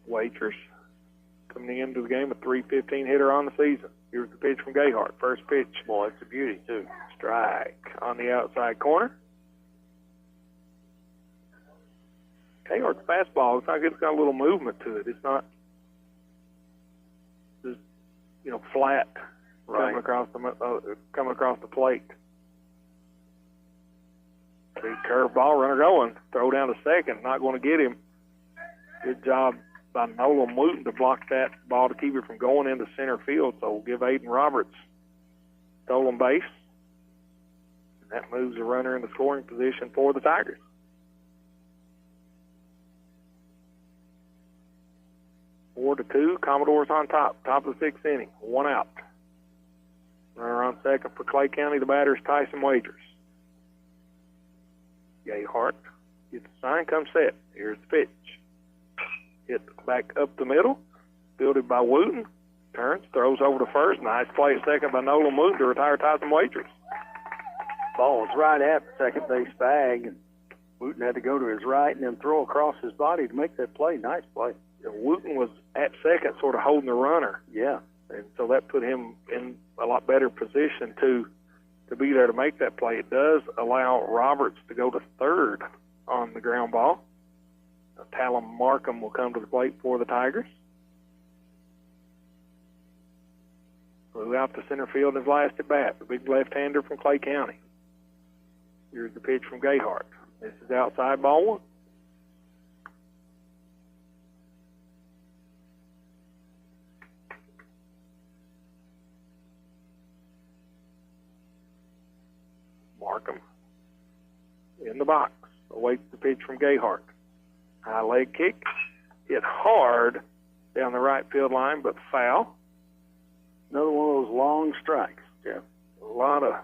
[SPEAKER 2] Wagers coming into the game, a .315 hitter on the season. Here's the pitch from Gayhart. First pitch.
[SPEAKER 1] Boy, it's a beauty, too.
[SPEAKER 2] Strike on the outside corner. Gayhart's fastball, it's got a little movement to it. It's not just, flat coming across the plate. Big curveball, runner going. Throw down to second. Not going to get him. Good job by Nolan Wooten to block that ball to keep it from going into center field. So we'll give Aiden Roberts stolen base. And that moves the runner in the scoring position for the Tigers. Four to 2, Commodores on top of the 6th inning. 1 out. Runner on second for Clay County. The batter is Tyson Wagers. Gayhart gets the sign, comes set. Here's the pitch. Hit back up the middle. Fielded by Wooten. Turns, throws over to first. Nice play at second by Nolan Wooten to retire Tyson Wagers.
[SPEAKER 1] Ball was right at the second base bag. Wooten had to go to his right and then throw across his body to make that play. Nice play.
[SPEAKER 2] Wooten was at second, sort of holding the runner.
[SPEAKER 1] Yeah.
[SPEAKER 2] And so that put him in a lot better position to be there to make that play. It does allow Roberts to go to third on the ground ball. Talon Markham will come to the plate for the Tigers. Flew out to center field in his last at bat, the big left-hander from Clay County. Here's the pitch from Gayhart. This is outside, ball 1. Markham in the box. Awaits the pitch from Gayhart. High leg kick. Hit hard down the right field line, but foul.
[SPEAKER 1] Another one of those long strikes, Jeff.
[SPEAKER 2] A lot of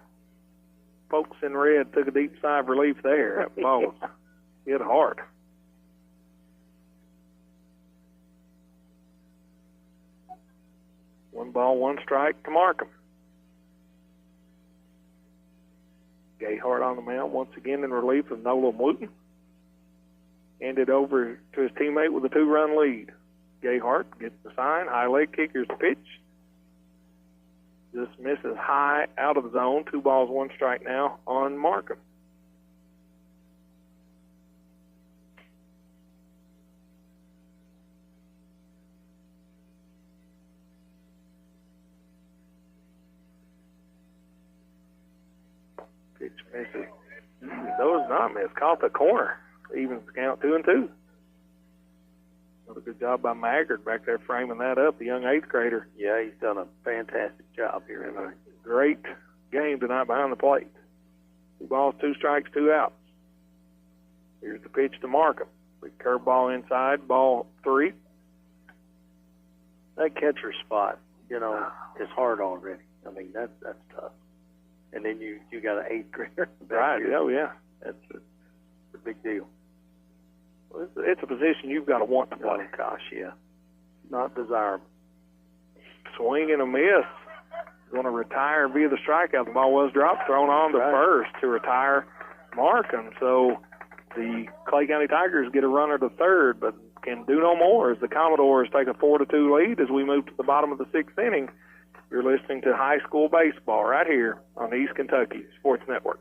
[SPEAKER 2] folks in red took a deep sigh of relief there. That ball was hit hard. One ball, one strike to Markham. Gayhart on the mound once again in relief of Nola Wooten. Handed over to his teammate with a 2-run lead. Gayhart gets the sign. High leg kick. Here's the pitch. Just misses high out of the zone. 2 balls, 1 strike now on Markham. Pitch misses. Those not missed. Caught the corner. Even count 2-2. Another good job by Maggard back there framing that up, the young 8th grader.
[SPEAKER 1] Yeah, he's done a fantastic job here tonight.
[SPEAKER 2] Great game tonight behind the plate. 2 balls, 2 strikes, 2 outs. Here's the pitch to Markham. Big curveball inside, ball 3.
[SPEAKER 1] That catcher spot, is hard already. I mean, that's tough. And then you got an 8th grader.
[SPEAKER 2] Right, oh yeah.
[SPEAKER 1] That's a big deal.
[SPEAKER 2] Well, it's a position you've got to want to play.
[SPEAKER 1] Oh, gosh, yeah. Not desirable.
[SPEAKER 2] Swing and a miss. Going to retire via the strikeout. The ball was dropped, thrown on to first to retire Markham. So the Clay County Tigers get a runner to third, but can do no more as the Commodores take a 4-2 lead as we move to the bottom of the 6th inning. You're listening to high school baseball right here on the East Kentucky Sports Network.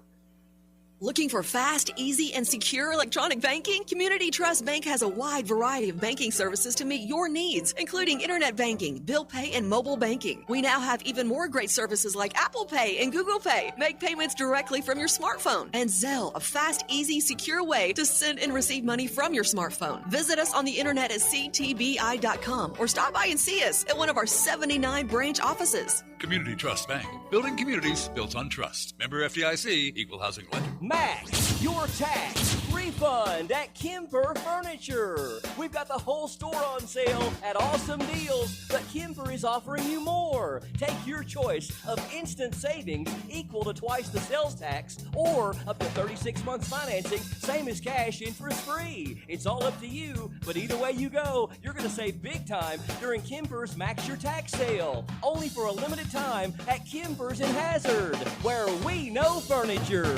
[SPEAKER 3] Looking for fast, easy, and secure electronic banking? Community Trust Bank has a wide variety of banking services to meet your needs, including internet banking, bill pay, and mobile banking. We now have even more great services like Apple Pay and Google Pay. Make payments directly from your smartphone. And Zelle, a fast, easy, secure way to send and receive money from your smartphone. Visit us on the internet at ctbi.com or stop by and see us at one of our 79 branch offices.
[SPEAKER 4] Community Trust Bank. Building communities built on trust. Member FDIC, Equal Housing Lender.
[SPEAKER 5] Max, your tax refund at Kimber Furniture. We've got the whole store on sale at awesome deals, but Kimber is offering you more. Take your choice of instant savings equal to twice the sales tax or up to 36 months financing, same as cash, interest free. It's all up to you, but either way you go, you're going to save big time during Kimber's Max Your Tax sale. Only for a limited time at Kimber's in Hazard, where we know furniture.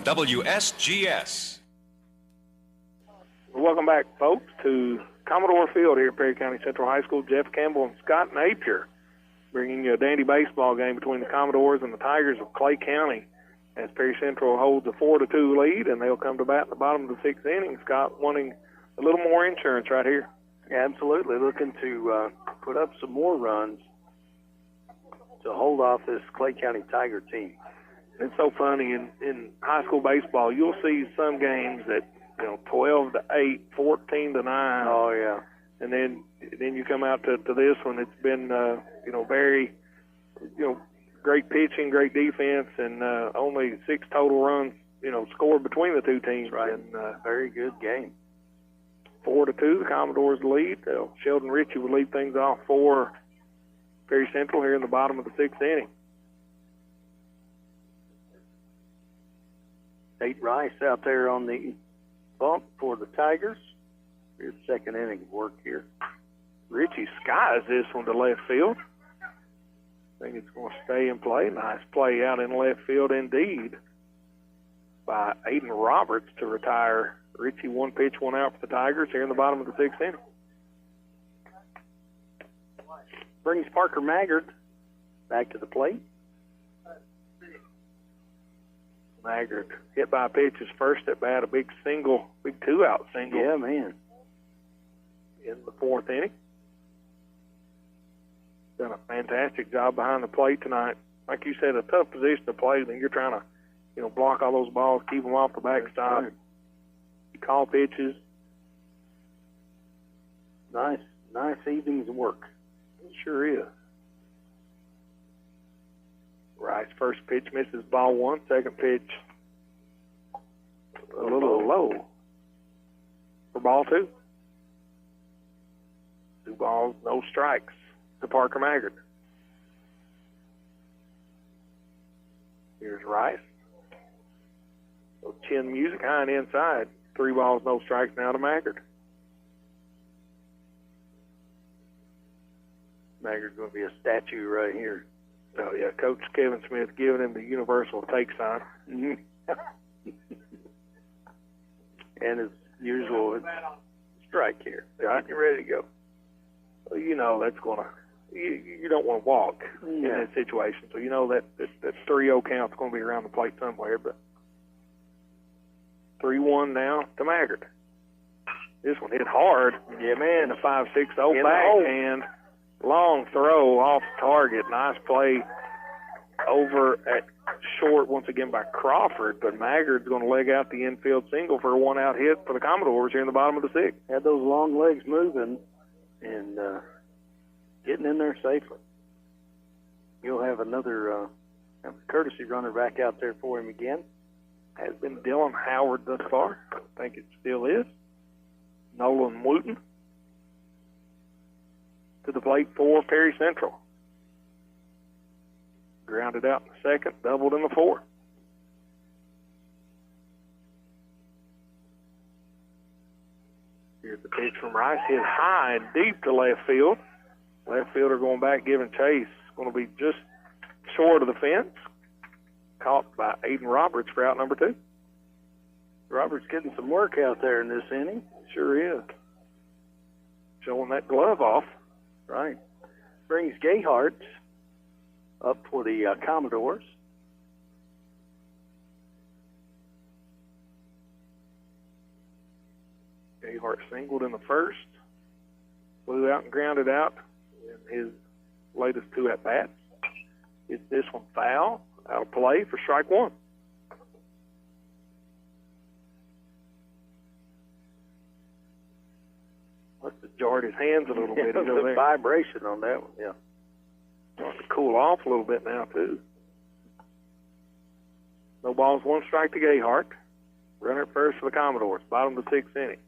[SPEAKER 16] WSGS.
[SPEAKER 2] Welcome back, folks, to Commodore Field here at Perry County Central High School. Jeff Campbell and Scott Napier bringing you a dandy baseball game between the Commodores and the Tigers of Clay County as Perry Central holds a 4-2 lead, and they'll come to bat in the bottom of the 6th inning. Scott wanting a little more insurance right here.
[SPEAKER 1] Yeah, absolutely. Looking to put up some more runs to hold off this Clay County Tiger team.
[SPEAKER 2] It's so funny in high school baseball. You'll see some games that 12-8, 14-9.
[SPEAKER 1] Oh yeah.
[SPEAKER 2] And then you come out to this one. It's been very great pitching, great defense, and only 6 total runs scored between the two teams.
[SPEAKER 1] Right.
[SPEAKER 2] And
[SPEAKER 1] very good game.
[SPEAKER 2] 4-2, the Commodores lead. Sheldon Ritchie will lead things off for Perry Central here in the bottom of the 6th inning.
[SPEAKER 1] Nate Rice out there on the bump for the Tigers. Here's the 2nd inning of work here.
[SPEAKER 2] Ritchie skies this one to left field. I think it's going to stay in play. Nice play out in left field indeed by Aiden Roberts to retire Ritchie. 1 pitch, 1 out for the Tigers here in the bottom of the 6th inning.
[SPEAKER 1] Brings Parker Maggard back to the plate.
[SPEAKER 2] Maggard hit by a pitch his first at bat, a big 2-out single.
[SPEAKER 1] Yeah, man.
[SPEAKER 2] In the 4th inning. Done a fantastic job behind the plate tonight. Like you said, a tough position to play. Then you're trying to, block all those balls, keep them off the backstop.
[SPEAKER 1] Right.
[SPEAKER 2] Call pitches.
[SPEAKER 1] Nice evening's work.
[SPEAKER 2] It sure is. Rice First pitch misses ball one. Second pitch a little low for ball two. 2 balls, no strikes to Parker Maggard. Here's Rice. So chin music high and inside. 3 balls, no strikes now to Maggard.
[SPEAKER 1] Maggard's going to be a statue right here.
[SPEAKER 2] Oh, yeah, Coach Kevin Smith giving him the universal take sign.
[SPEAKER 1] And as usual, it's strike here.
[SPEAKER 2] Right.
[SPEAKER 1] You're ready to go.
[SPEAKER 2] Well, you know that's going to – you don't want to walk in that situation. So you know that 3-0 count's going to be around the plate somewhere. But 3-1 now to Maggard. This one hit hard.
[SPEAKER 1] Yeah, man.
[SPEAKER 2] The 5-6-0 backhand. Long throw off target. Nice play over at short once again by Crawford, but Maggard's going to leg out the infield single for a 1-out hit for the Commodores here in the bottom of the 6th.
[SPEAKER 1] Had those long legs moving and getting in there safely. You'll have another courtesy runner back out there for him again.
[SPEAKER 2] Has been Dylan Howard thus far. I think it still is. Nolan Wooten to the plate for Perry Central. Grounded out in the second, doubled in the fourth. Here's the pitch from Rice, hit high and deep to left field. Left fielder going back, giving chase. Going to be just short of the fence. Caught by Aiden Roberts for out number 2.
[SPEAKER 1] Roberts getting some work out there in this inning.
[SPEAKER 2] Sure is. Showing that glove off.
[SPEAKER 1] Right. Brings Gayhart up for the Commodores.
[SPEAKER 2] Gayhart singled in the first. Flew out and grounded out in his latest 2 at-bats. Hits this one foul. Out of play for strike 1. Must have jarred his hands a little bit.
[SPEAKER 1] There's a vibration on that one, yeah.
[SPEAKER 2] Starting to cool off a little bit now, too. No balls, 1 strike to Gayhart. Runner at first for the Commodores. Bottom of the 6th inning.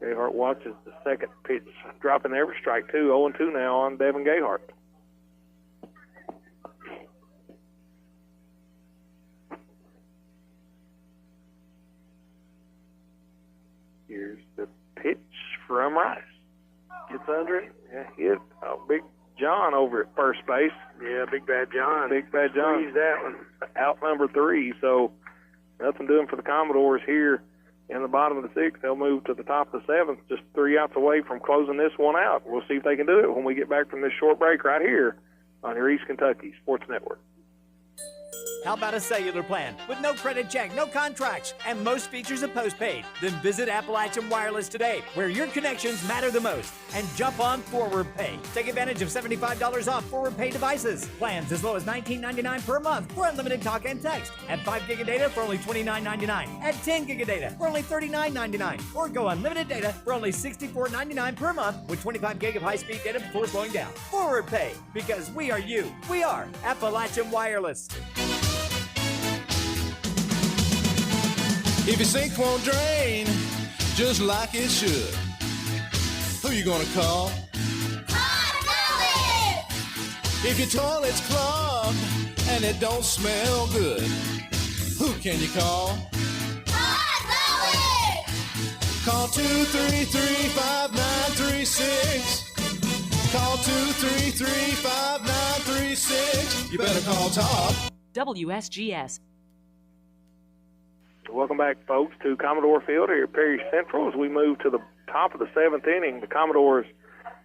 [SPEAKER 2] Gayhart watches the second pitch. Dropping there for strike 2. 0-2 now on Devin Gayhart. Here's the pitch from Rice.
[SPEAKER 1] Gets under it.
[SPEAKER 2] Yeah, hit Big John over at first base.
[SPEAKER 1] Yeah, Big Bad John.
[SPEAKER 2] Big Bad John.
[SPEAKER 1] Squeezed that one.
[SPEAKER 2] Out number 3. So nothing doing for the Commodores here in the bottom of the 6th. They'll move to the top of the 7th, just 3 outs away from closing this one out. We'll see if they can do it when we get back from this short break right here on your East Kentucky Sports Network.
[SPEAKER 6] How about a cellular plan with no credit check, no contracts, and most features of postpaid? Then visit Appalachian Wireless today, where your connections matter the most, and jump on Forward Pay. Take advantage of $75 off Forward Pay devices. Plans as low as $19.99 per month for unlimited talk and text. Add 5 gig of data for only $29.99. Add 10 gig of data for only $39.99. Or go unlimited data for only $64.99 per month with 25 gig of high-speed data before slowing down. Forward Pay, because we are you. We are Appalachian Wireless.
[SPEAKER 7] If your sink won't drain just like it should, who you gonna call?
[SPEAKER 8] Hot
[SPEAKER 7] If your toilet's clogged and it don't smell good, who can you call?
[SPEAKER 8] Hot
[SPEAKER 7] Call 233-5936. Call 233-5936. You better call Todd.
[SPEAKER 15] WSGS.
[SPEAKER 2] Welcome back, folks, to Commodore Field here at Perry Central as we move to the top of the 7th inning. The Commodores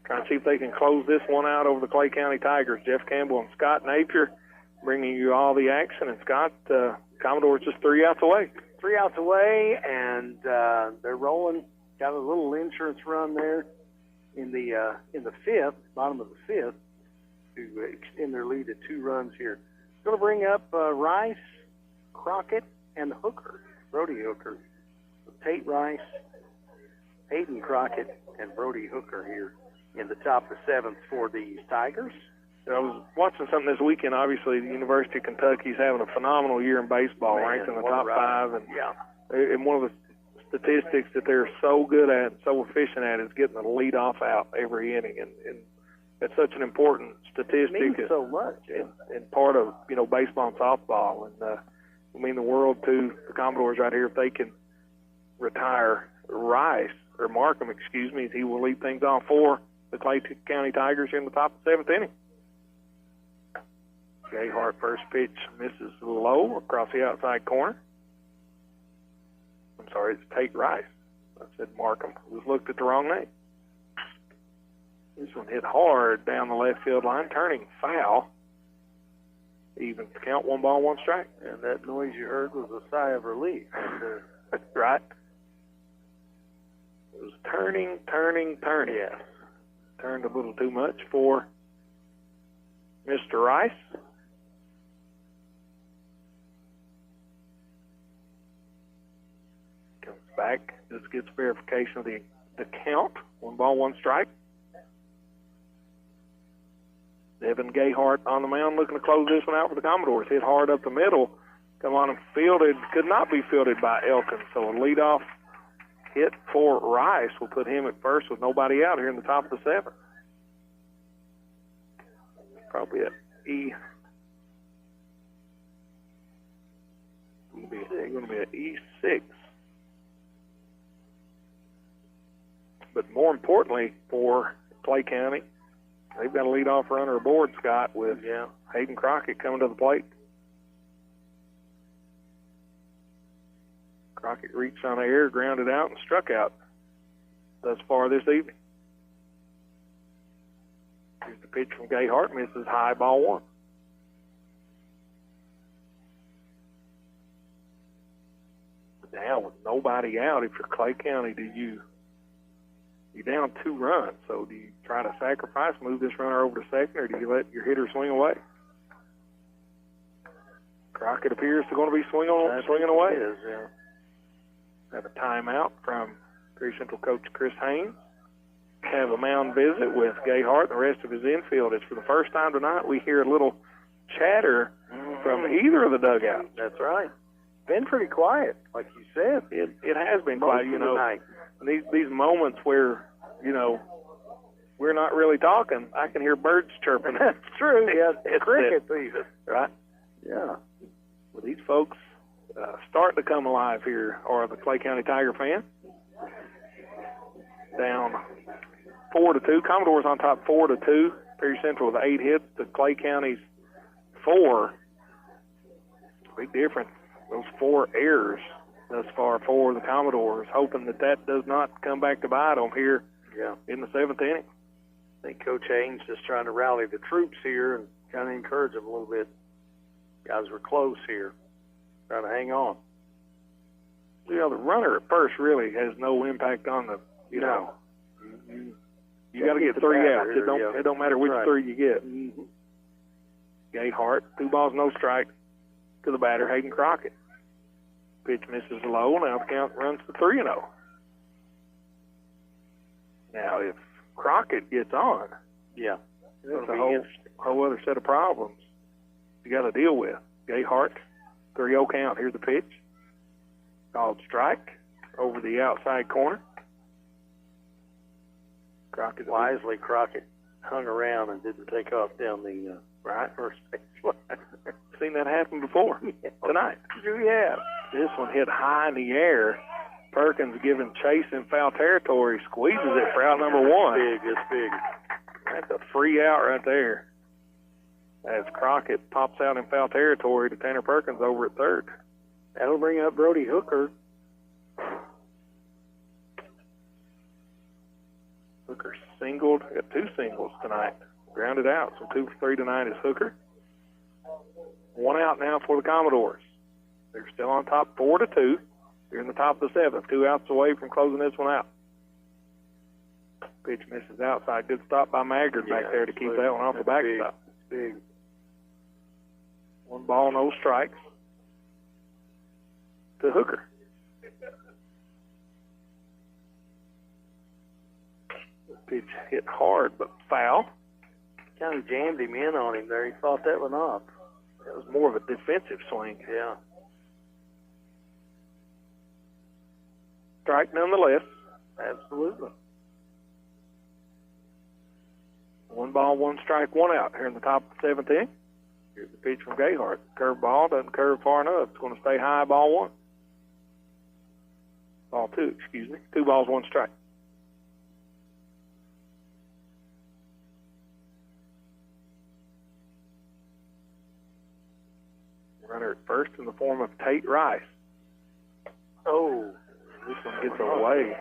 [SPEAKER 2] trying to see if they can close this one out over the Clay County Tigers. Jeff Campbell and Scott Napier bringing you all the action. And, Scott, Commodores just 3 outs away.
[SPEAKER 1] 3 outs away, and they're rolling. Got a little insurance run there in the 5th, bottom of the 5th, to extend their lead to 2 runs here. Going to bring up Rice, Crockett, and Hooker. Brody Hooker, Tate Rice, Hayden Crockett, and Brody Hooker here in the top of the 7th for the Tigers.
[SPEAKER 2] I was watching something this weekend. Obviously, the University of Kentucky is having a phenomenal year in baseball, ranked in the top 5. And one of the statistics that they're so good at, so efficient at, is getting the leadoff out every inning. And it's such an important statistic.
[SPEAKER 1] It means so much.
[SPEAKER 2] And part of, baseball and softball. And I mean the world to the Commodores right here. If they can retire Rice, or Markham, excuse me, he will lead things off for the Clay County Tigers here in the top of the 7th inning. Gayhart first pitch misses low across the outside corner. I'm sorry, it's Tate Rice. I said Markham. I just looked at the wrong name. This one hit hard down the left field line, turning foul. Even count, 1 ball, 1 strike.
[SPEAKER 1] And that noise you heard was a sigh of relief.
[SPEAKER 2] Right. It was turning.
[SPEAKER 1] Yeah.
[SPEAKER 2] Turned a little too much for Mr. Rice. Comes back, just gets verification of the count. 1 ball, 1 strike. Evan Gayhart on the mound looking to close this one out for the Commodores. Hit hard up the middle. Come on and fielded. Could not be fielded by Elkins. So a leadoff hit for Rice will put him at first with nobody out here in the top of the 7th. Probably an E. Going to be an E6. But more importantly for Clay County, they've got a leadoff runner aboard, Scott, with Hayden Crockett coming to the plate. Crockett reached on the air, grounded out, and struck out thus far this evening. Here's the pitch from Gayhart, misses high, ball 1. Now with nobody out, if you're Clay County, you're down 2 runs, so do you try to sacrifice, move this runner over to second, or do you let your hitter swing away? Crockett appears to going to be swinging away.
[SPEAKER 1] It is, yeah.
[SPEAKER 2] Have a timeout from Perry Central coach Chris Haynes. Have a mound visit with Gayhart and the rest of his infield. It's for the first time tonight we hear a little chatter from either of the dugouts.
[SPEAKER 1] That's right. Been pretty quiet, like you said.
[SPEAKER 2] It has been quiet,
[SPEAKER 1] Tonight.
[SPEAKER 2] These moments where, we're not really talking, I can hear birds chirping.
[SPEAKER 1] That's true. Yeah, crickets even.
[SPEAKER 2] Right?
[SPEAKER 1] Yeah.
[SPEAKER 2] Well, these folks starting to come alive here are the Clay County Tiger fans. Down 4-2. Commodores on top 4-2. Perry Central with 8 hits to Clay County's 4. Big difference. Those 4 errors thus far for the Commodores, hoping that does not come back to bite them here in the 7th inning.
[SPEAKER 1] I think Coach Haynes just trying to rally the troops here and kind of encourage them a little bit. Guys were close here. Trying to hang on.
[SPEAKER 2] The runner at first really has no impact on the, you got to get 3 outs. It don't matter which 3 you get.
[SPEAKER 1] Mm-hmm.
[SPEAKER 2] Gayhart, 2 balls, no strike to the batter, Hayden Crockett. Pitch misses low. Now the count runs to 3-0. Now, if Crockett gets on, that's a whole other set of problems you got to deal with. Gayhart, 3-0 count. Here's the pitch. Called strike over the outside corner. Crockett
[SPEAKER 1] hung around and didn't take off down the first base line.
[SPEAKER 2] Seen that happen before tonight.
[SPEAKER 1] Yeah.
[SPEAKER 2] This one hit high in the air. Perkins giving chase in foul territory, squeezes it for out number 1.
[SPEAKER 1] It's big.
[SPEAKER 2] That's a free out right there. As Crockett pops out in foul territory to Tanner Perkins over at third.
[SPEAKER 1] That'll bring up Brody Hooker.
[SPEAKER 2] Hooker singled, got 2 singles tonight. Grounded out, so 2 for 3 tonight is Hooker. 1 out now for the Commodores. They're still on top 4-2. They're in the top of the 7th, 2 outs away from closing this one out. Pitch misses outside. Good stop by Maggard back there to keep that one off the backstop.
[SPEAKER 1] Big.
[SPEAKER 2] 1 ball, no strikes to Hooker. Pitch hit hard but foul.
[SPEAKER 1] kind of jammed him in on him there. He fought that one off.
[SPEAKER 2] It was more of a defensive swing.
[SPEAKER 1] Yeah.
[SPEAKER 2] Strike nonetheless.
[SPEAKER 1] Absolutely.
[SPEAKER 2] 1 ball, 1 strike, 1 out here in the top of the 7th inning. Here's the pitch from Gayhart. Curve ball, doesn't curve far enough. It's going to stay high, ball 1. Ball 2, excuse me. 2 balls, 1 strike. Runner at first in the form of Tate Rice.
[SPEAKER 1] Oh.
[SPEAKER 2] This one gets away.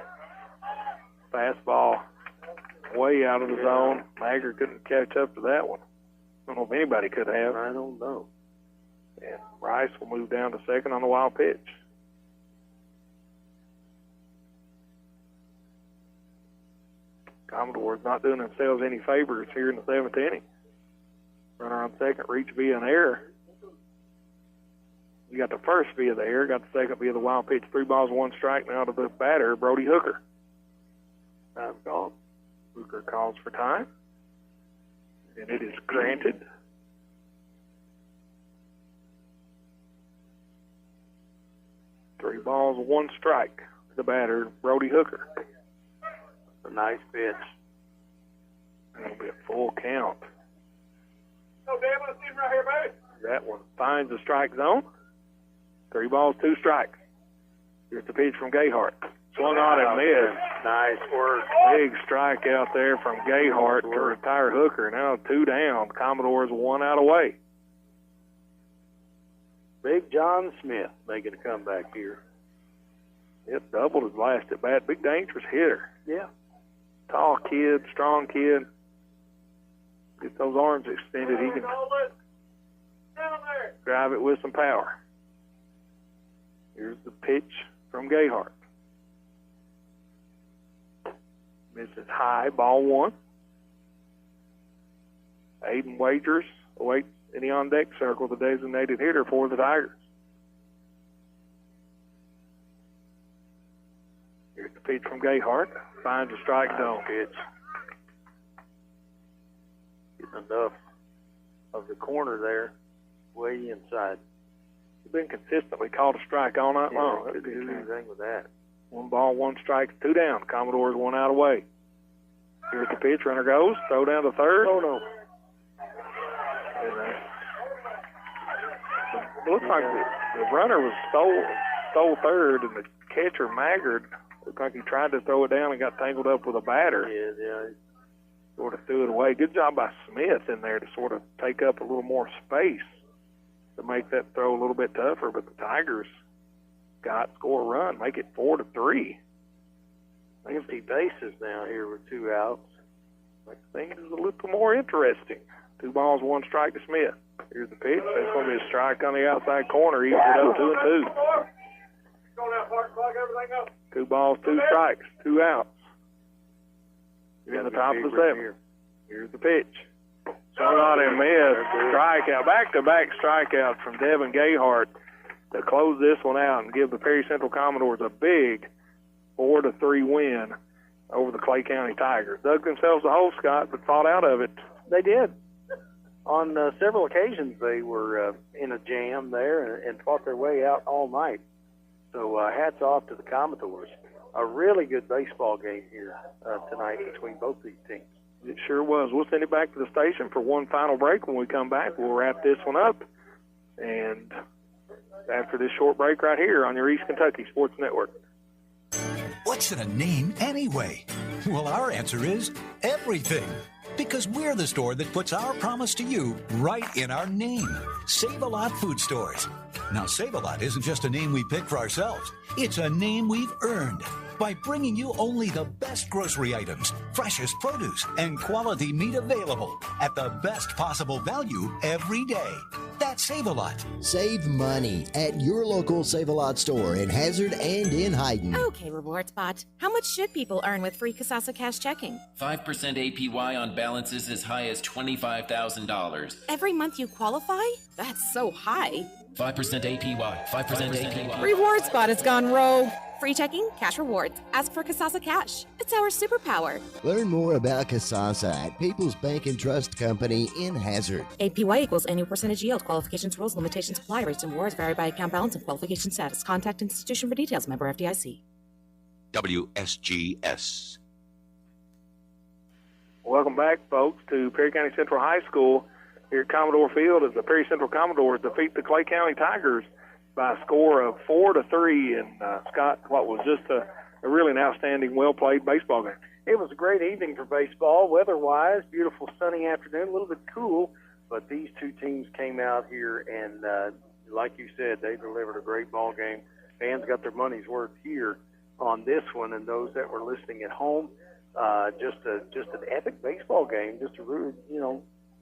[SPEAKER 2] Fastball way out of the zone. Magger couldn't catch up to that one. I don't know if anybody could have.
[SPEAKER 1] I don't know.
[SPEAKER 2] And Rice will move down to second on the wild pitch. Commodores not doing themselves any favors here in the 7th inning. Runner on second, reach via an error. You got the first via the error, got the second via the wild pitch. 3 balls, 1 strike now to the batter, Brody Hooker. Time called. Hooker calls for time. And it is granted. Three balls, 1 strike to the batter, Brody Hooker.
[SPEAKER 1] A nice pitch.
[SPEAKER 2] That'll be a full count.
[SPEAKER 8] Oh, damn, let's see him right here, baby.
[SPEAKER 2] That one finds the strike zone. 3 balls, 2 strikes. Here's the pitch from Gayhart. Swung on and missed.
[SPEAKER 1] Nice work.
[SPEAKER 2] Big strike out there from Gayhart to retire Hooker. Now 2 down. Commodores 1 out away.
[SPEAKER 1] Big John Smith making a comeback here.
[SPEAKER 2] It doubled his last at bat. Big dangerous hitter.
[SPEAKER 1] Yeah.
[SPEAKER 2] Tall kid, strong kid. Get those arms extended. He can drive it with some power. Here's the pitch from Gayhart. Misses high, ball 1. Aiden Wagers awaits in the on-deck circle, the designated hitter for the Tigers. Here's the pitch from Gayhart. Finds a strike zone.
[SPEAKER 1] Pitch. Getting enough of the corner there, way inside.
[SPEAKER 2] He's been consistently called a strike all night long.
[SPEAKER 1] Couldn't do anything with that.
[SPEAKER 2] 1 ball, 1 strike, 2 down. Commodores 1 out away. Here's the pitch. Runner goes. Throw down to third.
[SPEAKER 1] Oh, no.
[SPEAKER 2] And, it looks like the runner was stole third, and the catcher, Maggard, looked like he tried to throw it down and got tangled up with a batter.
[SPEAKER 1] Yeah.
[SPEAKER 2] Sort of threw it away. Good job by Smith in there to sort of take up a little more space to make that throw a little bit tougher, but the Tigers score a run, make it 4-3.
[SPEAKER 1] Empty bases now here with 2 outs.
[SPEAKER 2] Makes things a little more interesting. 2 balls, 1 strike to Smith. Here's the pitch. That's going to be a strike on the outside corner. He put up 2-2. 2 balls, 2 strikes, 2 outs. You're in the top of the 7th. Here's the pitch. Swung on and missed. Strikeout. Back-to-back strikeouts from Devin Gayhart to close this one out and give the Perry Central Commodores a big 4-3 win over the Clay County Tigers. Dug themselves a hole, Scott, but fought out of it.
[SPEAKER 1] They did. On several occasions, they were in a jam there and fought their way out all night. So hats off to the Commodores. A really good baseball game here tonight between both these teams.
[SPEAKER 2] It sure was. We'll send it back to the station for one final break. When we come back, we'll wrap this one up. And after this short break right here on your East Kentucky Sports Network.
[SPEAKER 9] What's in a name anyway? Well, our answer is everything. Because we're the store that puts our promise to you right in our name. Save-A-Lot Food Stores. Now, Save-A-Lot isn't just a name we pick for ourselves. It's a name we've earned by bringing you only the best grocery items, freshest produce, and quality meat available at the best possible value every day. That's Save-A-Lot.
[SPEAKER 10] Save money at your local Save-A-Lot store in Hazard and in Hyden.
[SPEAKER 17] Okay, Rewards Bot. How much should people earn with free Kasasa Cash checking?
[SPEAKER 18] 5% APY on balances as high as $25,000.
[SPEAKER 17] Every month you qualify? That's so high.
[SPEAKER 18] 5% APY. 5% APY.
[SPEAKER 17] Reward Spot has gone rogue. Free checking, cash rewards. Ask for Kasasa Cash. It's our superpower.
[SPEAKER 10] Learn more about Kasasa at People's Bank and Trust Company in Hazard.
[SPEAKER 17] APY equals annual percentage yield. Qualifications, rules, limitations apply. Rates and rewards vary by account balance and qualification status. Contact institution for details. Member FDIC.
[SPEAKER 9] WSGS.
[SPEAKER 2] Welcome back, folks, to Perry County Central High School here at Commodore Field as the Perry Central Commodores defeat the Clay County Tigers by a score of 4-3. And Scott, what was just a really an outstanding, well-played baseball game.
[SPEAKER 1] It was a great evening for baseball, weather-wise. Beautiful sunny afternoon, a little bit cool, but these two teams came out here and, like you said, they delivered a great ball game. Fans got their money's worth here on this one, and those that were listening at home, just an epic baseball game. Just a really,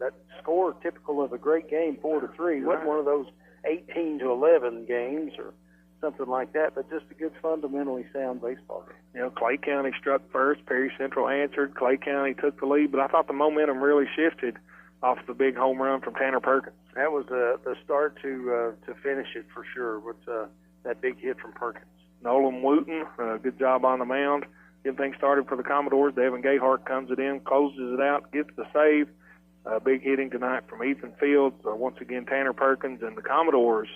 [SPEAKER 1] that score typical of a great game, 4-3. Wasn't one of those 18-11 games or something like that, but just a good, fundamentally sound baseball game.
[SPEAKER 2] Clay County struck first, Perry Central answered, Clay County took the lead, but I thought the momentum really shifted off the big home run from Tanner Perkins.
[SPEAKER 1] That was the start to finish it for sure with that big hit from Perkins.
[SPEAKER 2] Nolan Wooten, good job on the mound. Getting things started for the Commodores. Devin Gayhart comes it in, closes it out, gets the save. Big hitting tonight from Ethan Fields. Once again, Tanner Perkins and the Commodores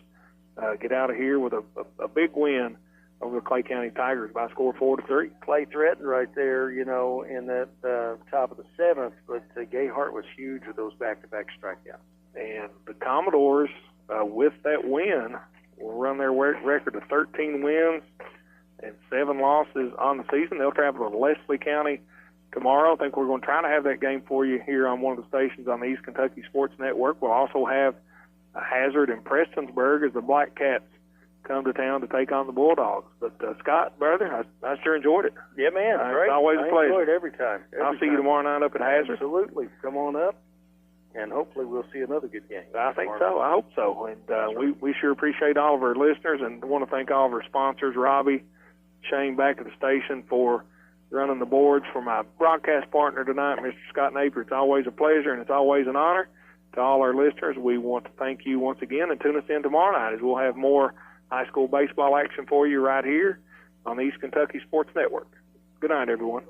[SPEAKER 2] get out of here with a big win over the Clay County Tigers by a score of 4-3.
[SPEAKER 1] Clay threatened right there, in that top of the seventh, but Gayhart was huge with those back-to-back strikeouts.
[SPEAKER 2] And the Commodores, with that win, will run their record of 13 wins and 7 losses on the season. They'll travel to Leslie County tomorrow. I think we're going to try to have that game for you here on one of the stations on the East Kentucky Sports Network. We'll also have Hazard and Prestonsburg as the Black Cats come to town to take on the Bulldogs. But, Scott, brother, I sure enjoyed it.
[SPEAKER 1] Yeah, man. Great.
[SPEAKER 2] It's always a pleasure.
[SPEAKER 1] I enjoy it every time.
[SPEAKER 2] I'll see you tomorrow night up at Hazard.
[SPEAKER 1] Absolutely. Come on up, and hopefully we'll see another good game.
[SPEAKER 2] I think so. I hope so. And we sure appreciate all of our listeners, and want to thank all of our sponsors, Robbie, Shane back at the station for running the boards. For my broadcast partner tonight, Mr. Scott Napier, it's always a pleasure and it's always an honor. To all our listeners, we want to thank you once again, and tune us in tomorrow night as we'll have more high school baseball action for you right here on the East Kentucky Sports Network. Good night, everyone.